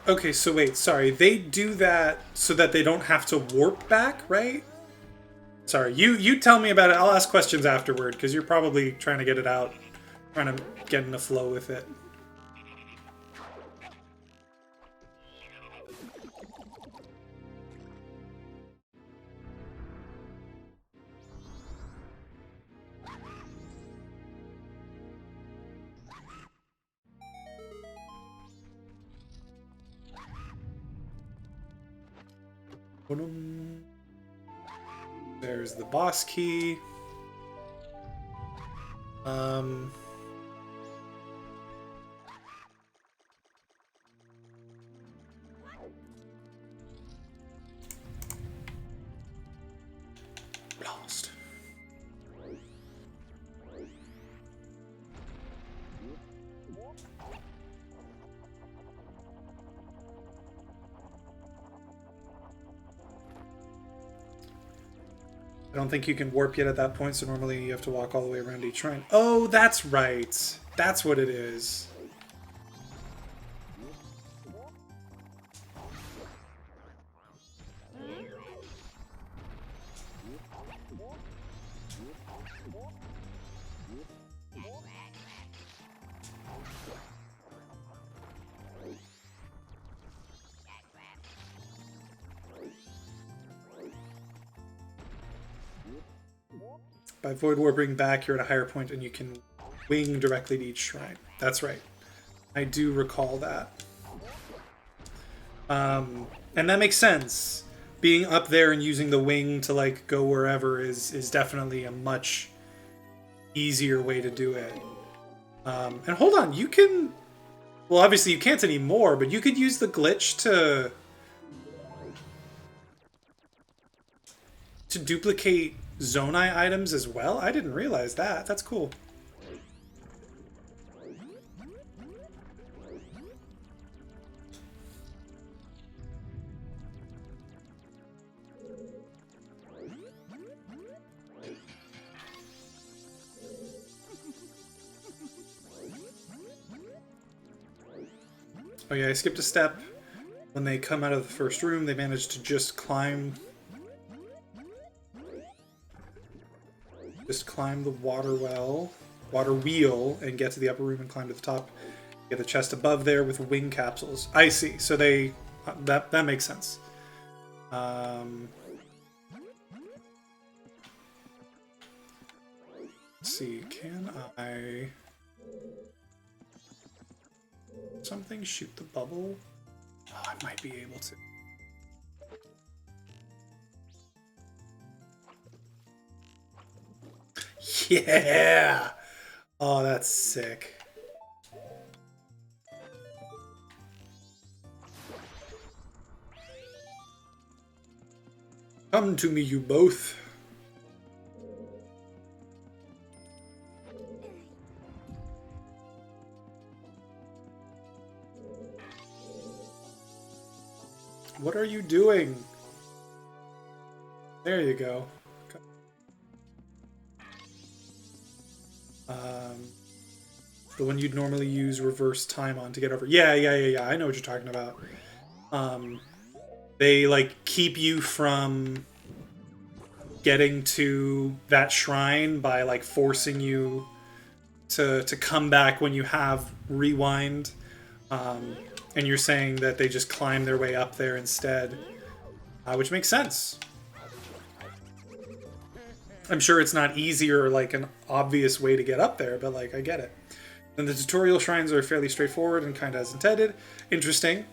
Okay, so wait, sorry. They do that so that they don't have to warp back, right? Sorry, you tell me about it. I'll ask questions afterward, because you're probably trying to get it out. Trying to get in the flow with it. There's the boss key. Lost. I don't think you can warp yet at that point, so normally you have to walk all the way around each shrine. Oh, that's right. That's what it is. By void warping back, you're at a higher point and you can wing directly to each shrine. That's right. I do recall that. And that makes sense. Being up there and using the wing to like go wherever is definitely a much easier way to do it. And hold on, you can... Well, obviously you can't anymore, but you could use the glitch to duplicate Zonai items as well? I didn't realize that. That's cool. Oh yeah, I skipped a step. When they come out of the first room, they manage to just climb the water wheel, and get to the upper room and climb to the top. Get the chest above there with wing capsules. I see. So they that makes sense. Let's see. Can I something shoot the bubble? Oh, I might be able to. Yeah! Oh, that's sick. Come to me, you both. What are you doing? There you go. The one you'd normally use reverse time on to get over. Yeah. I know what you're talking about. They like keep you from getting to that shrine by like forcing you to come back when you have rewind. And you're saying that they just climb their way up there instead, which makes sense. I'm sure it's not easy or like an obvious way to get up there, but like I get it. And the tutorial shrines are fairly straightforward and kind of as intended. Interesting.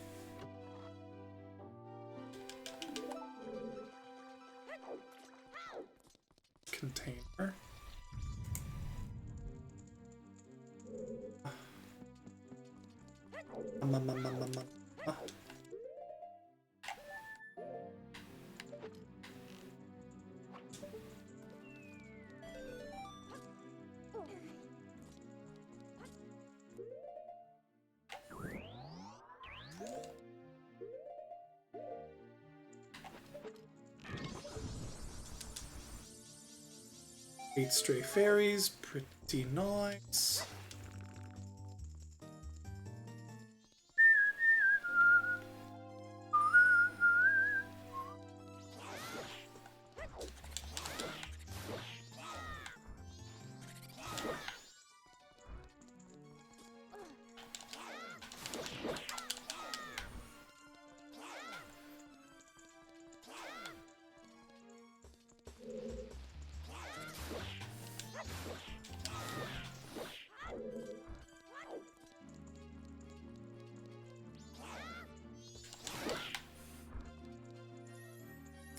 Container. Eight stray fairies, pretty nice.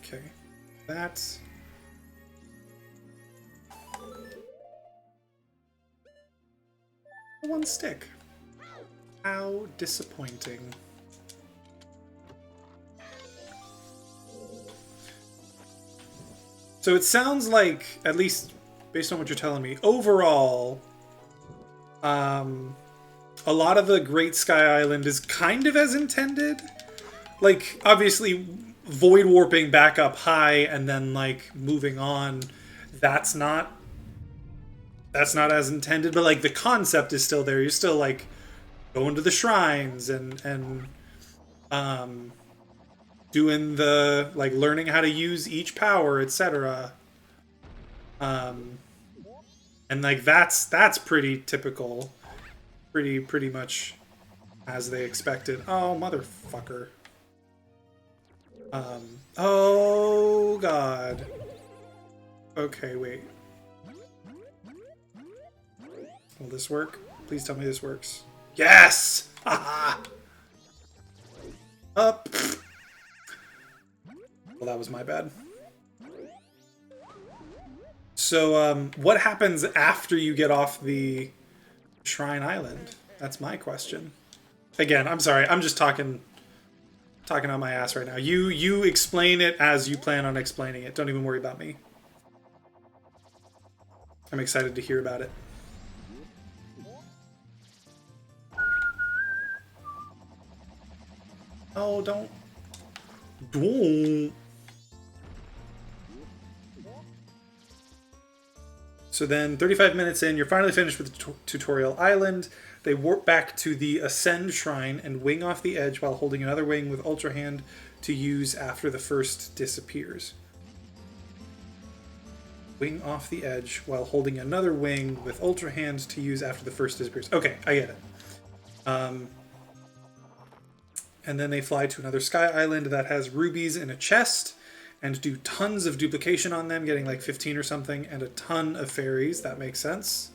Okay, that's one stick. How disappointing. So it sounds like, at least based on what you're telling me, overall, a lot of the Great Sky Island is kind of as intended. Like, obviously, void warping back up high and then like moving on, that's not as intended, but like the concept is still there. You're still like going to the shrines and doing the like learning how to use each power, etc. And like that's pretty typical, pretty much as they expected. Oh, motherfucker. Oh god. Okay, wait. Will this work? Please tell me this works. Yes! Haha! Up! Well, that was my bad. So, what happens after you get off the Shrine Island? That's my question. Again, I'm sorry, I'm just talking on my ass right now. You explain it as you plan on explaining it. Don't even worry about me. I'm excited to hear about it. Oh, don't. So then 35 minutes in, you're finally finished with the tutorial island. They warp back to the Ascend Shrine and wing off the edge while holding another wing with Ultra Hand to use after the first disappears. Wing off the edge while holding another wing with Ultra Hand to use after the first disappears. Okay, I get it. And then they fly to another sky island that has rubies in a chest and do tons of duplication on them, getting like 15 or something, and a ton of fairies. That makes sense.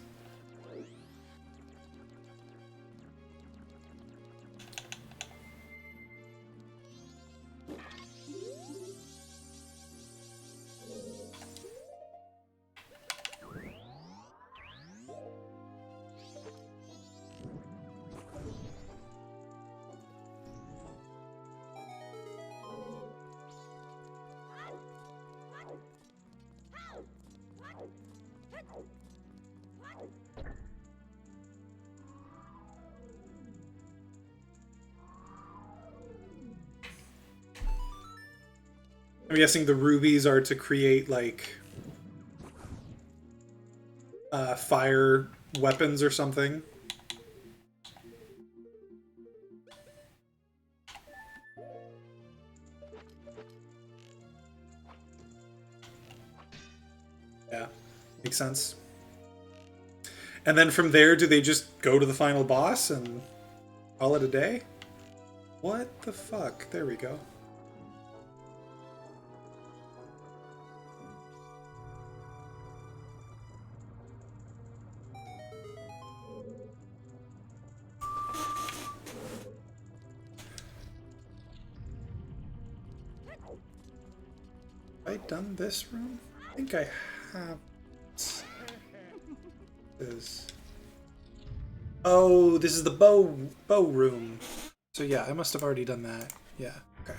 I'm guessing the rubies are to create, like, fire weapons or something. Yeah, makes sense. And then from there, do they just go to the final boss and call it a day? What the fuck? There we go. Have I done this room? I think I have. Oh, this is the bow room. So yeah, I must have already done that. Yeah, okay.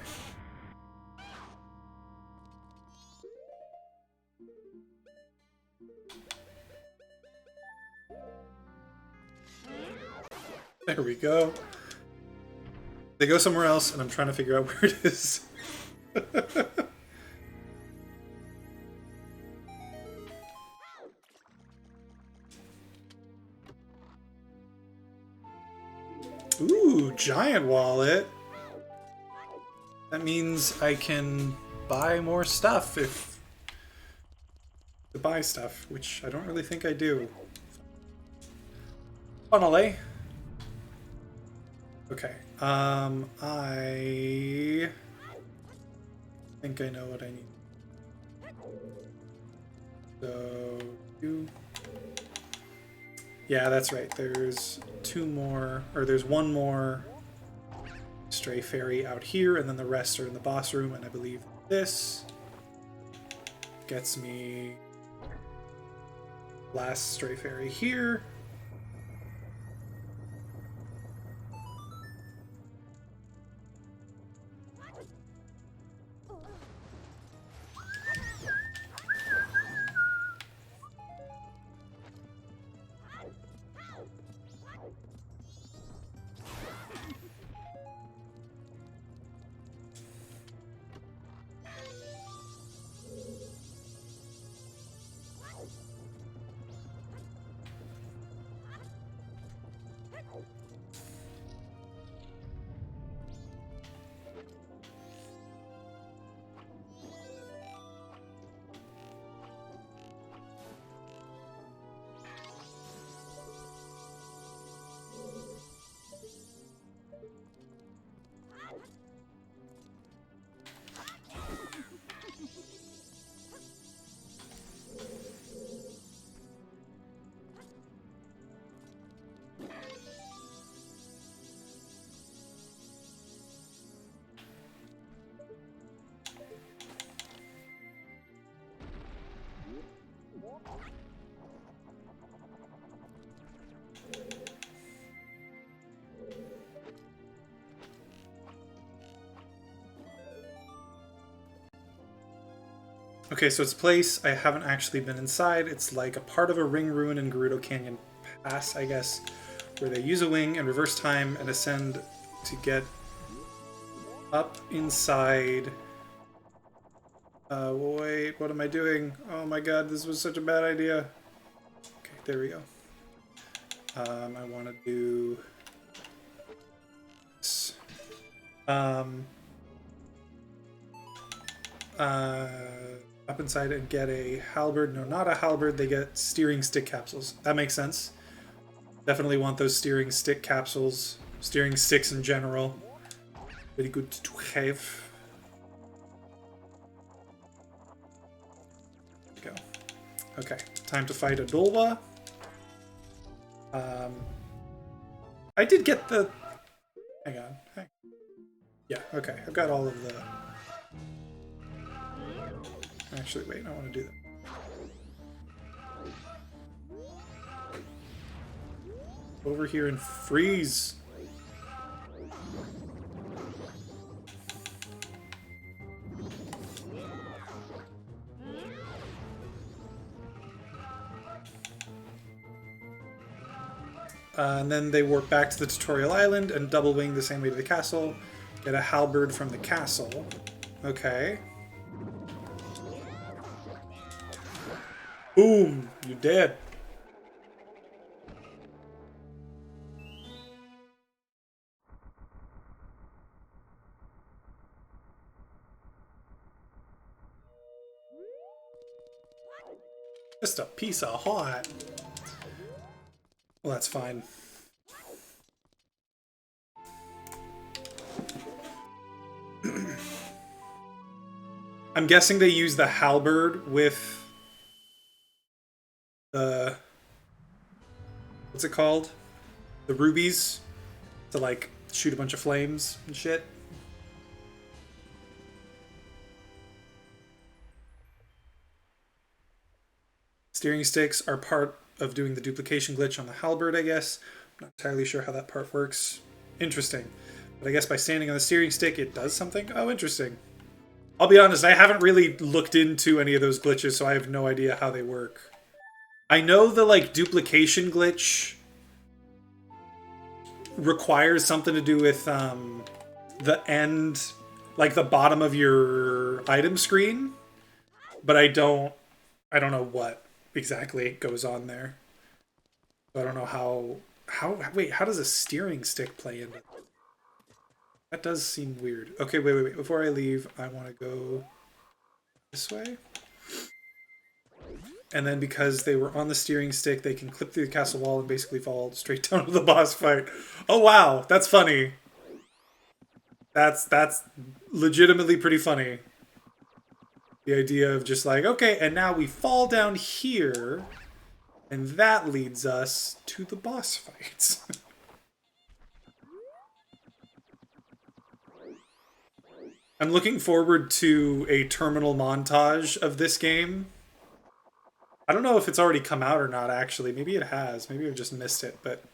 There we go. They go somewhere else, and I'm trying to figure out where it is. Ooh, giant wallet. That means I can buy more stuff to buy stuff, which I don't really think I do. Funnel, eh? Okay. I think I know what I need. So you. Yeah, that's right. There's two more, or there's one more stray fairy out here, and then the rest are in the boss room, and I believe this gets me last stray fairy here. Okay, so it's a place I haven't actually been inside. It's like a part of a ring ruin in Gerudo Canyon Pass, I guess, where they use a wing and reverse time and ascend to get up inside. Wait, what am I doing? Oh my god, this was such a bad idea. there we go. I want to do this. Up inside and get a halberd. No, not a halberd. They get steering stick capsules. That makes sense. Definitely want those steering stick capsules. Steering sticks in general. Very good to have. Go. Okay, time to fight a Dolwa. I did get the... Hang on. Yeah, okay. I've got all of the... Actually, wait. I want to do that. Over here and freeze. And then they warp back to the tutorial island and double wing the same way to the castle. Get a halberd from the castle. Okay. Boom! You dead. Just a piece of hot. Well, that's fine. I'm guessing they use the halberd with the... What's it called? The rubies to, like, shoot a bunch of flames and shit. Steering sticks are part of doing the duplication glitch on the halberd, I guess. I'm not entirely sure how that part works. Interesting. But I guess by standing on the steering stick, it does something? Oh, interesting. I'll be honest, I haven't really looked into any of those glitches, so I have no idea how they work. I know the, like, duplication glitch requires something to do with the end, like the bottom of your item screen, but I don't know what exactly goes on there. So I don't know wait, how does a steering stick play into it? That does seem weird. Okay, wait. Before I leave, I want to go this way. And then because they were on the steering stick, they can clip through the castle wall and basically fall straight down to the boss fight. Oh, wow. That's funny. That's legitimately pretty funny. The idea of just like, okay, and now we fall down here, and that leads us to the boss fights. I'm looking forward to a terminal montage of this game. I don't know if it's already come out or not, actually. Maybe it has. Maybe I've just missed it, but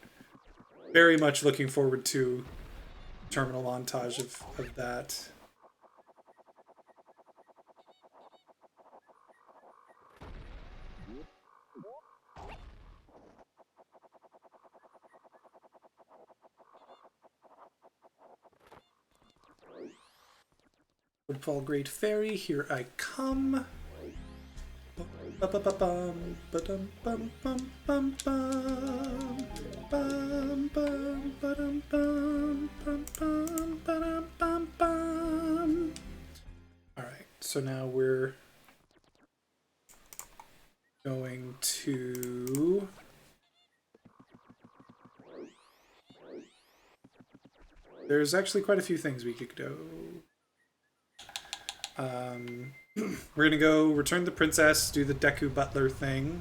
very much looking forward to terminal montage of that. Woodfall Great Fairy, here I come. Alright, so now we're going to... There's actually quite a few things we could do. We're gonna go return the princess, do the Deku Butler thing.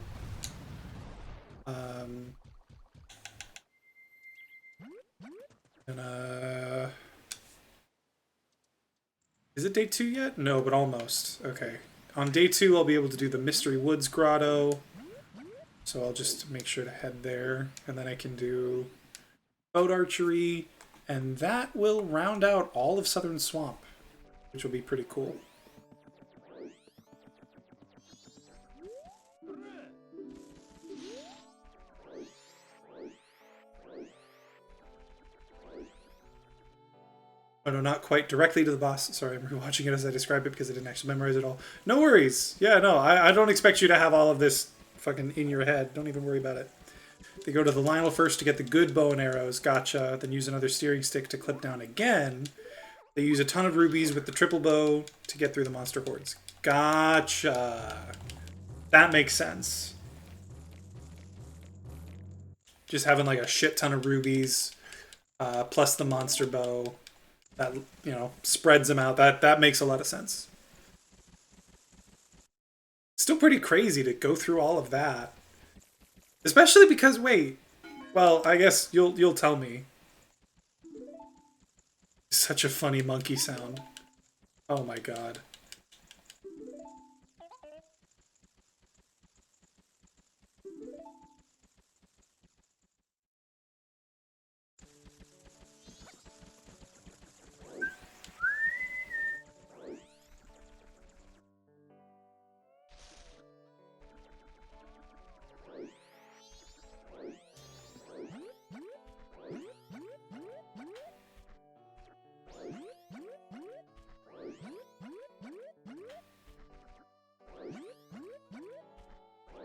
Is it day 2 yet? No, but almost. Okay. On day 2, I'll be able to do the Mystery Woods Grotto. So I'll just make sure to head there. And then I can do boat archery. And that will round out all of Southern Swamp, which will be pretty cool. Oh no, not quite directly to the boss. Sorry, I'm rewatching it as I describe it because I didn't actually memorize it all. No worries. Yeah, no, I don't expect you to have all of this fucking in your head. Don't even worry about it. They go to the Lionel first to get the good bow and arrows. Gotcha. Then use another steering stick to clip down again. They use a ton of rubies with the triple bow to get through the monster hordes. Gotcha. That makes sense. Just having like a shit ton of rubies, plus the monster bow, that, you know, spreads them out. That makes a lot of sense. Still pretty crazy to go through all of that, especially because, wait, well, I guess you'll tell me. Such a funny monkey sound. Oh my god.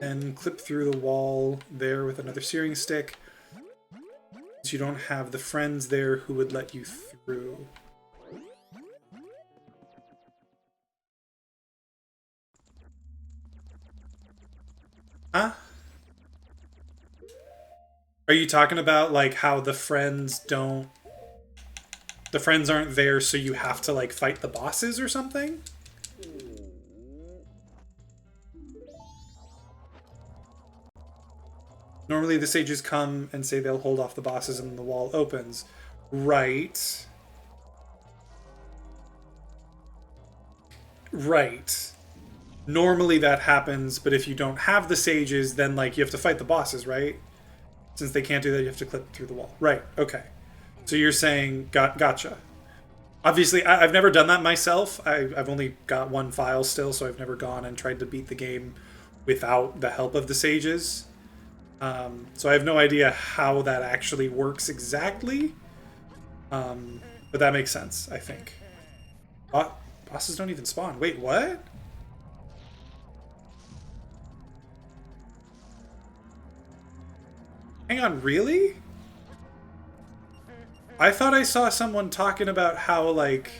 And clip through the wall there with another searing stick. So you don't have the friends there who would let you through. Huh? Are you talking about like how the friends aren't there, so you have to like fight the bosses or something? Normally the sages come and say they'll hold off the bosses and the wall opens. Right. Right. Normally that happens, but if you don't have the sages, then like you have to fight the bosses, right? Since they can't do that, you have to clip through the wall. Right, okay. So you're saying, gotcha. Obviously, I've never done that myself. I've only got one file still, so I've never gone and tried to beat the game without the help of the sages. So I have no idea how that actually works exactly. But that makes sense, I think. Bosses don't even spawn. Wait, what? Hang on, really? I thought I saw someone talking about how, like,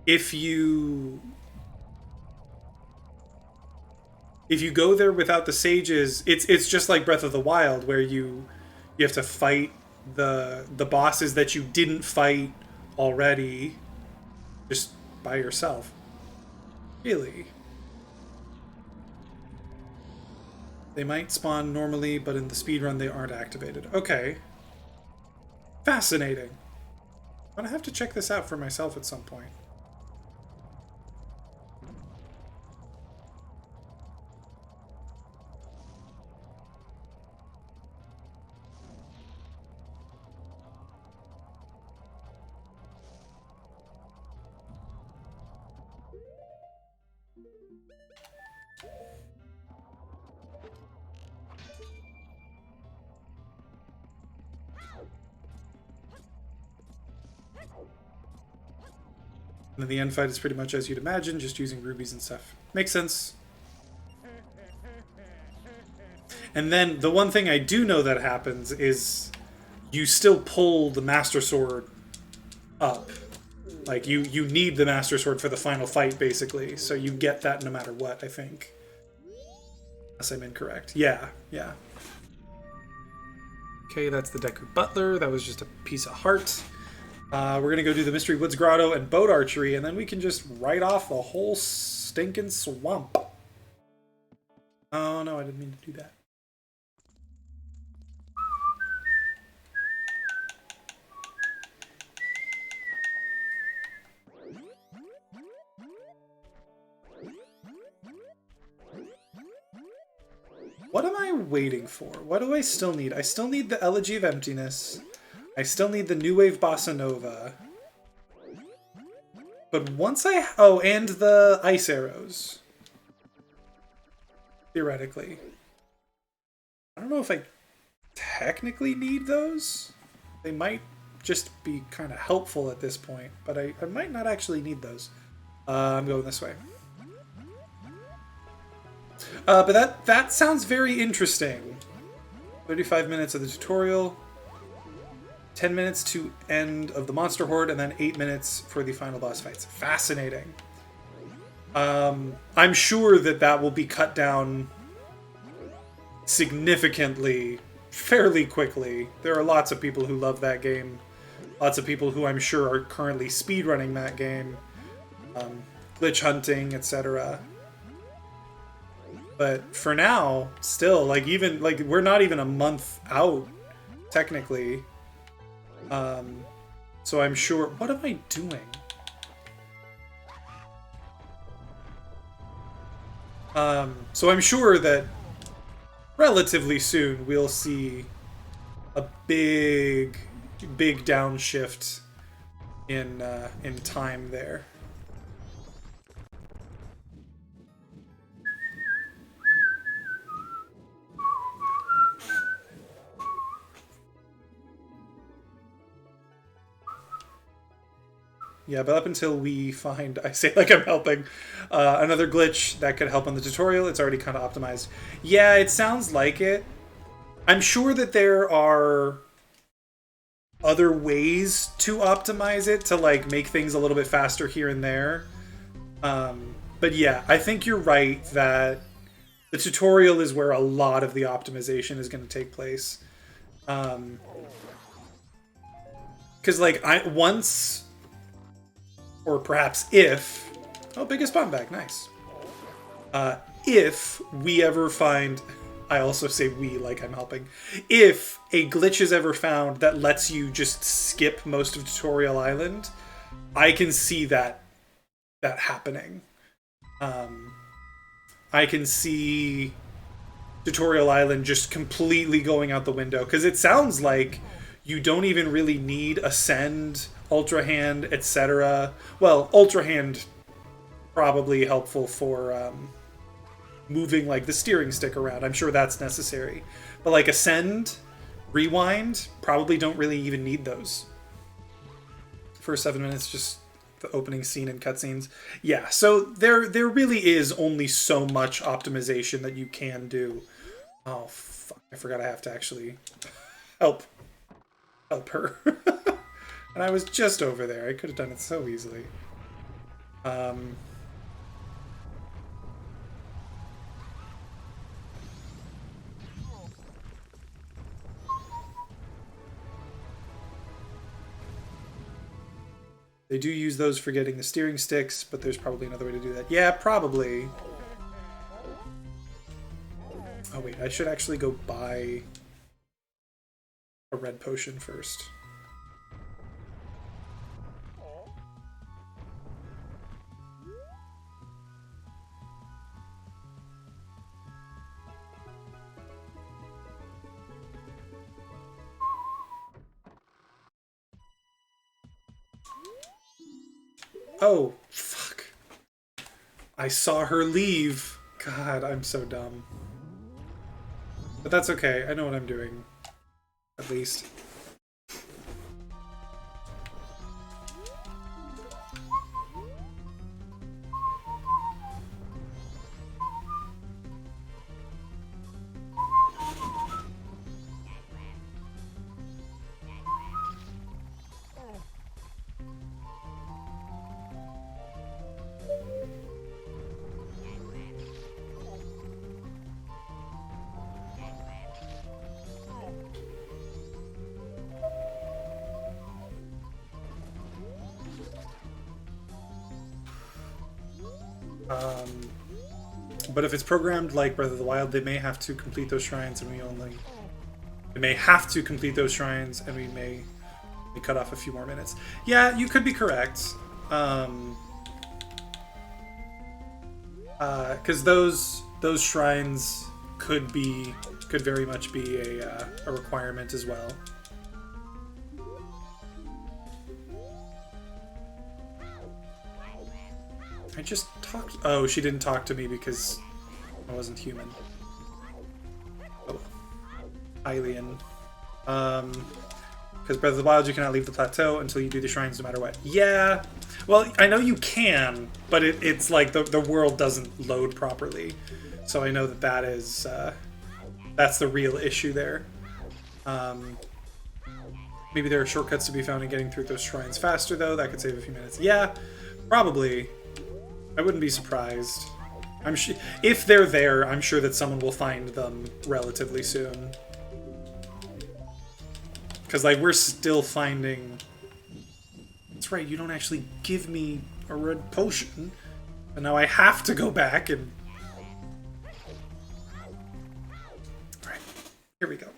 if you go there without the sages, it's just like Breath of the Wild, where you have to fight the bosses that you didn't fight already just by yourself. Really? They might spawn normally, but in the speedrun they aren't activated. Okay. Fascinating. I'm gonna have to check this out for myself at some point. And then the end fight is pretty much as you'd imagine, just using rubies and stuff. Makes sense. And then the one thing I do know that happens is you still pull the Master Sword up. Like, you need the Master Sword for the final fight, basically. So you get that no matter what, I think. Unless I'm incorrect. Yeah, yeah. Okay, that's the Deku Butler. That was just a piece of heart. We're going to go do the Mystery Woods Grotto and boat archery, and then we can just write off the whole stinking swamp. Oh, no, I didn't mean to do that. What am I waiting for? What do I still need? I still need the Elegy of Emptiness. I still need the New Wave Bossa Nova. But once I... Oh, and the Ice Arrows. Theoretically. I don't know if I technically need those. They might just be kind of helpful at this point, but I might not actually need those. I'm going this way. But that sounds very interesting. 35 minutes of the tutorial, 10 minutes to end of the monster horde, and then 8 minutes for the final boss fights. Fascinating. I'm sure that will be cut down significantly, fairly quickly. There are lots of people who love that game. Lots of people who I'm sure are currently speedrunning that game. Glitch hunting, etc. But for now, still, we're not even a month out, technically. So I'm sure... What am I doing? So I'm sure that relatively soon we'll see a big downshift in time there. Yeah, but up until we find, I say like I'm helping, another glitch that could help on the tutorial, it's already kind of optimized. Yeah, it sounds like it. I'm sure that there are other ways to optimize it to like make things a little bit faster here and there. But yeah, I think you're right that the tutorial is where a lot of the optimization is going to take place. Because once... Or perhaps if... Oh, biggest bomb bag, nice. If we ever find... I also say we like I'm helping. If a glitch is ever found that lets you just skip most of Tutorial Island, I can see that happening. I can see Tutorial Island just completely going out the window. Because it sounds like you don't even really need Ascend... Ultra Hand, etc. Well, Ultra Hand probably helpful for moving like the steering stick around. I'm sure that's necessary. But like Ascend, Rewind, probably don't really even need those. For 7 minutes, just the opening scene and cutscenes. Yeah, so there really is only so much optimization that you can do. Oh, fuck. I forgot I have to actually help her. And I was just over there. I could have done it so easily. They do use those for getting the steering sticks, but there's probably another way to do that. Yeah, probably. Oh wait, I should actually go buy a red potion first. Oh, fuck. I saw her leave. God, I'm so dumb. But that's okay. I know what I'm doing. At least. But if it's programmed like Breath of the Wild, they may have to complete those shrines, and they may have to complete those shrines, and we may cut off a few more minutes. Yeah, you could be correct. Because those shrines could very much be a requirement as well. I just talked... Oh, she didn't talk to me because I wasn't human. Oh, Hylian. Because Breath of the Wild, you cannot leave the plateau until you do the shrines no matter what. Yeah. Well, I know you can, but it's like the world doesn't load properly. So I know that that is that's the real issue there. Maybe there are shortcuts to be found in getting through those shrines faster, though. That could save a few minutes. Yeah, probably. I wouldn't be surprised. I'm sure if they're there, I'm sure that someone will find them relatively soon. Because, like, we're still finding... That's right, you don't actually give me a red potion. And now I have to go back and... Alright, here we go.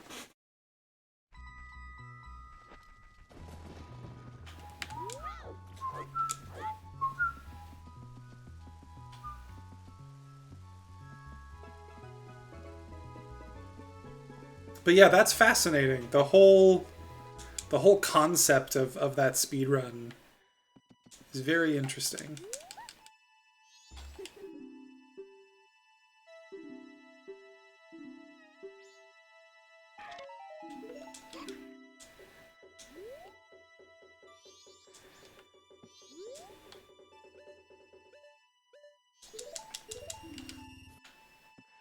But yeah, that's fascinating. The whole concept of that speedrun is very interesting.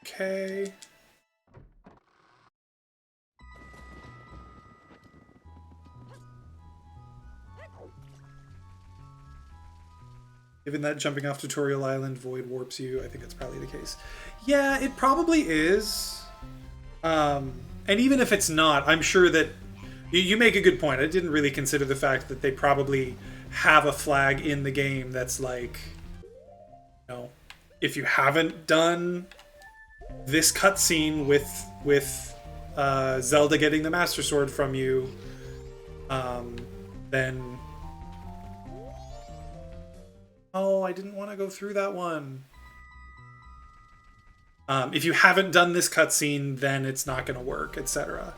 Okay. Given that jumping off Tutorial Island void warps you, I think it's probably the case. Yeah, it probably is. And even if it's not, I'm sure that... You make a good point. I didn't really consider the fact that they probably have a flag in the game that's like... You know, if you haven't done this cutscene with Zelda getting the Master Sword from you, then... Oh, I didn't want to go through that one. If you haven't done this cutscene, then it's not going to work, etc.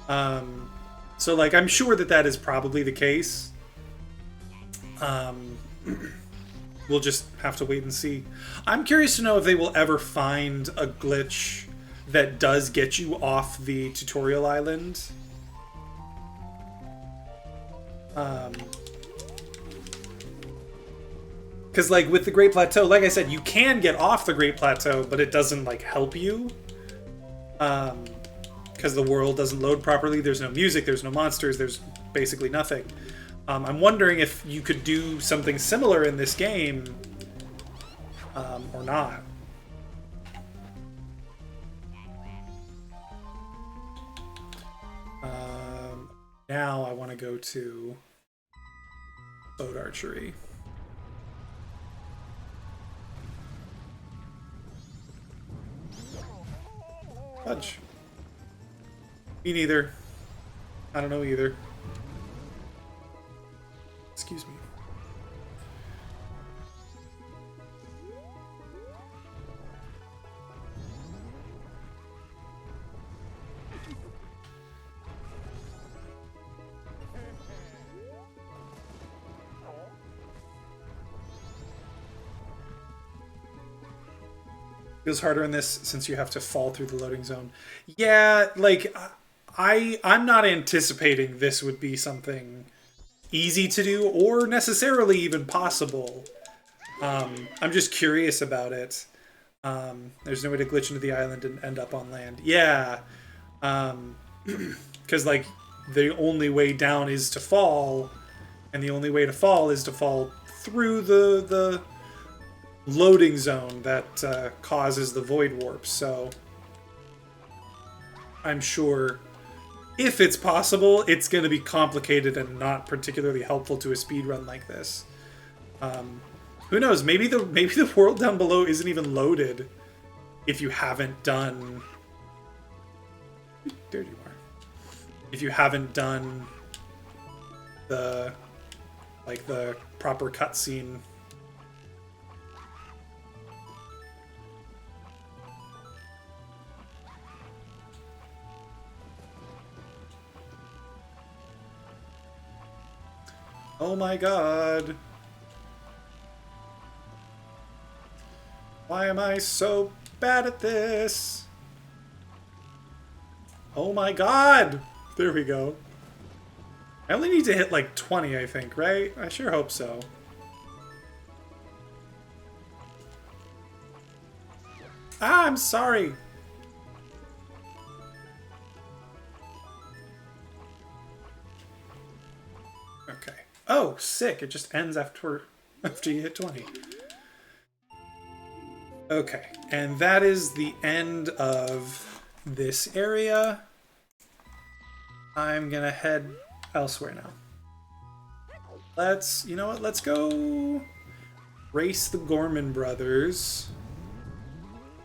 So, like, I'm sure that that is probably the case. We'll just have to wait and see. I'm curious to know if they will ever find a glitch that does get you off the tutorial island. Because, like, with the Great Plateau, like I said, you can get off the Great Plateau, but it doesn't, like, help you. Because the world doesn't load properly. There's no music, there's no monsters, there's basically nothing. I'm wondering if you could do something similar in this game, or not. Now I want to go to boat archery. Fudge. Me neither. I don't know either. Excuse me. Feels harder in this since you have to fall through the loading zone. Yeah, like, I'm not anticipating this would be something easy to do or necessarily even possible. I'm just curious about it. There's no way to glitch into the island and end up on land. Yeah. Because, like, the only way down is to fall, and the only way to fall is to fall through the loading zone that causes the void warp. So I'm sure if it's possible, it's going to be complicated and not particularly helpful to a speedrun like this. Who knows? Maybe the world down below isn't even loaded if you haven't done... There you are. If you haven't done the proper cutscene. Oh my god. Why am I so bad at this? Oh my god! There we go. I only need to hit like 20, I think, right? I sure hope so. Ah, I'm sorry. Okay. Oh, sick. It just ends after you hit 20. Okay. And that is the end of this area. I'm gonna head elsewhere now. You know what? Let's go race the Gorman brothers.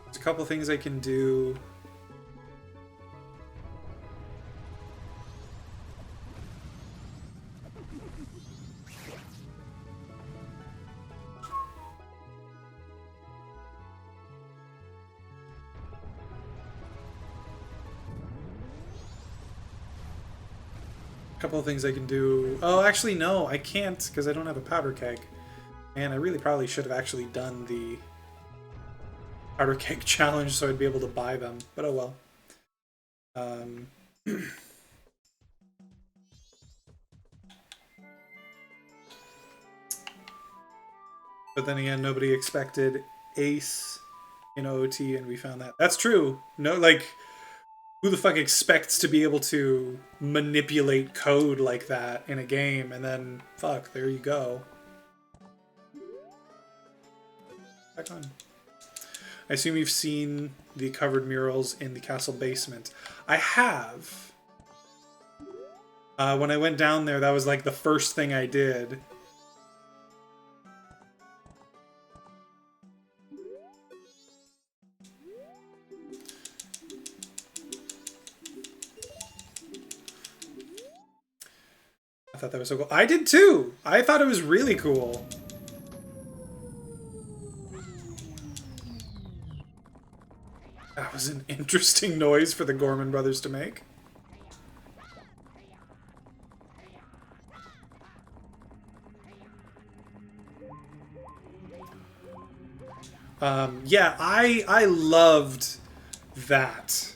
There's a couple things I can do. Couple of things I can do. Oh, actually, no, I can't because I don't have a powder keg. And I really probably should have actually done the powder keg challenge so I'd be able to buy them. But oh well. But then again, nobody expected Ace in OOT, and we found that. That's true. No, like, who the fuck expects to be able to manipulate code like that in a game? And then, fuck, there you go. Back on. I assume you've seen the covered murals in the castle basement. I have. When I went down there, that was like the first thing I did. I thought that was so cool. I did too! I thought it was really cool. That was an interesting noise for the Gorman brothers to make. Yeah, I loved that.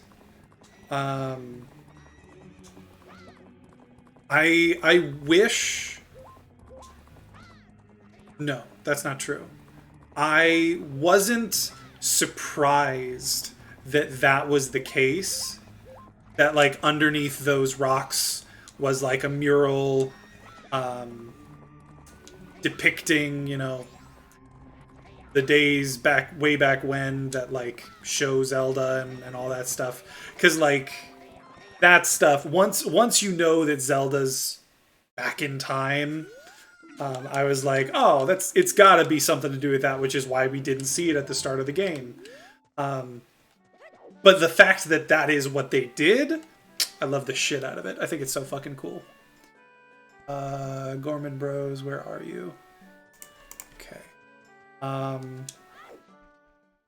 I wish... No, that's not true. I wasn't surprised that that was the case. That, like, underneath those rocks was, like, a mural depicting, you know, the days back, way back when that, like, show Zelda and all that stuff. Because, like, that stuff, once you know that Zelda's back in time, I was like, oh, it's gotta be something to do with that, which is why we didn't see it at the start of the game. But the fact that that is what they did, I love the shit out of it. I think it's so fucking cool. Gorman Bros, where are you? Okay.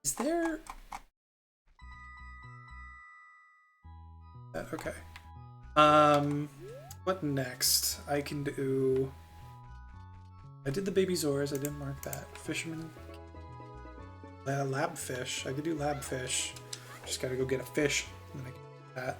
Is there... Okay. What next? I can do... I did the baby Zors, I didn't mark that. Fisherman... lab fish. I could do lab fish. Just gotta go get a fish, and then I can do that.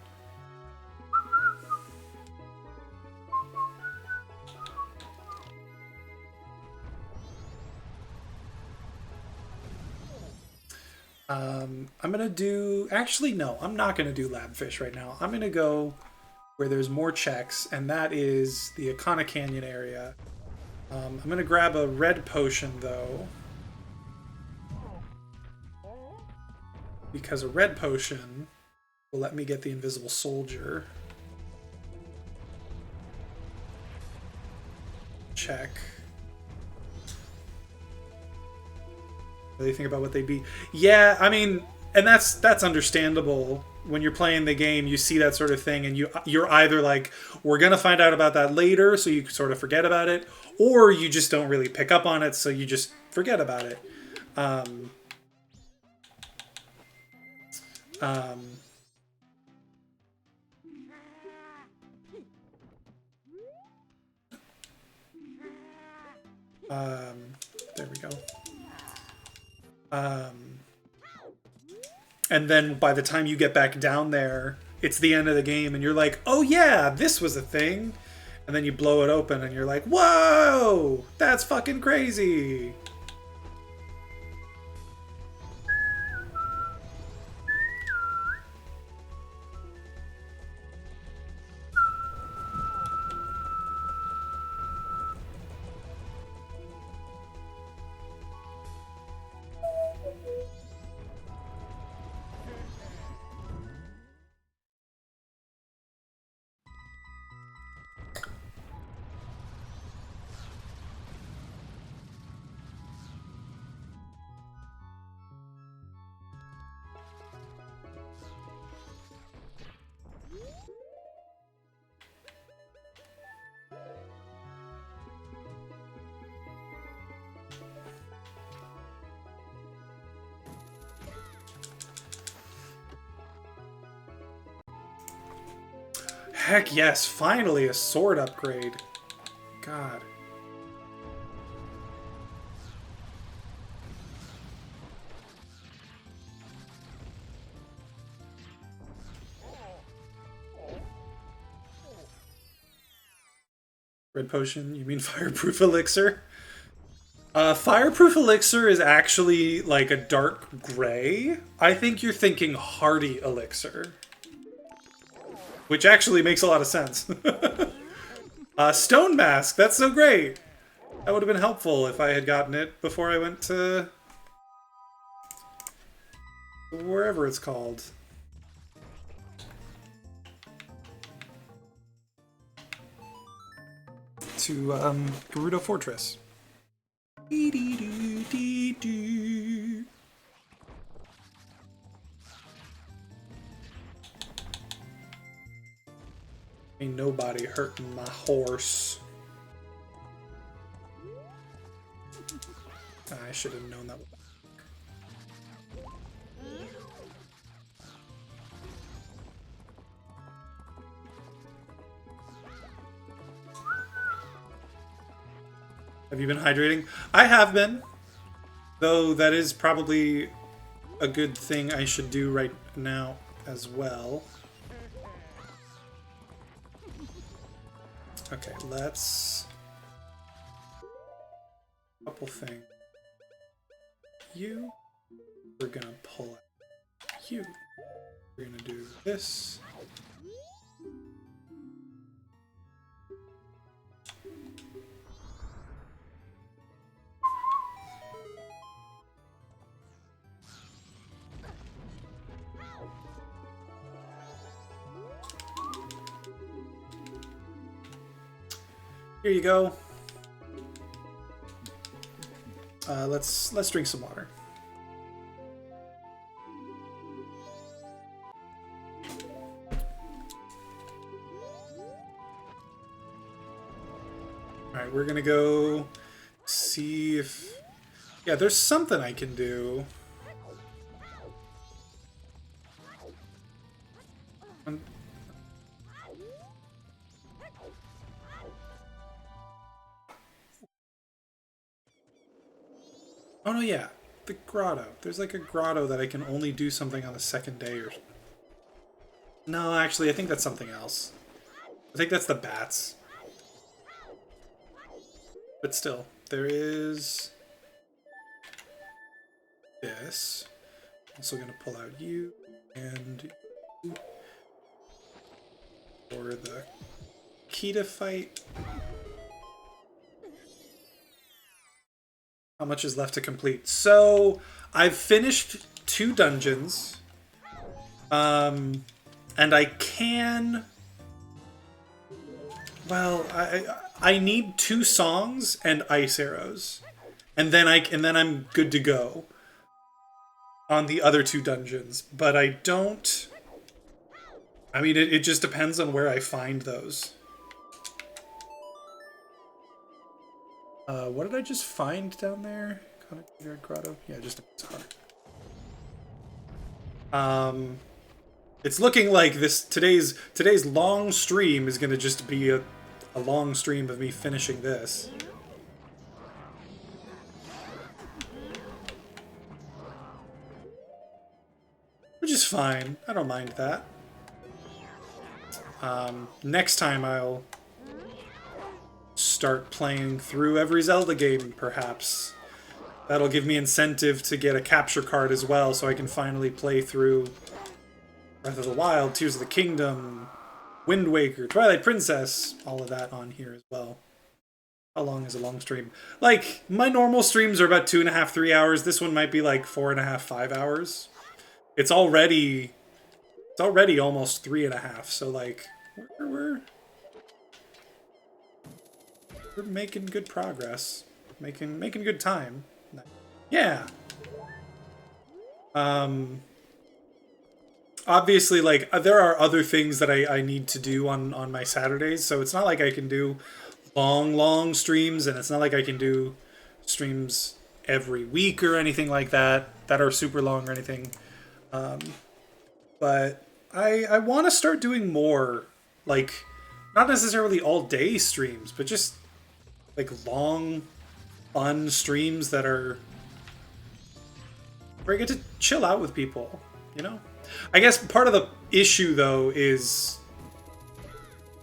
I'm gonna do... Actually, no, I'm not gonna do lab fish right now. I'm gonna go where there's more checks, and that is the Akana Canyon area. I'm gonna grab a red potion, though. Because a red potion will let me get the invisible soldier. Check. Really think about what they'd be. Yeah, I mean, and that's understandable. When you're playing the game, you see that sort of thing, and you're either like, we're gonna find out about that later, so you sort of forget about it, or you just don't really pick up on it, so you just forget about it. There we go. And then by the time you get back down there, it's the end of the game, and you're like, oh yeah, this was a thing. And then you blow it open, and you're like, whoa, that's fucking crazy. Heck yes, finally a sword upgrade. God. Red potion, you mean fireproof elixir? Fireproof elixir is actually like a dark gray. I think you're thinking hardy elixir. Which actually makes a lot of sense. Stone mask, that's so great! That would have been helpful if I had gotten it before I went to... wherever it's called. To, Gerudo Fortress. Ain't nobody hurting my horse. I should have known that. Have you been hydrating? I have been. Though that is probably a good thing I should do right now as well. Okay, let's... couple things. You. We're gonna pull out you. We're gonna do this. Here you go. Let's drink some water. All right, we're gonna go see if... yeah, there's something I can do. Oh no, yeah, the grotto. There's like a grotto that I can only do something on the second day or... no, actually, I think that's something else. I think that's the bats. But still, there is... this. Also gonna pull out you and you for the Kita fight. How much is left to complete? So, I've finished 2 dungeons. And I can... well, I need 2 songs and ice arrows. And then I'm good to go on the other 2 dungeons. But I don't... I mean, it just depends on where I find those. What did I just find down there? Grotto? Yeah, just a heart. It's looking like today's long stream is gonna just be a long stream of me finishing this. Which is fine. I don't mind that. Next time I'll start playing through every Zelda game, perhaps. That'll give me incentive to get a capture card as well, so I can finally play through Breath of the Wild, Tears of the Kingdom, Wind Waker, Twilight Princess, all of that on here as well. How long is a long stream? Like, my normal streams are about 2.5, 3 hours. This one might be like 4.5, 5 hours. It's already almost 3.5, so like, we're making good progress. Making good time. Yeah. Obviously, like, there are other things that I need to do on my Saturdays, so it's not like I can do long streams, and it's not like I can do streams every week or anything like that are super long or anything. But I want to start doing more Like, not necessarily all day streams, but just like long, fun streams that are where I get to chill out with people, you know? I guess part of the issue though is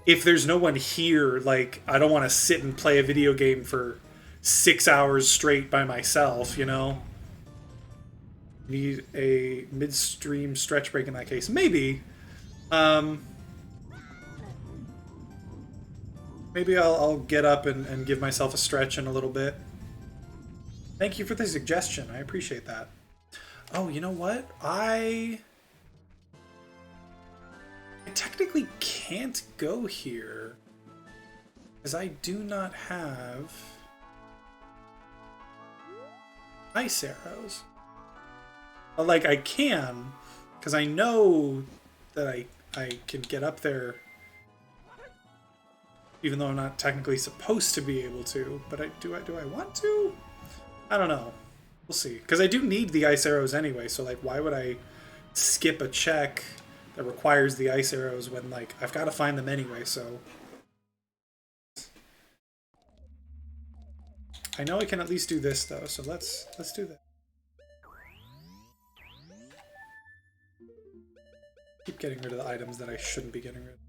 if there's no one here, like, I don't want to sit and play a video game for 6 hours straight by myself, you know? Need a midstream stretch break in that case. Maybe. Maybe I'll get up and give myself a stretch in a little bit. Thank you for the suggestion. I appreciate that. Oh, you know what? I technically can't go here because I do not have ice arrows. But, like, I can because I know that I can get up there even though I'm not technically supposed to be able to. But do I want to? I don't know. We'll see. Because I do need the ice arrows anyway, so, like, why would I skip a check that requires the ice arrows when, like, I've got to find them anyway, so... I know I can at least do this, though, so let's do that. Keep getting rid of the items that I shouldn't be getting rid of.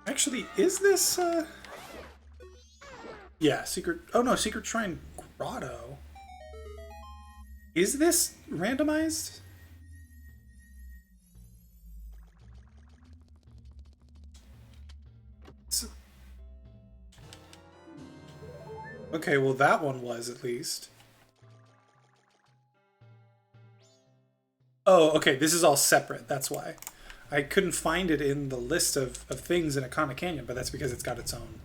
Actually, is this, yeah, Secret... Oh, no, Secret Shrine Grotto. Is this randomized? Okay, well, that one was, at least. Oh, okay, this is all separate, that's why. I couldn't find it in the list of things in Akana Canyon, but that's because it's got its own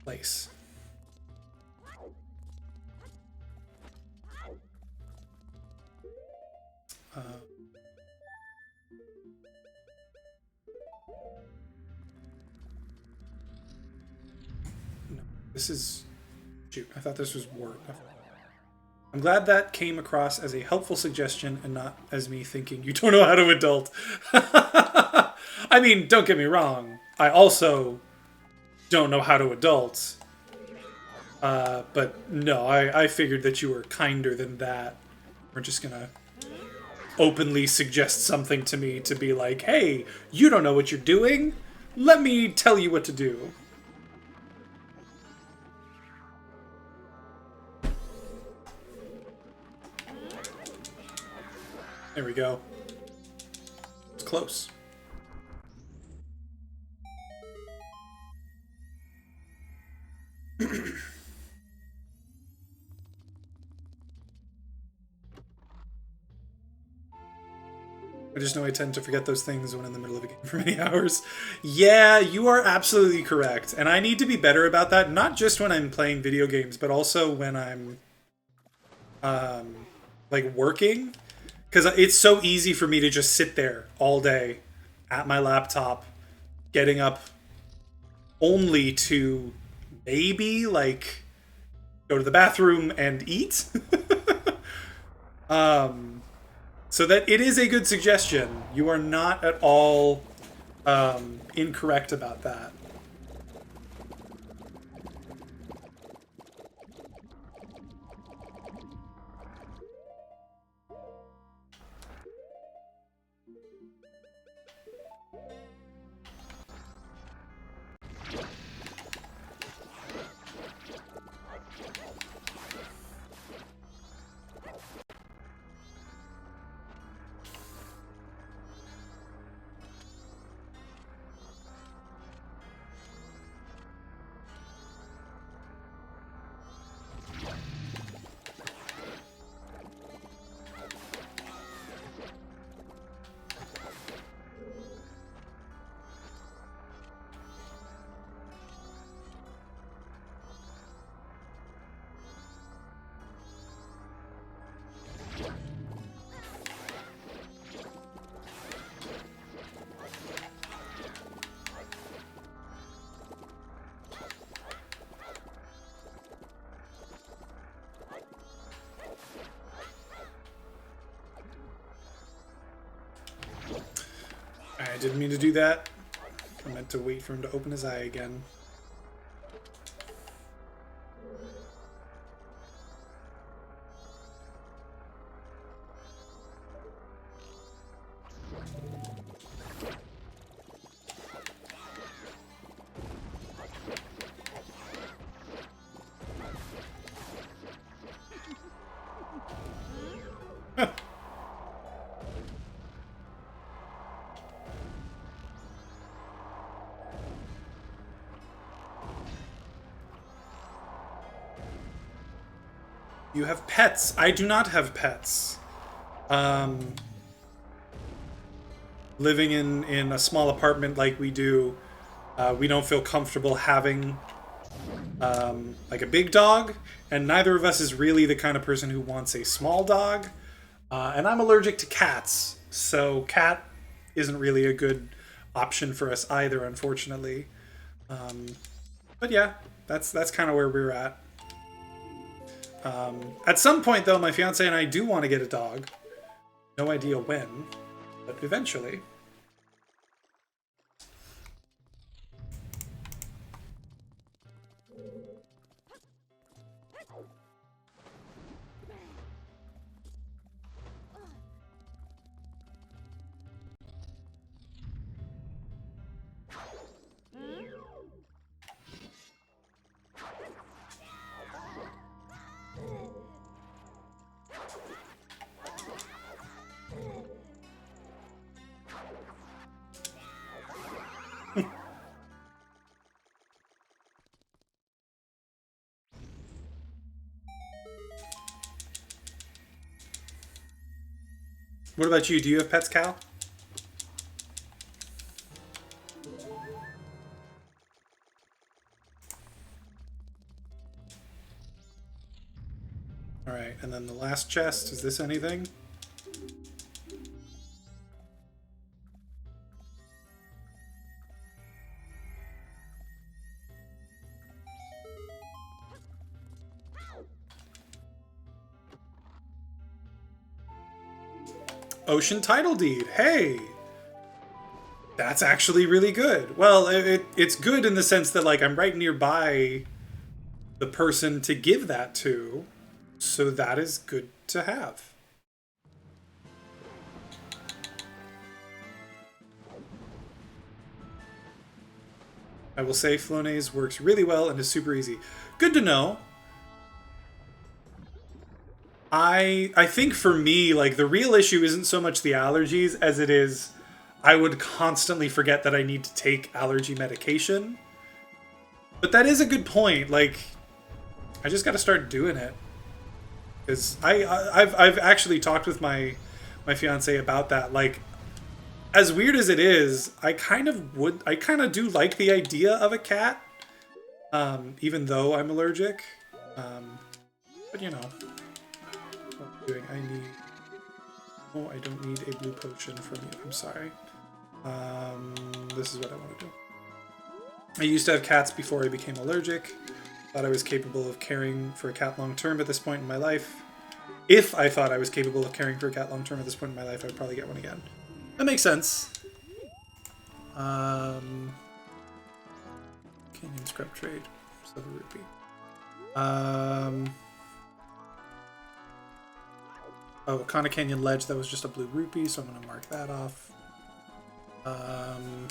place. No, this is... Shoot, I thought this was Word. I'm glad that came across as a helpful suggestion and not as me thinking you don't know how to adult. I mean, don't get me wrong. I also don't know how to adult. But no, I figured that you were kinder than that. We're just gonna openly suggest something to me to be like, hey, you don't know what you're doing? Let me tell you what to do. There we go. It's close. I just know I tend to forget those things when in the middle of a game for many hours. Yeah, you are absolutely correct. And I need to be better about that, not just when I'm playing video games, but also when I'm, like, working. Because it's so easy for me to just sit there all day at my laptop, getting up only to maybe, like, go to the bathroom and eat. So that it is a good suggestion. You are not at all incorrect about that. didn't mean to do that. I meant to wait for him to open his eye again. You have pets. I do not have pets. Living in a small apartment like we do, we don't feel comfortable having like a big dog, and neither of us is really the kind of person who wants a small dog. And I'm allergic to cats, so cat isn't really a good option for us either, unfortunately. But yeah, that's kind of where we're at. At some point, though, my fiance and I do want to get a dog. No idea when, but eventually. What about you? Do you have pets, Cal? Alright, and then the last chest. Is this anything? Ocean title deed. Hey! That's actually really good. Well, it's good in the sense that, like, I'm right nearby the person to give that to, so that is good to have. I will say Flonase works really well and is super easy. Good to know. I think for me, like, the real issue isn't so much the allergies as it is I would constantly forget that I need to take allergy medication. But that is a good point. Like, I just got to start doing it. Because I've actually talked with my fiance about that. Like, as weird as it is, I kind of do like the idea of a cat. Even though I'm allergic. But you know. Doing. Oh, I don't need a blue potion from you. I'm sorry. This is what I want to do. I used to have cats before I became allergic. Thought I was capable of caring for a cat long term at this point in my life. If I thought I was capable of caring for a cat long term at this point in my life, I would probably get one again. That makes sense. Canyon scrub trade. Silver rupee. Oh, Kana Canyon Ledge, that was just a blue rupee, so I'm going to mark that off. And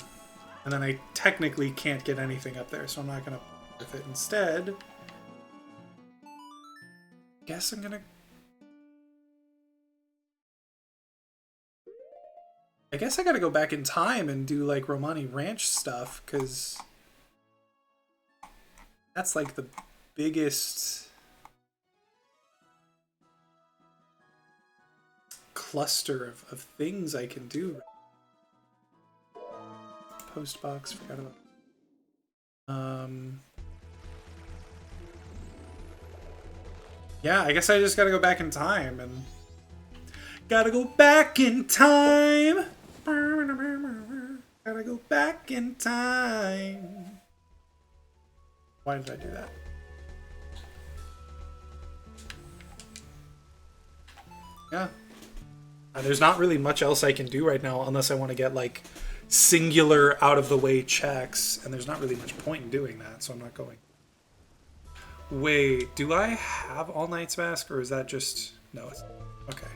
then I technically can't get anything up there, so I'm not going to with it. Instead, guess I'm going to... I guess I got to go back in time and do, like, Romani Ranch stuff, because that's, like, the biggest... cluster of things I can do. Post box, forgot about. Yeah, I guess I just gotta go back in time and gotta go back in time. Gotta go back in time. Why did I do that? Yeah. There's not really much else I can do right now unless I want to get, like, singular out-of-the-way checks, and there's not really much point in doing that, so I'm not going. Wait, do I have All Knight's Mask, or is that just... No, it's... Okay.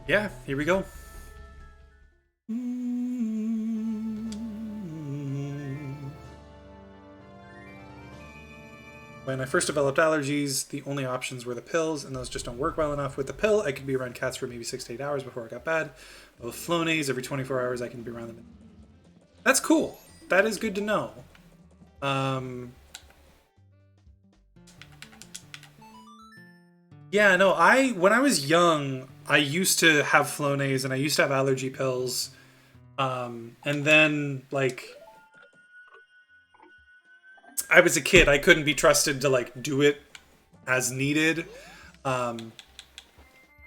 Yeah, here we go. When I first developed allergies, the only options were the pills, and those just don't work well enough. With the pill, I could be around cats for maybe 6 to 8 hours before it got bad. But with Flonase, every 24 hours I can be around them. That's cool. That is good to know. Yeah, no, when I was young, I used to have Flonase and I used to have allergy pills. And then, like, I was a kid. I couldn't be trusted to, like, do it as needed. And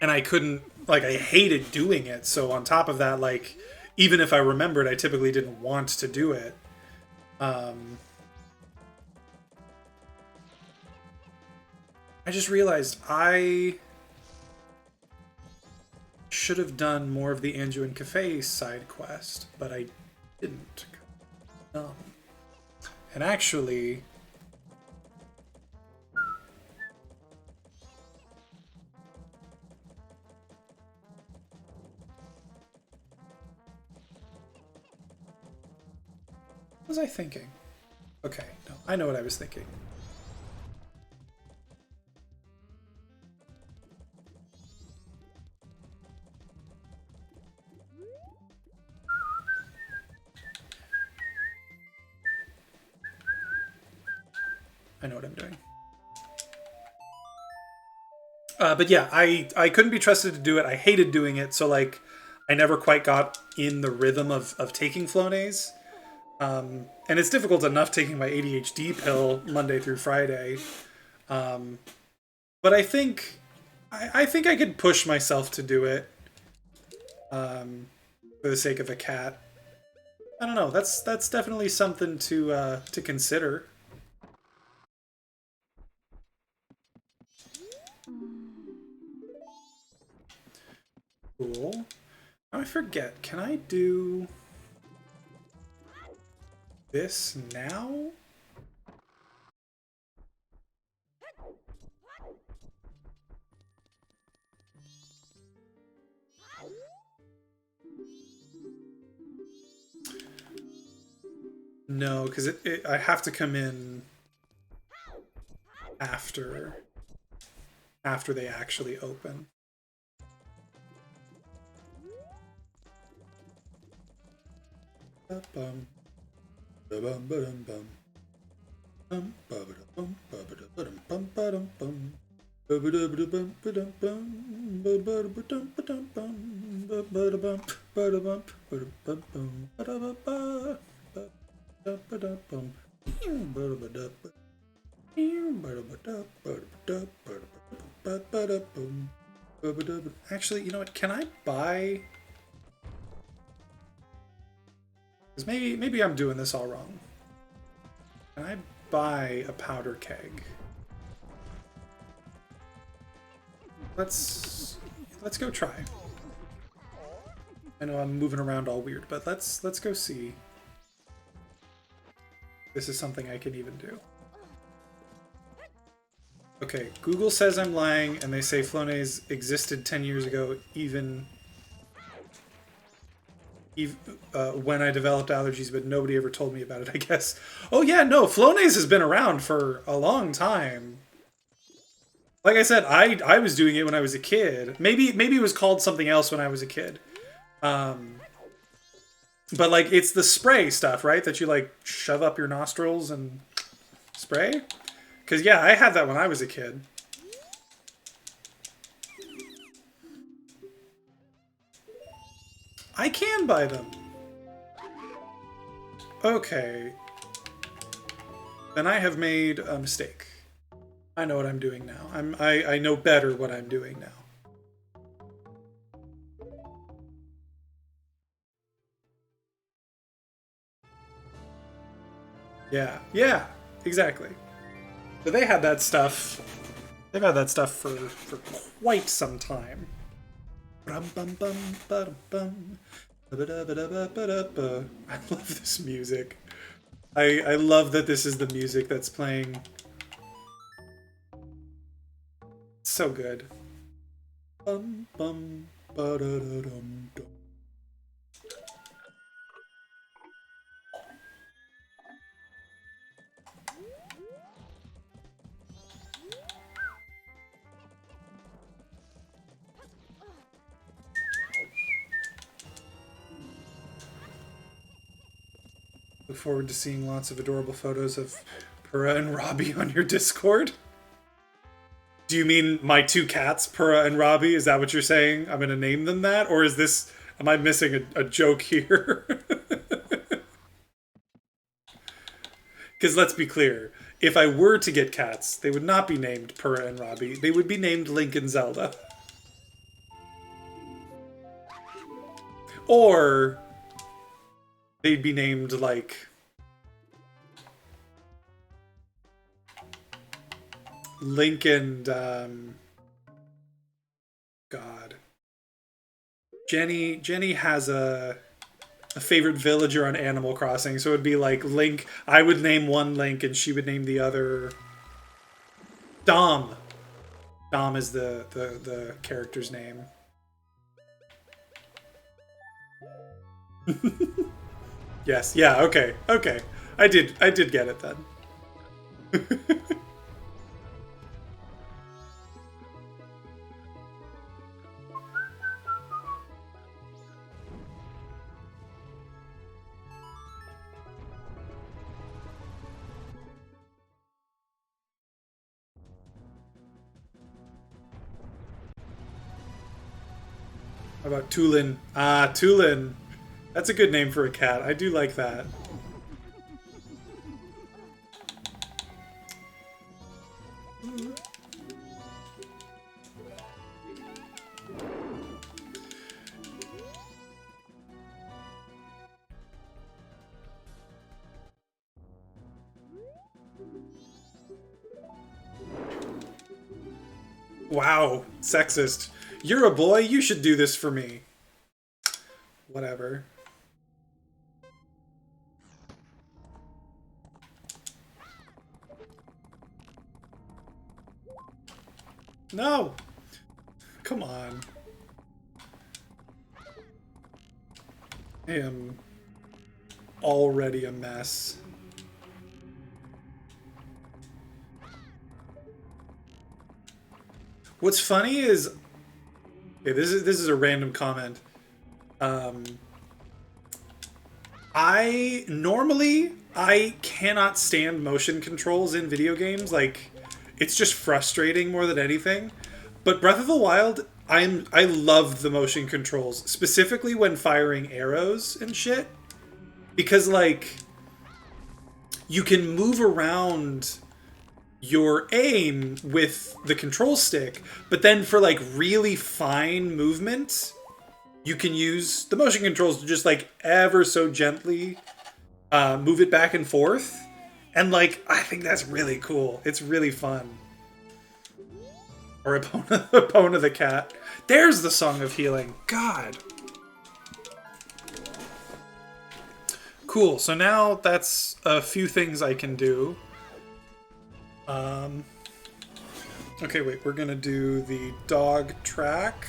I couldn't, like, I hated doing it. So on top of that, like, even if I remembered, I typically didn't want to do it. I just realized I should have done more of the Anju and Cafe side quest, but I didn't. And actually... What was I thinking? Okay, no, I know what I was thinking. I know what I'm doing. But yeah, I couldn't be trusted to do it. I hated doing it, so like I never quite got in the rhythm of taking Flonase. And it's difficult enough taking my ADHD pill Monday through Friday. But I think I could push myself to do it for the sake of a cat. I don't know. That's definitely something to consider. Cool. Now I forget. Can I do this now? No, because I have to come in after they actually open. Actually, you know what? Can I buy... Because maybe I'm doing this all wrong. Can I buy a powder keg? Let's go try. I know I'm moving around all weird, but let's go see. This is something I can even do. Okay, Google says I'm lying, and they say Flonase existed 10 years ago, even when I developed allergies, but nobody ever told me about it, I guess. Oh yeah, no, Flonase has been around for a long time. Like I said, I was doing it when I was a kid. Maybe it was called something else when I was a kid. But like, it's the spray stuff, right? That you like shove up your nostrils and spray? Because yeah, I had that when I was a kid. I can buy them. Okay. Then I have made a mistake. I know what I'm doing now. I know better what I'm doing now. Yeah, yeah, exactly. So they had that stuff. They've had that stuff for quite some time. I love this music. I love that this is the music that's playing. It's so good. Bum bum ba da da dum dum. Look forward to seeing lots of adorable photos of Pura and Robbie on your Discord. Do you mean my two cats, Pura and Robbie? Is that what you're saying? I'm going to name them that? Or is this... Am I missing a joke here? Because let's be clear. If I were to get cats, they would not be named Pura and Robbie. They would be named Link and Zelda. Or... they'd be named, like... Link and, God. Jenny has a favorite villager on Animal Crossing, so it would be like Link. I would name one Link, and she would name the other Dom. Dom is the character's name. Yes, yeah, okay, okay. I did get it then. How about Tulin? Ah, Tulin. That's a good name for a cat. I do like that. Wow, sexist. You're a boy, you should do this for me. Whatever. No! Come on. I am already a mess. What's funny is... Okay, this is a random comment. I cannot stand motion controls in video games. Like, it's just frustrating more than anything. But Breath of the Wild, I love the motion controls, specifically when firing arrows and shit, because like you can move around your aim with the control stick, but then for like really fine movement, you can use the motion controls to just like ever so gently move it back and forth. And like, I think that's really cool. It's really fun. Or Epona the cat. There's the Song of Healing. God. Cool, so now that's a few things I can do. Okay, wait, we're gonna do the dog track.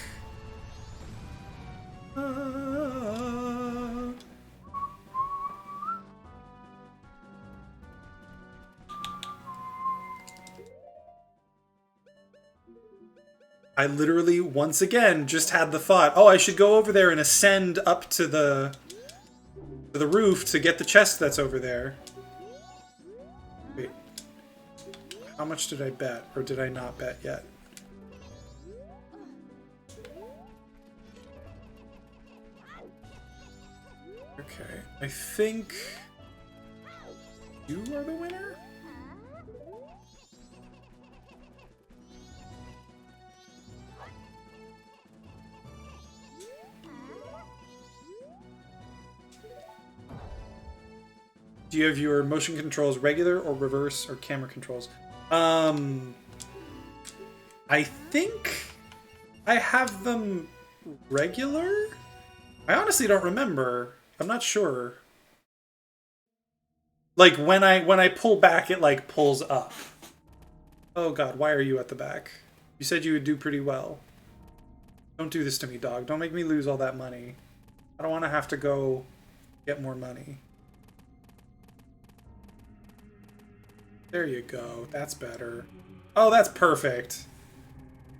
I literally, once again, just had the thought, oh, I should go over there and ascend up to the roof to get the chest that's over there. Wait. How much did I bet? Or did I not bet yet? Okay. I think... you are the winner? Do you have your motion controls regular or reverse or camera controls? I think I have them regular? I honestly don't remember. I'm not sure. Like when I pull back, it like pulls up. Oh god, why are you at the back? You said you would do pretty well. Don't do this to me, dog. Don't make me lose all that money. I don't want to have to go get more money. There you go. That's better. Oh, that's perfect.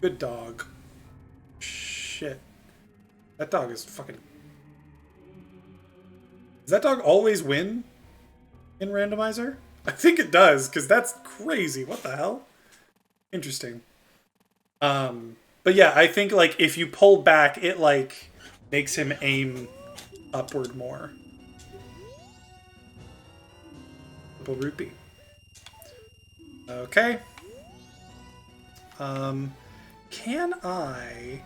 Good dog. Shit. That dog is fucking... Does that dog always win in Randomizer? I think it does, because that's crazy. What the hell? Interesting. But yeah, I think like if you pull back, it like makes him aim upward more. Triple rupee. Okay. Can I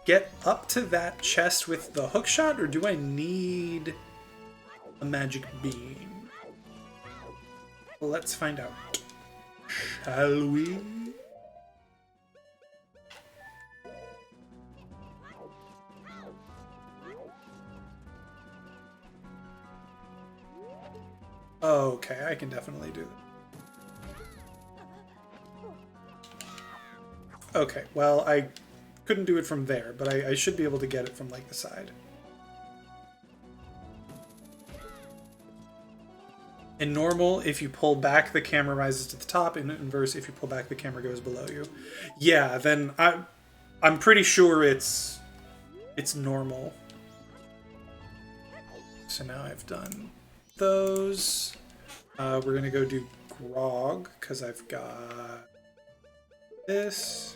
get up to that chest with the hook shot, or do I need a magic beam? Let's find out. Shall we? Okay, I can definitely do that. Okay, well, I couldn't do it from there, but I should be able to get it from, like, the side. In normal, if you pull back, the camera rises to the top. In inverse, if you pull back, the camera goes below you. Yeah, then I'm pretty sure it's normal. So now I've done those. We're gonna go do grog, because I've got this.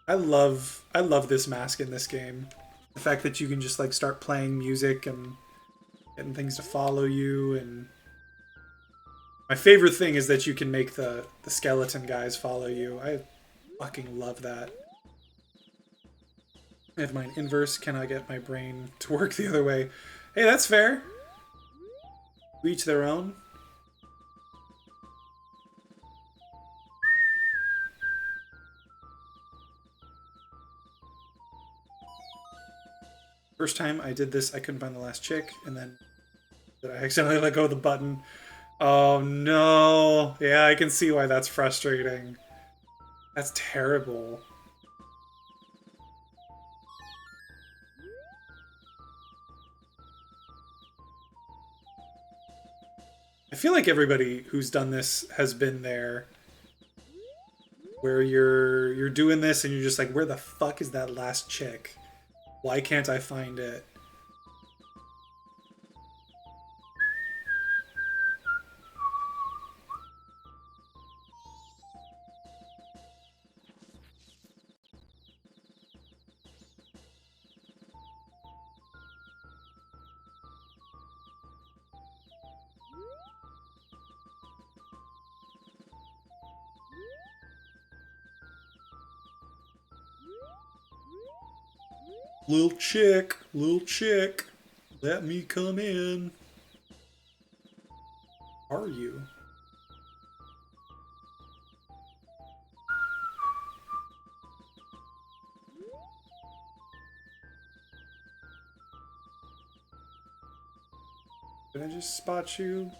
I love this mask in this game. The fact that you can just like start playing music and getting things to follow you, and my favorite thing is that you can make the skeleton guys follow you. I fucking love that. I have mine inverse. Can I get my brain to work the other way? Hey, that's fair. Each their own. First time I did this, I couldn't find the last chick, and then I accidentally let go of the button. Oh no! Yeah, I can see why that's frustrating. That's terrible. I feel like everybody who's done this has been there, where you're doing this and you're just like, where the fuck is that last chick? Why can't I find it? Little chick, let me come in. Are you? Did I just spot you?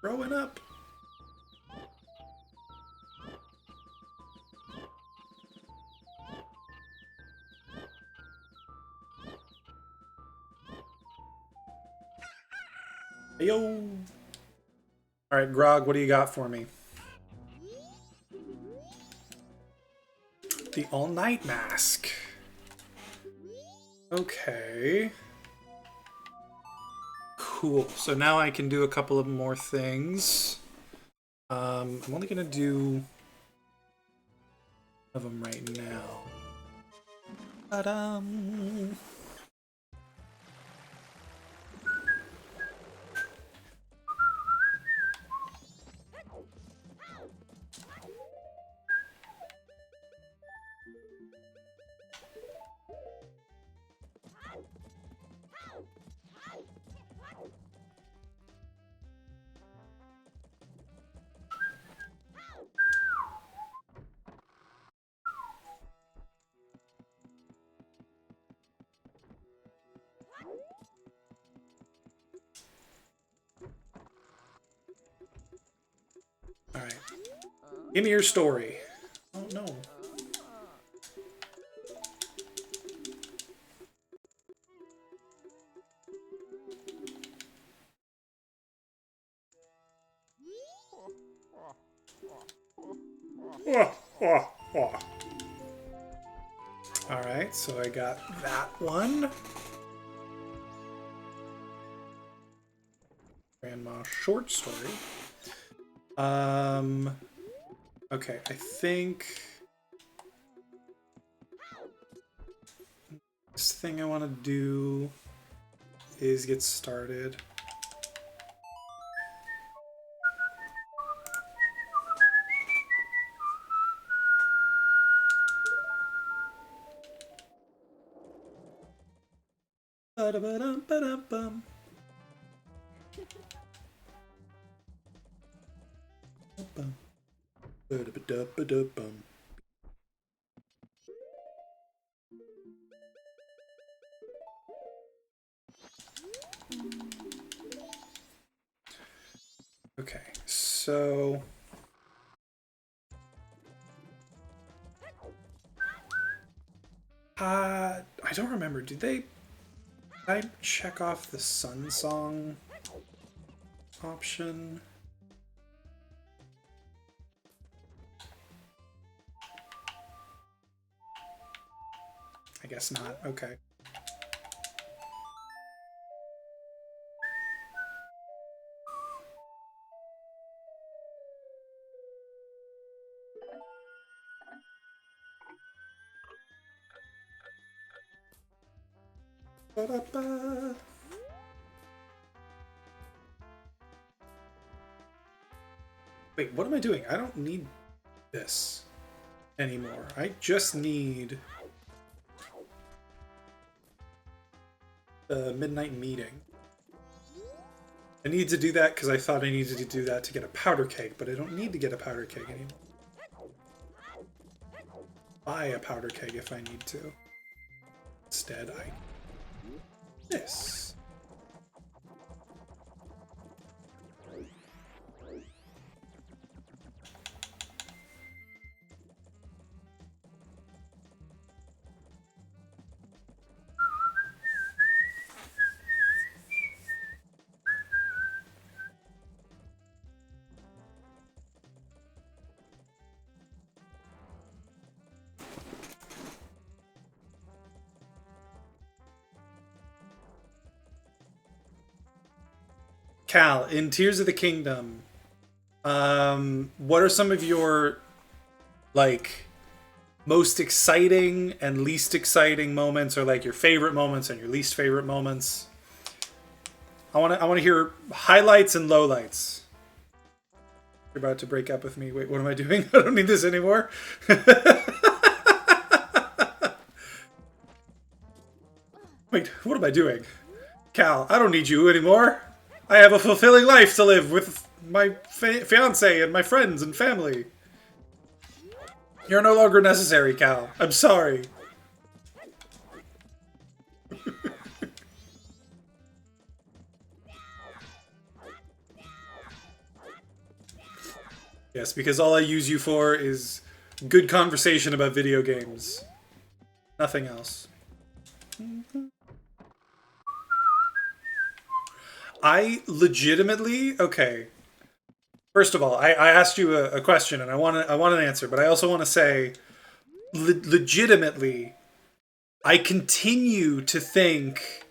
Growing up. Yo. All right, Grog, what do you got for me? The all-night mask. Okay. Cool. So now I can do a couple of more things. I'm only gonna do of them right now. Ta-dam! Alright. Give me your story. Oh no. Alright, so I got that one. Grandma short story. Okay, I think this thing I want to do is get started. Ba-da-ba-dum-ba-dum-bum. Ba-da-ba-da-ba-da-bum. Okay, so I don't remember. Did I check off the Sun Song option? I guess not. Okay. Ba-da-ba. Wait, what am I doing? I don't need this anymore. I just need the midnight meeting. I need to do that because I thought I needed to do that to get a powder keg, but I don't need to get a powder keg anymore. Buy a powder keg if I need to. Instead, I this. Cal, in Tears of the Kingdom, what are some of your, like, most exciting and least exciting moments, or like your favorite moments and your least favorite moments? I want to hear highlights and lowlights. You're about to break up with me. Wait, what am I doing? I don't need this anymore. Wait, what am I doing? Cal, I don't need you anymore. I have a fulfilling life to live with my fiance and my friends and family. You're no longer necessary, Cal. I'm sorry. Yes, because all I use you for is good conversation about video games. Nothing else. I legitimately, okay. First of all, I asked you a question and I want an answer, but I also want to say, legitimately, I continue to think,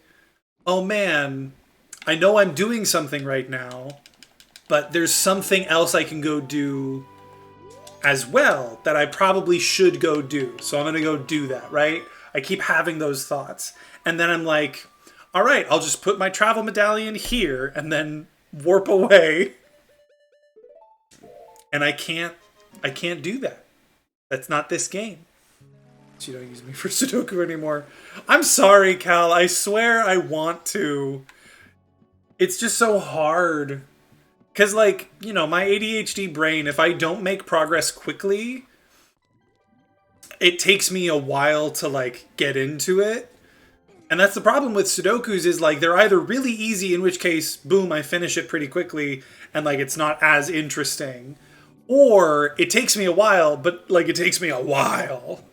oh man, I know I'm doing something right now, but there's something else I can go do as well that I probably should go do. So I'm going to go do that, right? I keep having those thoughts. And then I'm like, all right, I'll just put my travel medallion here and then warp away. And I can't do that. That's not this game. So you don't use me for Sudoku anymore. I'm sorry, Cal. I swear I want to. It's just so hard. Because, like, you know, my ADHD brain, if I don't make progress quickly, it takes me a while to, like, get into it. And that's the problem with Sudokus is, like, they're either really easy, in which case, boom, I finish it pretty quickly, and, like, it's not as interesting. Or it takes me a while, but, like, it takes me a while.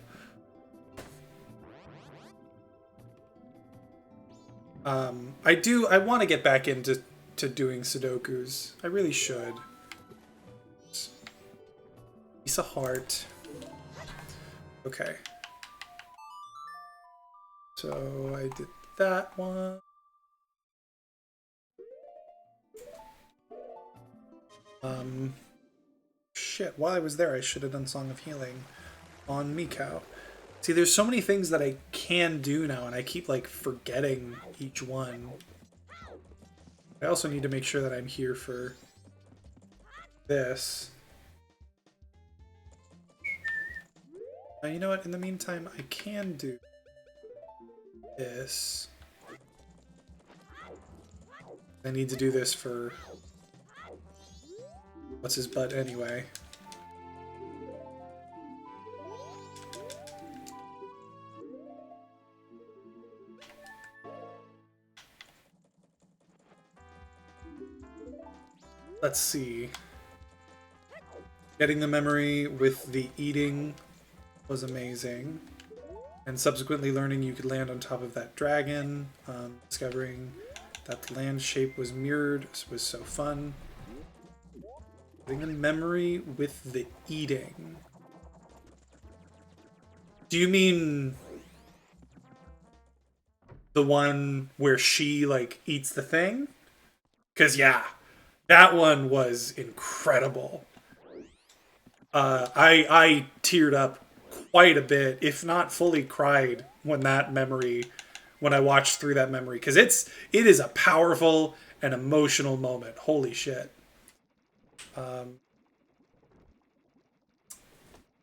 I want to get back into doing Sudokus. I really should. Piece of heart. Okay. So I did that one. Shit, while I was there, I should have done Song of Healing on Mikau. See, there's so many things that I can do now, and I keep, like, forgetting each one. I also need to make sure that I'm here for this. Now, you know what? In the meantime, I can do this. I need to do this for... what's his butt anyway? Let's see. Getting the memory with the eating was amazing. And subsequently learning you could land on top of that dragon. Discovering that the land shape was mirrored was so fun. Getting the memory with the eating. Do you mean the one where she, like, eats the thing? Because, yeah, that one was incredible. I teared up quite a bit, if not fully cried, when I watched through that memory, because it is a powerful and emotional moment. Holy shit.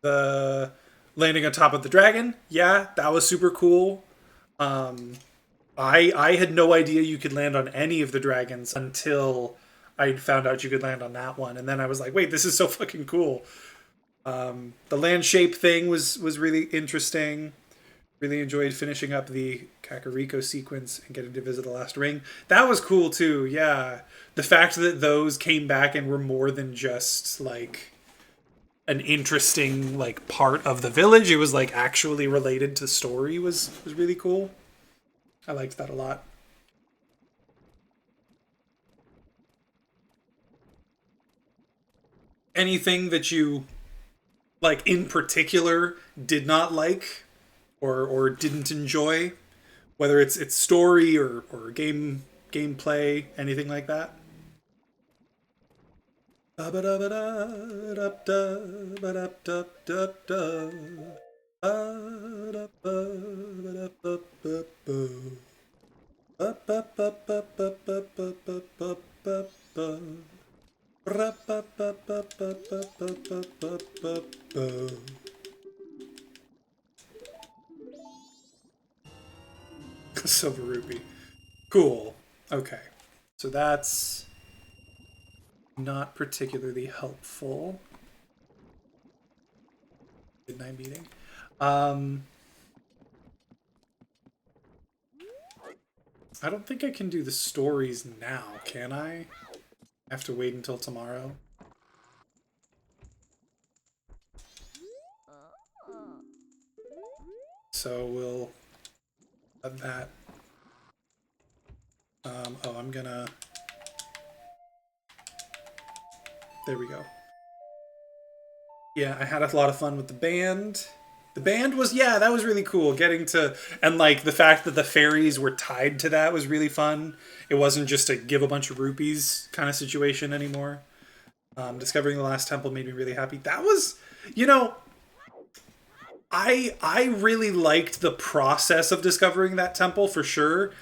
The landing on top of the dragon, yeah, that was super cool. I had no idea you could land on any of the dragons until I found out you could land on that one, and then I was like, wait, this is so fucking cool. The land shape thing was really interesting. Really enjoyed finishing up the Kakariko sequence and getting to visit the last ring. That was cool too, yeah. The fact that those came back and were more than just, like, an interesting, like, part of the village. It was, like, actually related to story was really cool. I liked that a lot. Anything that you, like, in particular did not like or didn't enjoy, whether it's story or gameplay, anything like that? Silver rupee. Cool. Okay. So that's not particularly helpful. Midnight meeting. I don't think I can do the stories now, can I? I have to wait until tomorrow. So we'll have that. Oh, I'm gonna There we go. Yeah, I had a lot of fun with the band. The band was, yeah, that was really cool. Getting to, and like the fact that the fairies were tied to that was really fun. It wasn't just a give a bunch of rupees kind of situation anymore. Discovering the last temple made me really happy. That was, you know, I really liked the process of discovering that temple for sure.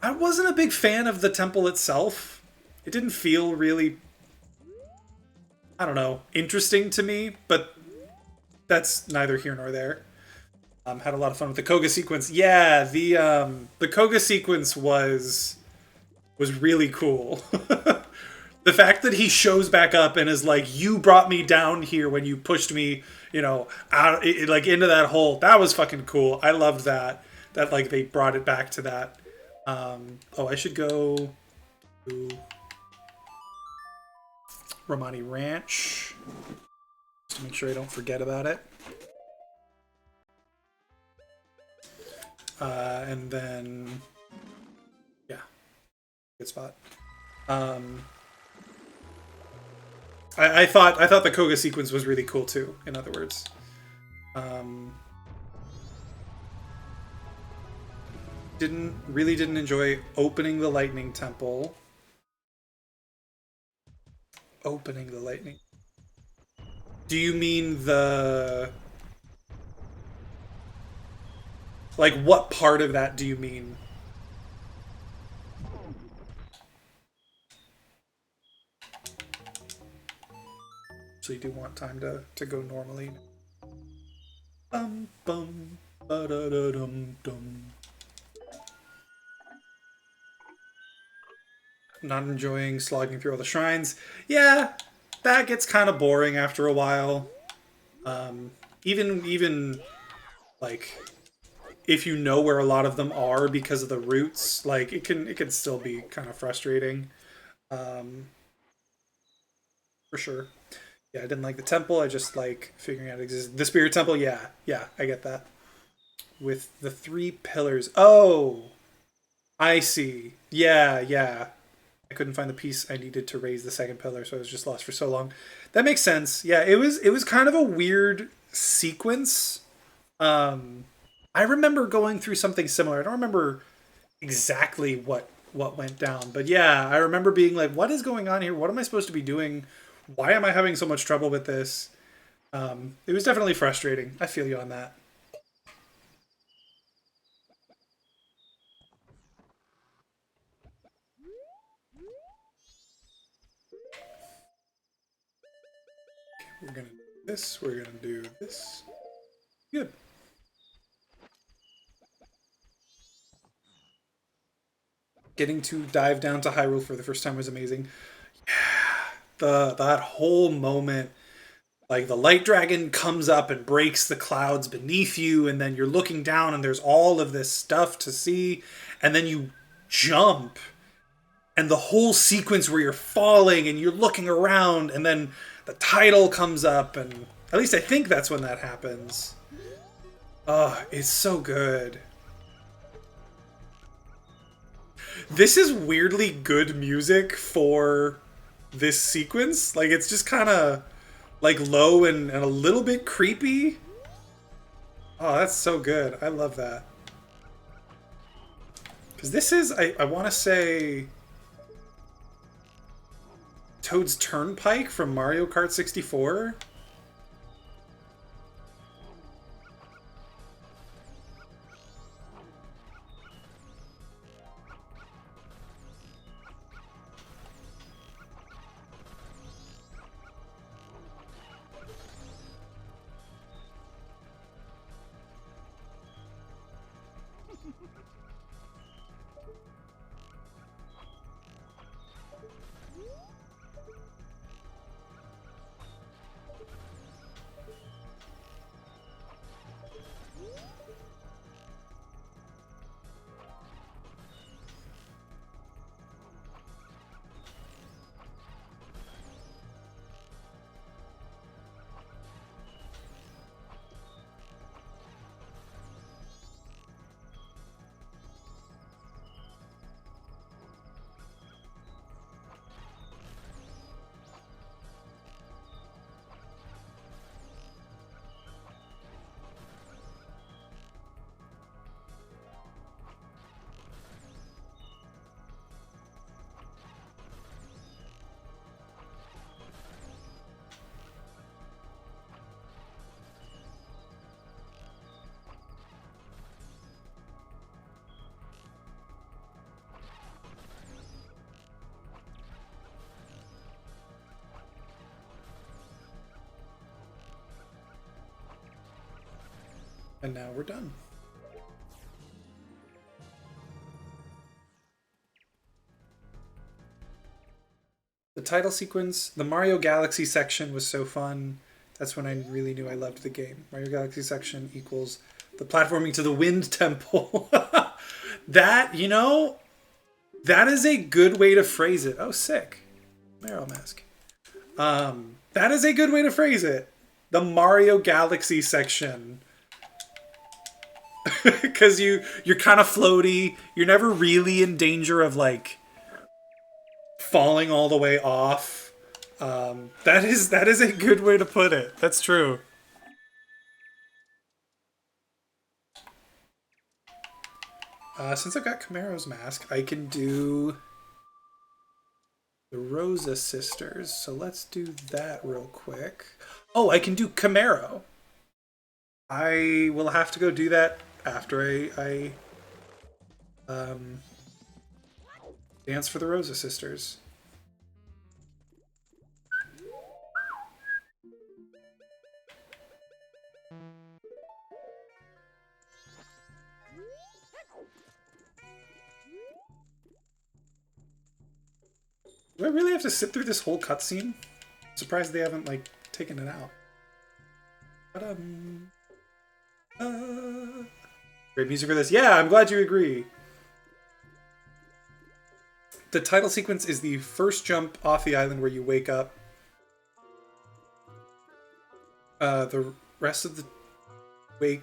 I wasn't a big fan of the temple itself. It didn't feel really, I don't know, interesting to me, but that's neither here nor there. Had a lot of fun with the Koga sequence. Yeah, the Koga sequence was really cool. The fact that he shows back up and is like, "You brought me down here when you pushed me, you know, out like into that hole." That was fucking cool. I loved that. That like they brought it back to that. Oh, I should go to Romani Ranch just to make sure I don't forget about it. And then, yeah, good spot. I thought the Koga sequence was really cool too. In other words, didn't enjoy opening the lightning temple. Opening the lightning. Do you mean the like what part of that do you mean? So you do want time to go normally. Bum bum ba da da dum dum. Not enjoying slogging through all the shrines. Yeah, that gets kind of boring after a while. Even like if you know where a lot of them are because of the routes, like it can still be kind of frustrating. For sure. Yeah, I didn't like the temple. I just like figuring out the spirit temple. Yeah, yeah, I get that. With the 3 pillars. Oh, I see. Yeah, yeah. I couldn't find the piece I needed to raise the second pillar, so I was just lost for so long. That makes sense. Yeah, it was kind of a weird sequence. I remember going through something similar. I don't remember exactly what went down, but yeah, I remember being like, "What is going on here? What am I supposed to be doing? Why am I having so much trouble with this?" It was definitely frustrating. I feel you on that. We're gonna do this. We're gonna do this. Good. Getting to dive down to Hyrule for the first time was amazing. That whole moment, like the light dragon comes up and breaks the clouds beneath you, and then you're looking down and there's all of this stuff to see, and then you jump, and the whole sequence where you're falling and you're looking around, and then the title comes up, and at least I think that's when that happens. Oh, it's so good. This is weirdly good music for this sequence. Like it's just kind of like low and a little bit creepy. Oh, that's so good. I love that. Because this is, I want to say, Toad's Turnpike from Mario Kart 64. And now we're done. The title sequence, the Mario Galaxy section was so fun. That's when I really knew I loved the game. Mario Galaxy section equals the platforming to the Wind Temple. That, you know, that is a good way to phrase it. Oh, sick. Marrow Mask. That is a good way to phrase it. The Mario Galaxy section. Because you're kind of floaty. You're never really in danger of, like, falling all the way off. That is a good way to put it. That's true. Since I've got Camaro's mask, I can do the Rosa sisters. So let's do that real quick. Oh, I can do Camaro. I will have to go do that after I dance for the Rosa sisters. Do I really have to sit through this whole cutscene? I'm surprised they haven't, like, taken it out. But, great music for this. Yeah, I'm glad you agree. The title sequence is the first jump off the island where you wake up. The rest of the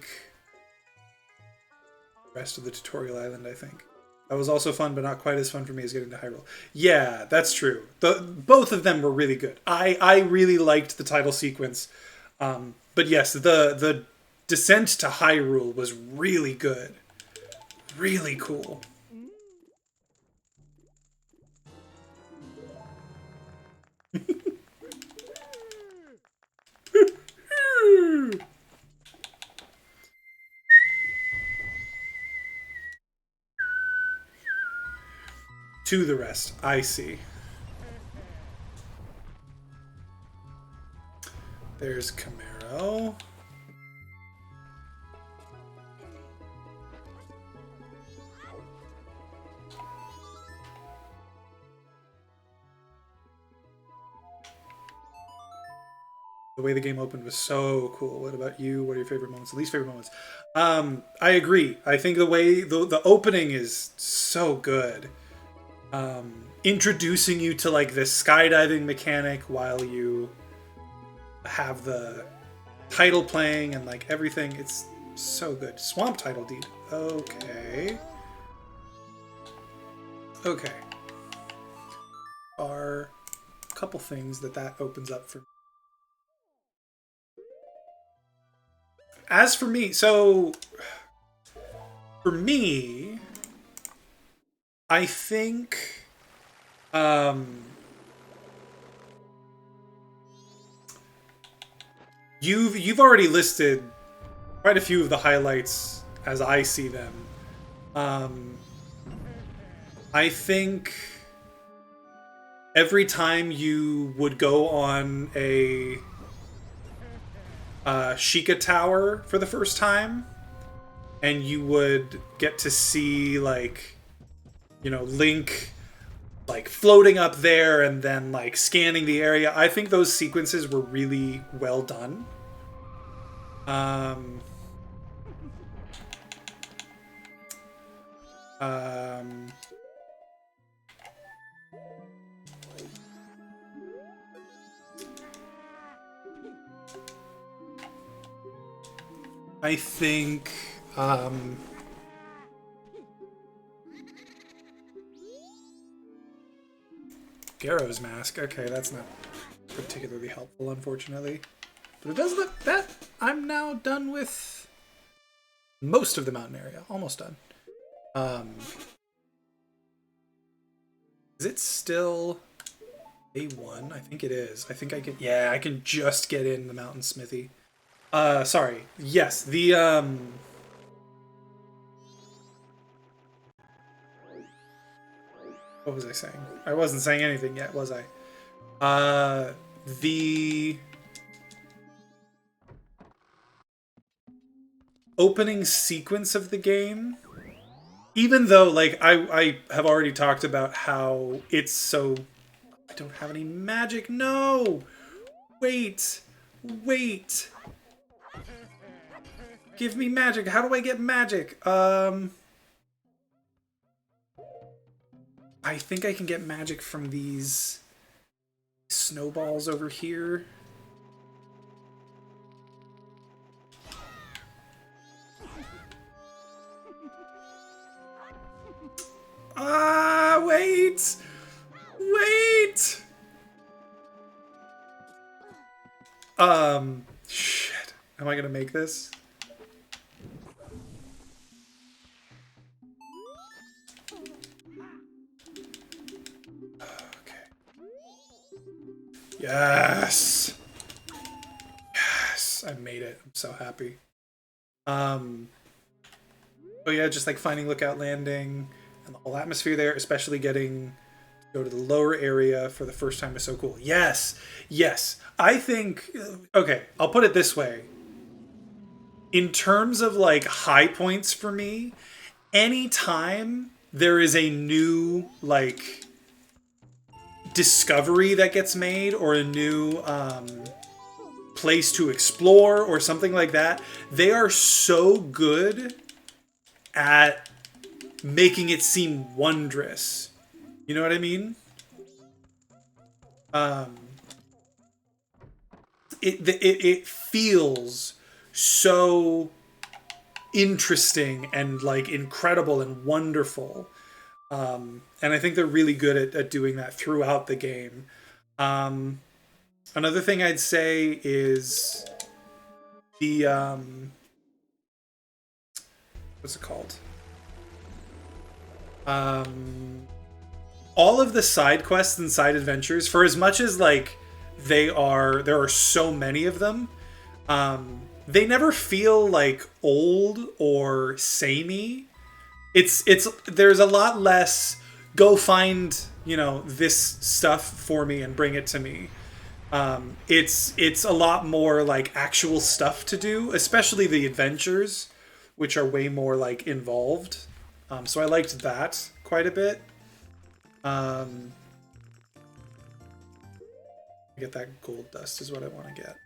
tutorial island, I think. That was also fun, but not quite as fun for me as getting to Hyrule. Yeah, that's true. Both of them were really good. I really liked the title sequence. But yes, the descent to Hyrule was really good. Really cool. To the rest, I see. There's Camaro. The way the game opened was so cool. What about you? What are your favorite moments? Least favorite moments? I agree. I think the way the opening is so good. Introducing you to, like, this skydiving mechanic while you have the title playing and, like, everything. It's so good. Swamp title deed. Okay. Okay. Are a couple things that opens up for me. As for me, so for me, I think you've already listed quite a few of the highlights as I see them. I think every time you would go on a Sheikah Tower for the first time, and you would get to see, like, you know, Link, like, floating up there and then, like, scanning the area. I think those sequences were really well done. I think Garrow's mask. Okay, that's not particularly helpful, unfortunately. But it does look that I'm now done with most of the mountain area. Almost done. Is it still A1? I think it is. I think I can... Yeah, I can just get in the mountain smithy. Sorry. Yes, the, what was I saying? I wasn't saying anything yet, was I? The... opening sequence of the game, even though, like, I have already talked about how it's so... I don't have any magic. No! Wait! Wait! Give me magic. How do I get magic? I think I can get magic from these snowballs over here. Wait! Wait! Shit. Am I gonna make this? Okay. Yes! Yes! I made it. I'm so happy. Oh yeah, just like finding Lookout Landing and the whole atmosphere there, especially getting to go to the lower area for the first time is so cool. Yes! Yes! I think... Okay, I'll put it this way. In terms of, like, high points for me, anytime there is a new, like, discovery that gets made or a new place to explore or something like that, they are so good at making it seem wondrous. You know what I mean? It feels so interesting and, like, incredible and wonderful. And I think they're really good at doing that throughout the game. Another thing I'd say is the what's it called? All of the side quests and side adventures, for as much as, like, there are so many of them, they never feel like old or samey. There's a lot less go find, you know, this stuff for me and bring it to me. It's a lot more like actual stuff to do, especially the adventures, which are way more, like, involved. So I liked that quite a bit. Get that gold dust is what I want to get.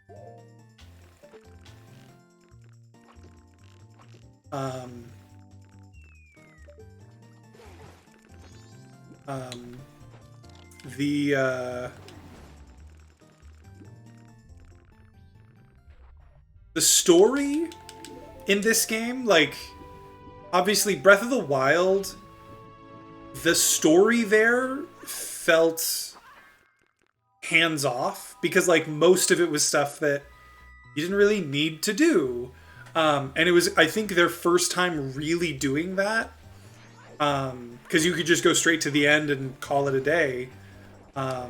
The story in this game, like, obviously Breath of the Wild, the story there felt hands off because, like, most of it was stuff that you didn't really need to do. And it was, I think, their first time really doing that. Because you could just go straight to the end and call it a day. I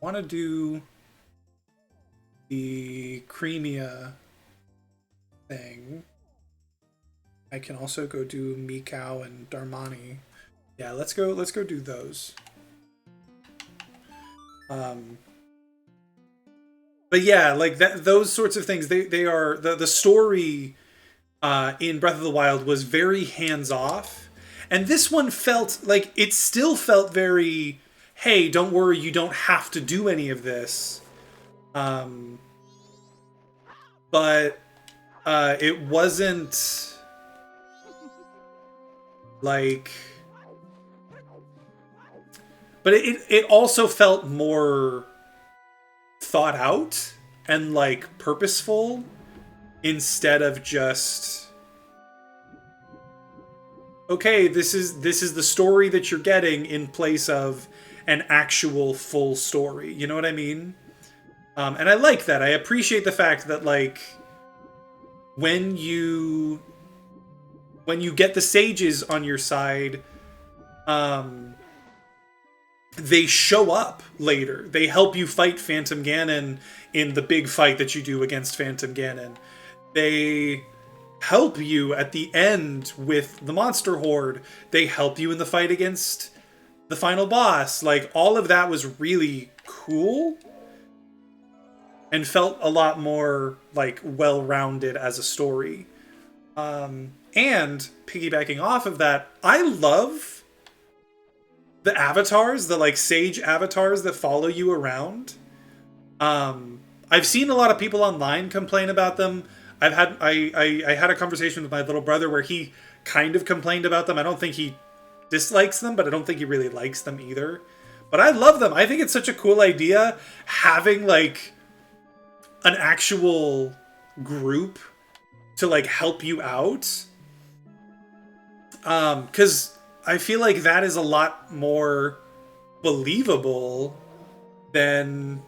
want to do the Creamia thing. I can also go do Mikau and Darmani. Yeah, let's go do those. But yeah, like those sorts of things, they are the story in Breath of the Wild was very hands off, and this one felt like it still felt very, hey, don't worry, you don't have to do any of this. But it wasn't like, but it also felt more thought out and, like, purposeful instead of just, okay, this is the story that you're getting in place of an actual full story. You know what I mean? And I like that. I appreciate the fact that, like, when you get the sages on your side, they show up later. They help you fight Phantom Ganon in the big fight that you do against Phantom Ganon. They help you at the end with the Monster Horde. They help you in the fight against the final boss, like all of that was really cool and felt a lot more like well-rounded as a story. And piggybacking off of that, I love the avatars, the like sage avatars that follow you around. I've seen a lot of people online complain about them. I had a conversation with my little brother where he kind of complained about them. I don't think he dislikes them, but I don't think he really likes them either. But I love them. I think it's such a cool idea having like an actual group to like help you out. Because I feel like that is a lot more believable than,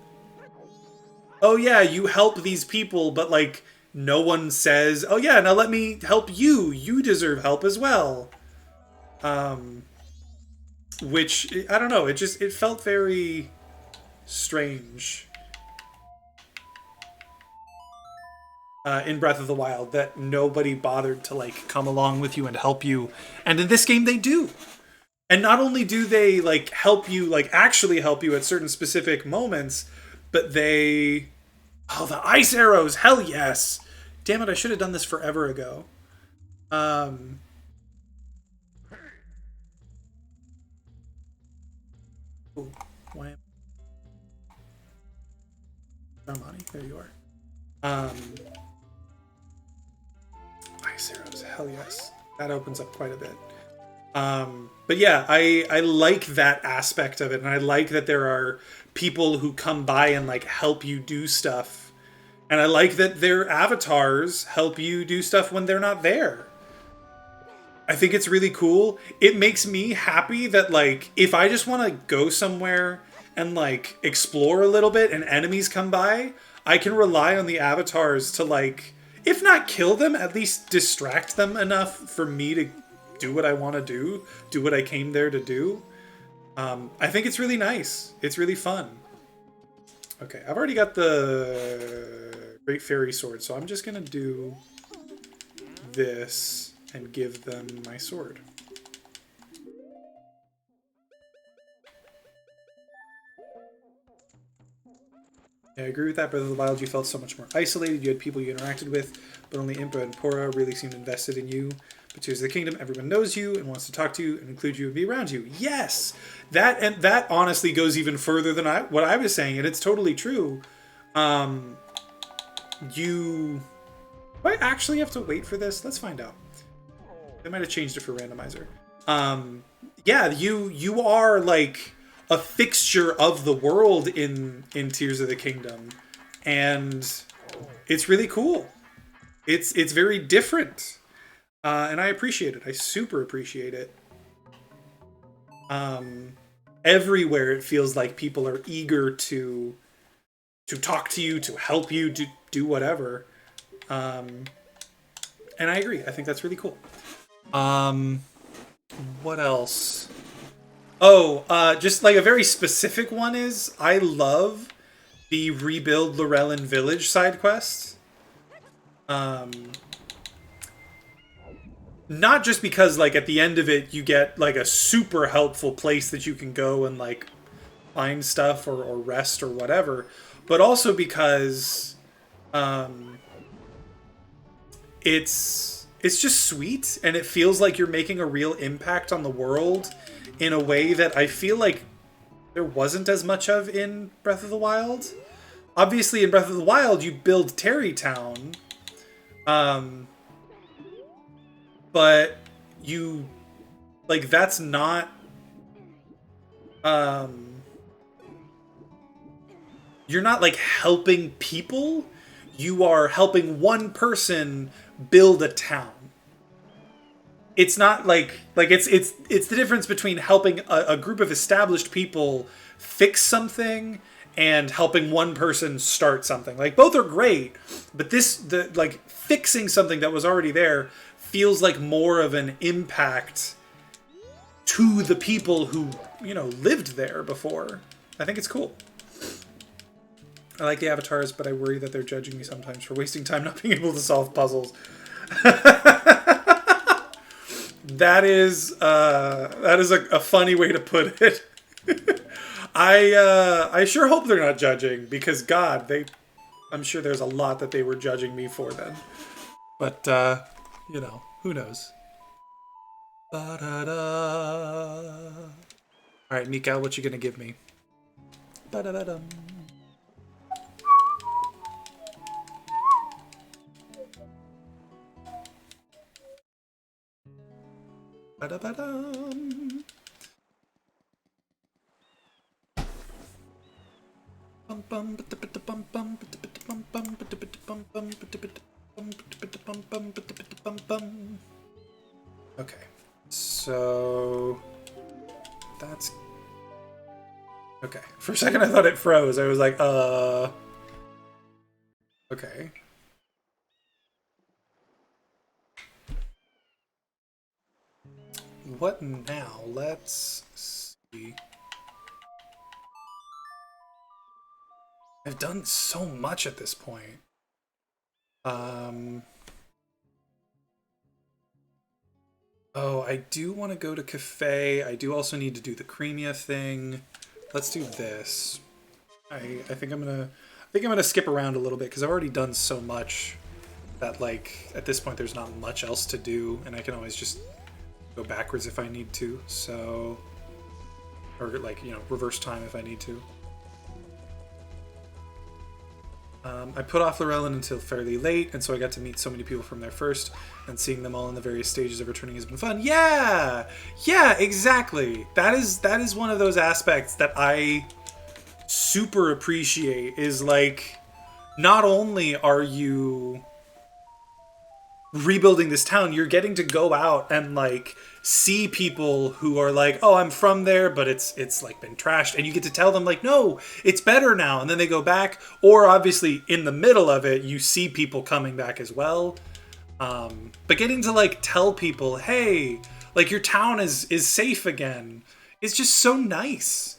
oh yeah, you help these people, but like no one says, oh yeah, now let me help you. You deserve help as well. Which, I don't know, it felt very strange in Breath of the Wild that nobody bothered to like come along with you and help you. And in this game they do. And not only do they like help you, like actually help you at certain specific moments, but they... Oh, the ice arrows! Hell yes! Damn it, I should have done this forever ago. Oh, why am... Armani, there you are. Ice arrows, hell yes. That opens up quite a bit. But yeah, I like that aspect of it, and I like that there are people who come by and like help you do stuff. And I like that their avatars help you do stuff when they're not there. I think it's really cool. It makes me happy that like if I just want to go somewhere and like explore a little bit and enemies come by, I can rely on the avatars to like, if not kill them, at least distract them enough for me to do what I want to do what I came there to do. I think it's really nice. It's really fun. Okay, I've already got the Great Fairy Sword, so I'm just gonna do this and give them my sword. Yeah, I agree with that. Breath of the Wild, you felt so much more isolated. You had people you interacted with, but only Impa and Pora really seemed invested in you. But Tears of the Kingdom, everyone knows you and wants to talk to you and include you and be around you. Yes! That honestly goes even further than what I was saying, and it's totally true. Do I actually have to wait for this? Let's find out. They might have changed it for Randomizer. Yeah, you are like a fixture of the world in Tears of the Kingdom, and it's really cool. It's very different. And I appreciate it. I super appreciate it. Everywhere it feels like people are eager to talk to you, to help you, to do whatever. And I agree. I think that's really cool. What else? Oh, just like a very specific one is, I love the Rebuild Lorelin Village side quest. Not just because, like, at the end of it, you get, like, a super helpful place that you can go and, like, find stuff or rest or whatever, but also because, it's just sweet, and it feels like you're making a real impact on the world in a way that I feel like there wasn't as much of in Breath of the Wild. Obviously, in Breath of the Wild, you build Terrytown, but you, like, that's not, you're not, like, helping people. You are helping one person build a town. It's not like it's the difference between helping a group of established people fix something and helping one person start something. Like, both are great, but like, fixing something that was already there feels like more of an impact to the people who, you know, lived there before. I think it's cool. I like the avatars, but I worry that they're judging me sometimes for wasting time not being able to solve puzzles. That is a funny way to put it. I sure hope they're not judging, because God, I'm sure there's a lot that they were judging me for then. But you know, who knows? Ba-da-da. All right, Mikael, what you gonna give me? Ba-da-da-dum. Ba-da-ba-dum. Okay, so that's okay. For a second, I thought it froze. I was like, okay. What now? Let's see. I've done so much at this point. Oh, I do want to go to cafe. I do also need to do the Creamia thing. Let's do this. I think I'm gonna skip around a little bit because I've already done so much that, like, at this point there's not much else to do, and I can always just go backwards if I need to. So, or like, you know, reverse time if I need to. I put off Llewellyn until fairly late, and so I got to meet so many people from there first, and seeing them all in the various stages of returning has been fun. Yeah, exactly. That is one of those aspects that I super appreciate. Is like, not only are you rebuilding this town, you're getting to go out and like see people who are like, oh, I'm from there, but it's like been trashed, and you get to tell them like, no, it's better now, and then they go back. Or obviously in the middle of it, you see people coming back as well. But getting to like tell people, hey, like, your town is safe again, is just so nice.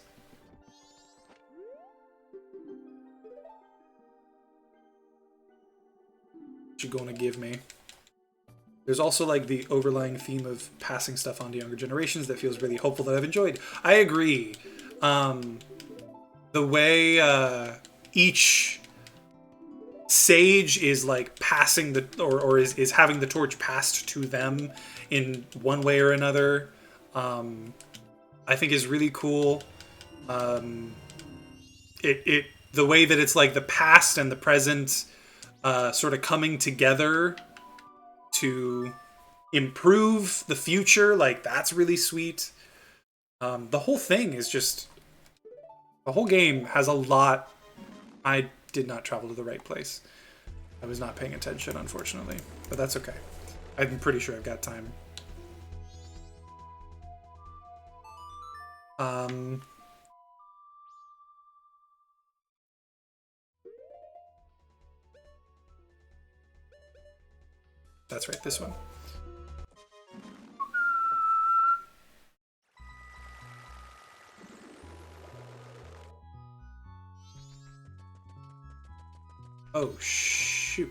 What you gonna give me? There's also like the overlying theme of passing stuff on to younger generations that feels really hopeful, that I've enjoyed. I agree. The way each sage is like passing the, or is having the torch passed to them in one way or another, I think is really cool. The way that it's like the past and the present sort of coming together to improve the future, like, that's really sweet. The whole thing is just, the whole game has a lot. I did not travel to the right place. I was not paying attention, unfortunately, but that's okay. I'm pretty sure I've got time. That's right, this one. Oh, shoot.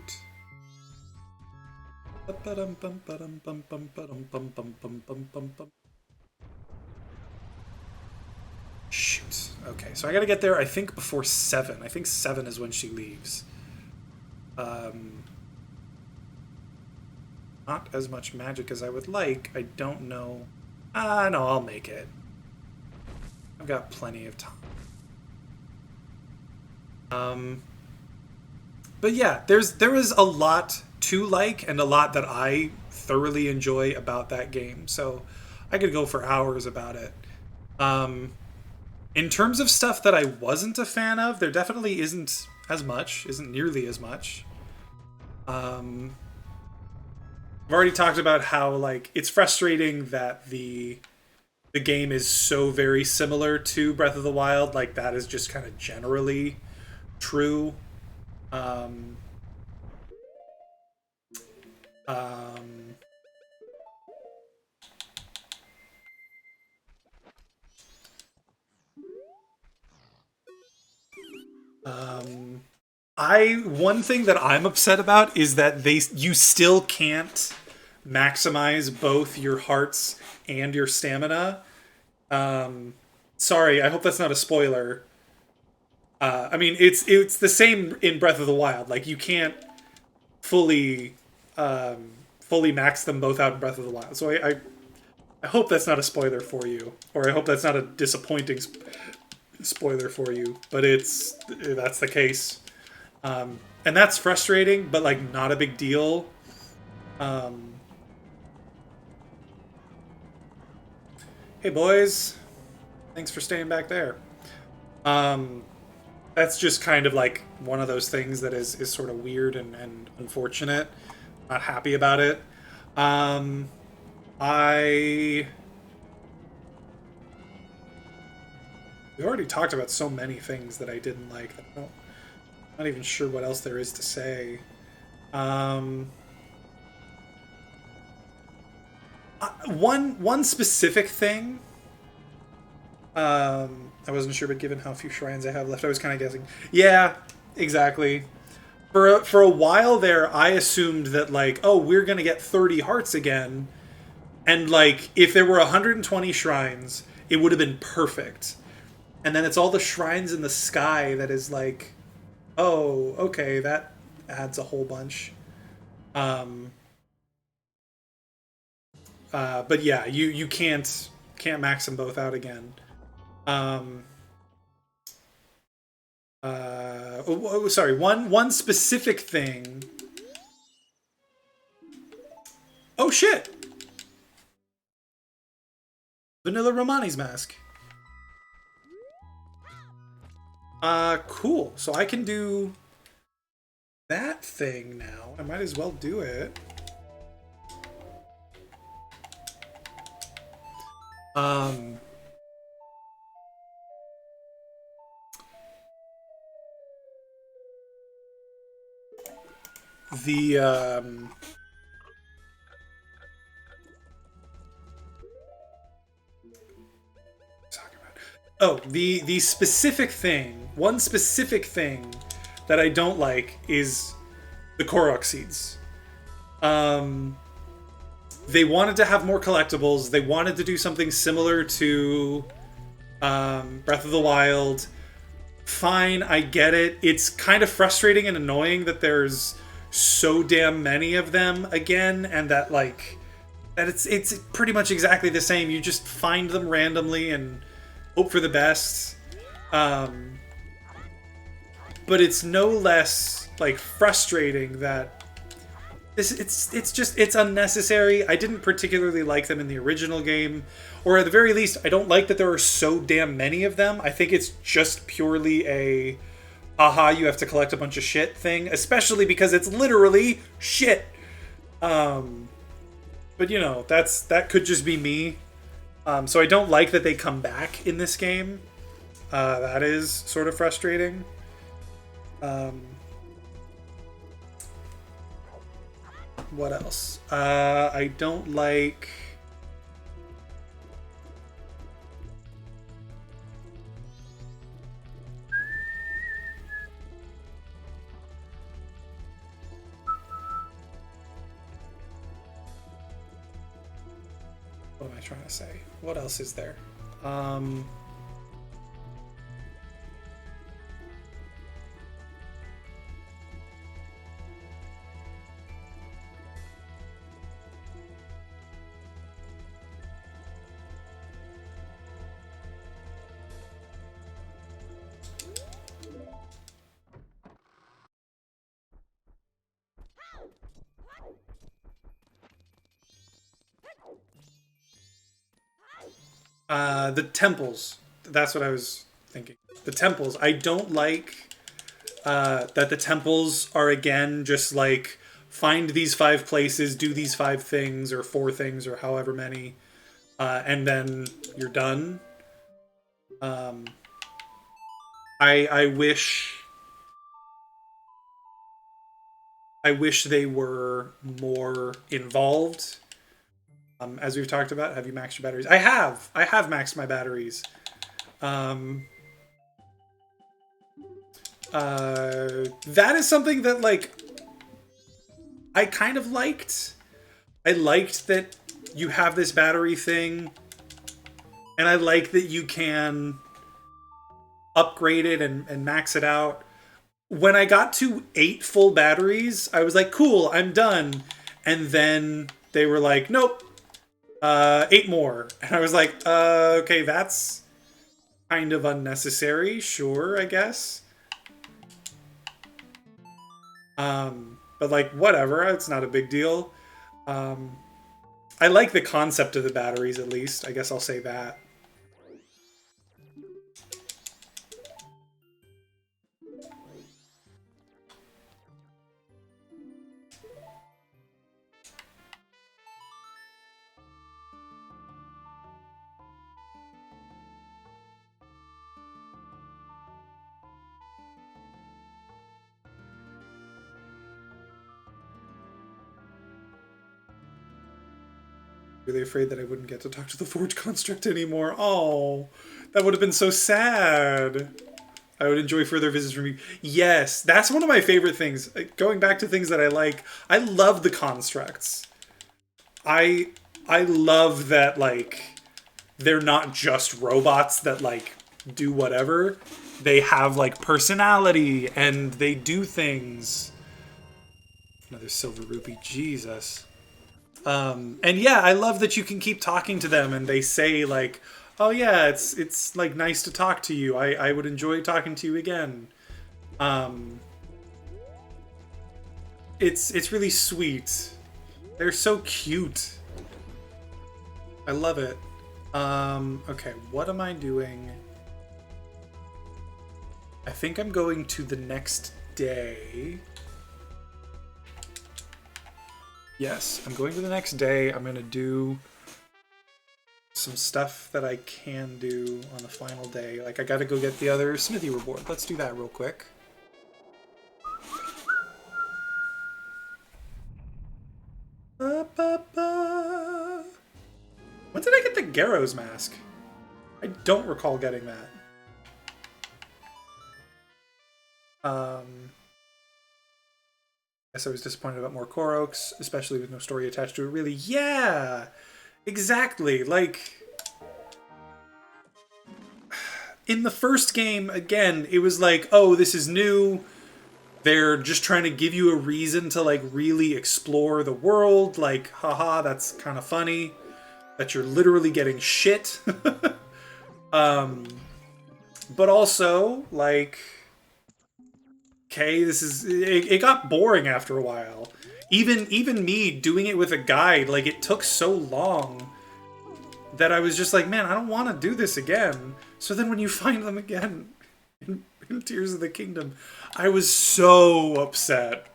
Shoot. Okay, so I gotta get there, I think, before 7. I think 7 is when she leaves. Not as much magic as I would like. I don't know. No, I'll make it. I've got plenty of time. But yeah, there is a lot to like, and a lot that I thoroughly enjoy about that game. So I could go for hours about it. In terms of stuff that I wasn't a fan of, there definitely isn't nearly as much. I've already talked about how, like, it's frustrating that the game is so very similar to Breath of the Wild. Like, that is just kind of generally true. One thing that I'm upset about is that you still can't maximize both your hearts and your stamina. Sorry, I hope that's not a spoiler. I mean, it's the same in Breath of the Wild. Like, you can't fully fully max them both out in Breath of the Wild. So I hope that's not a spoiler for you, or I hope that's not a disappointing spoiler for you. But that's the case, and that's frustrating, but like not a big deal. Hey boys, thanks for staying back there. That's just kind of like one of those things that is sort of weird and unfortunate. Not happy about it. We already talked about so many things that I didn't like. I'm not even sure what else there is to say. One specific thing. I wasn't sure, but given how few shrines I have left, I was kind of guessing. Yeah, exactly. For a while there, I assumed that like, oh, we're gonna get 30 hearts again, and like if there were 120 shrines, it would have been perfect. And then it's all the shrines in the sky that is like, oh, okay, that adds a whole bunch. But yeah, you can't max them both out again. Sorry, one specific thing. Oh shit! Vanilla Romani's mask. Cool. So I can do that thing now. I might as well do it. The specific thing, one specific thing that I don't like is the Korok seeds. They wanted to have more collectibles. They wanted to do something similar to Breath of the Wild. Fine, I get it. It's kind of frustrating and annoying that there's so damn many of them again, and that like that it's pretty much exactly the same. You just find them randomly and hope for the best. But it's no less like frustrating that it's unnecessary. I didn't particularly like them in the original game, or at the very least, I don't like that there are so damn many of them. I think it's just purely a haha, you have to collect a bunch of shit thing, especially because it's literally shit. But you know, that could just be me. So I don't like that they come back in this game. That is sort of frustrating. What else? I don't like... What am I trying to say? What else is there? The temples. That's what I was thinking. The temples. I don't like that the temples are, again, just like, find these 5 places, do these 5 things, or 4 things, or however many, and then you're done. I wish they were more involved. As we've talked about, have you maxed your batteries? I have maxed my batteries. That is something that, like, I kind of liked. I liked that you have this battery thing, and I like that you can upgrade it and max it out. When I got to 8 full batteries, I was like, cool, I'm done. And then they were like, nope, 8 more. And I was like, okay, that's kind of unnecessary. Sure, I guess. But like, whatever, it's not a big deal. I like the concept of the batteries, at least. I guess I'll say that. Really afraid that I wouldn't get to talk to the Forge Construct anymore. Oh, that would have been so sad. I would enjoy further visits from you. Yes, that's one of my favorite things. Going back to things that I like, I love the constructs. I love that, like, they're not just robots that, like, do whatever. They have, like, personality, and they do things. Another silver rupee, Jesus. And yeah, I love that you can keep talking to them and they say like, oh yeah, it's like nice to talk to you. I would enjoy talking to you again. It's really sweet. They're so cute. I love it. Okay, what am I doing? I think I'm going to the next day. Yes, I'm going to the next day. I'm going to do some stuff that I can do on the final day. Like, I got to go get the other smithy reward. Let's do that real quick. When did I get the Garrow's mask? I don't recall getting that. Guess I was disappointed about more Koroks, especially with no story attached to it, really. Yeah! Exactly! Like, in the first game, again, it was like, oh, this is new. They're just trying to give you a reason to, like, really explore the world. Like, haha, that's kind of funny. That you're literally getting shit. But also, like... Okay, this is... It got boring after a while. Even me doing it with a guide, like, it took so long that I was just like, man, I don't want to do this again. So then when you find them again in Tears of the Kingdom, I was so upset.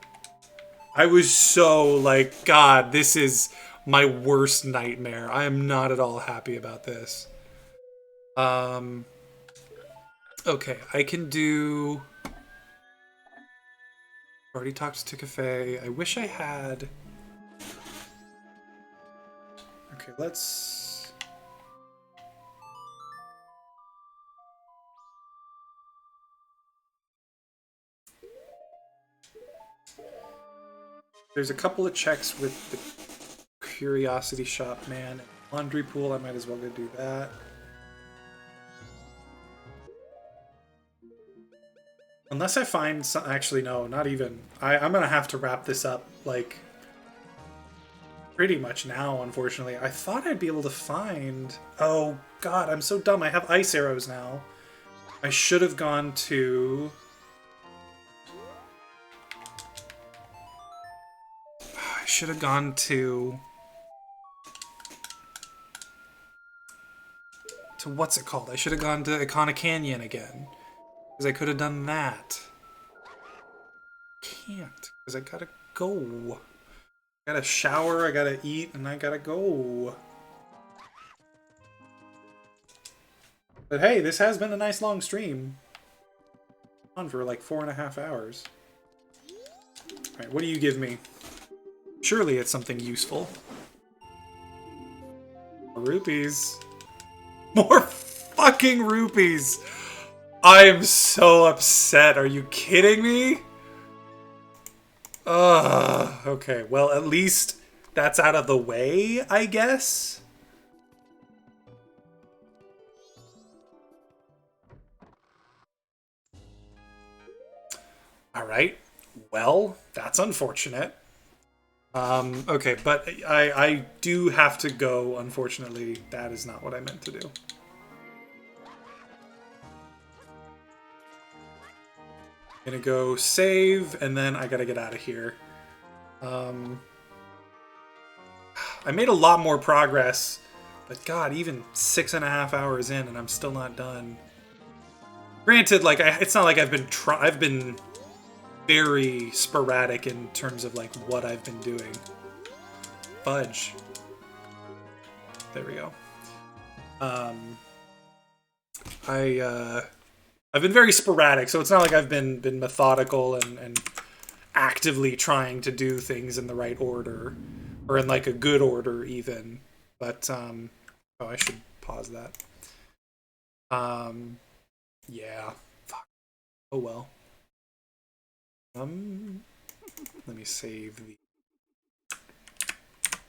I was so like, God, this is my worst nightmare. I am not at all happy about this. Okay, I can do... Already talked to Cafe. I wish I had... Okay, let's... There's a couple of checks with the Curiosity Shop man and Laundry Pool. I might as well go do that. Unless I find some... Actually, no, not even. I'm gonna have to wrap this up, like, pretty much now, unfortunately. I thought I'd be able to find... Oh, God, I'm so dumb. I have ice arrows now. I should have gone to... I should have gone to... what's it called? I should have gone to Icona Canyon again. Because I could have done that. Can't, because I gotta go. I gotta shower, I gotta eat, and I gotta go. But hey, this has been a nice long stream. On for like 4.5 hours. Alright, what do you give me? Surely it's something useful. More rupees. More fucking rupees! I am so upset. Are you kidding me? Okay, well, at least that's out of the way, I guess. All right. Well, that's unfortunate. Okay, but I do have to go, unfortunately. That is not what I meant to do. Gonna go save, and then I gotta get out of here. I made a lot more progress, but God, even 6.5 hours in, and I'm still not done. Granted, like it's not like I've been very sporadic in terms of like what I've been doing. Fudge. There we go. I've been very sporadic, so it's not like I've been methodical and actively trying to do things in the right order, or in like a good order even. But oh, I should pause that. Yeah. Fuck. Oh well. Let me save the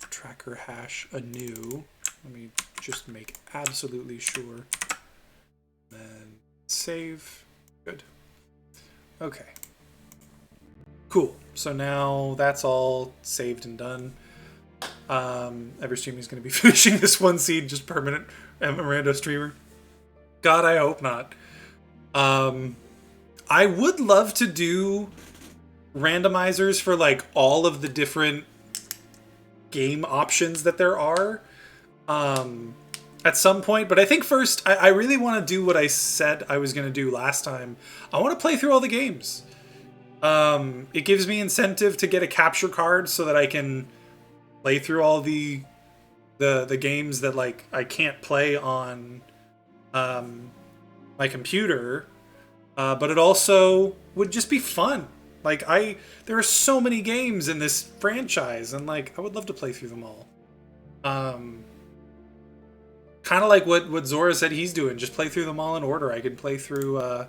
tracker hash anew. Let me just make absolutely sure. Then save. Good. Okay. Cool. So now that's all saved and done. Everstream is going to be finishing this one seed, just permanent Miranda streamer. God, I hope not. I would love to do randomizers for like all of the different game options that there are at some point, but I think first I really want to do what I said I was going to do last time. I want to play through all the games. It gives me incentive to get a capture card so that I can play through all the games that like I can't play on my computer, but it also would just be fun. Like there are so many games in this franchise, and like I would love to play through them all. Kind of like what Zora said he's doing. Just play through them all in order. I could play through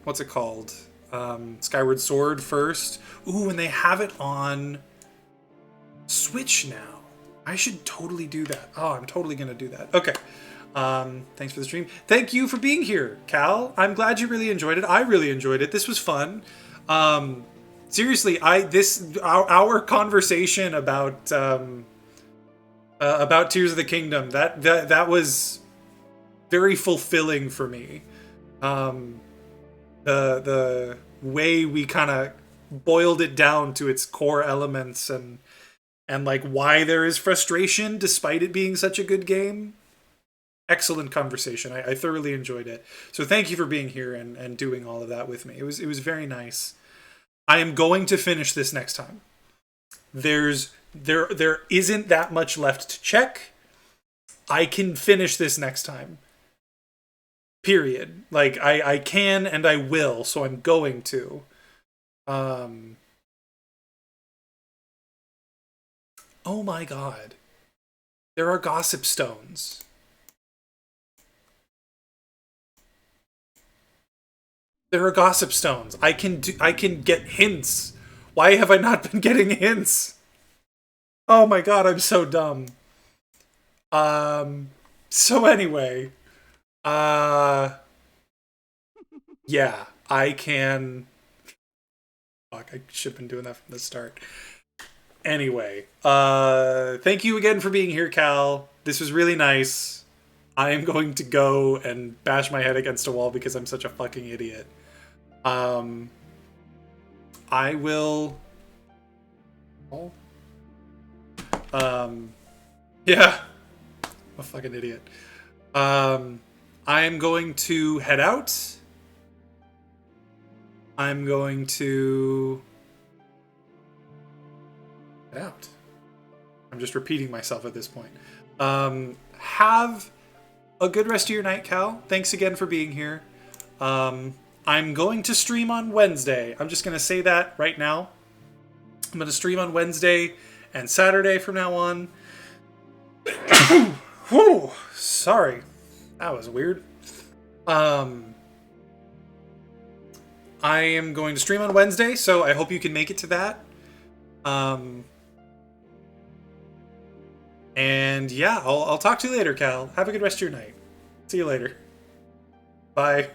what's it called? Skyward Sword first. Ooh, and they have it on Switch now. I should totally do that. Oh, I'm totally gonna do that. Okay. Thanks for the stream. Thank you for being here, Cal. I'm glad you really enjoyed it. I really enjoyed it. This was fun. Seriously, our conversation about Tears of the Kingdom, that was very fulfilling for me. The way we kind of boiled it down to its core elements and like why there is frustration despite it being such a good game. Excellent conversation. I thoroughly enjoyed it. So thank you for being here and doing all of that with me. It was very nice. I am going to finish this next time. There isn't that much left to check. I can finish this next time. Period. Like I can and I will, so I'm going to. Oh my god. There are gossip stones. There are gossip stones. I can get hints. Why have I not been getting hints? Oh my god, I'm so dumb. So anyway, yeah, I can. Fuck, I should have been doing that from the start. Anyway, thank you again for being here, Cal. This was really nice. I am going to go and bash my head against a wall because I'm such a fucking idiot. I will. Yeah, I'm a fucking idiot. I am going to head out. I'm going to head out. I'm just repeating myself at this point. Have a good rest of your night, Cal. Thanks again for being here. I'm going to stream on Wednesday. I'm just going to say that right now. I'm going to stream on Wednesday and Saturday from now on. Whew, sorry. That was weird. I am going to stream on Wednesday, so I hope you can make it to that. And yeah, I'll talk to you later, Cal. Have a good rest of your night. See you later. Bye.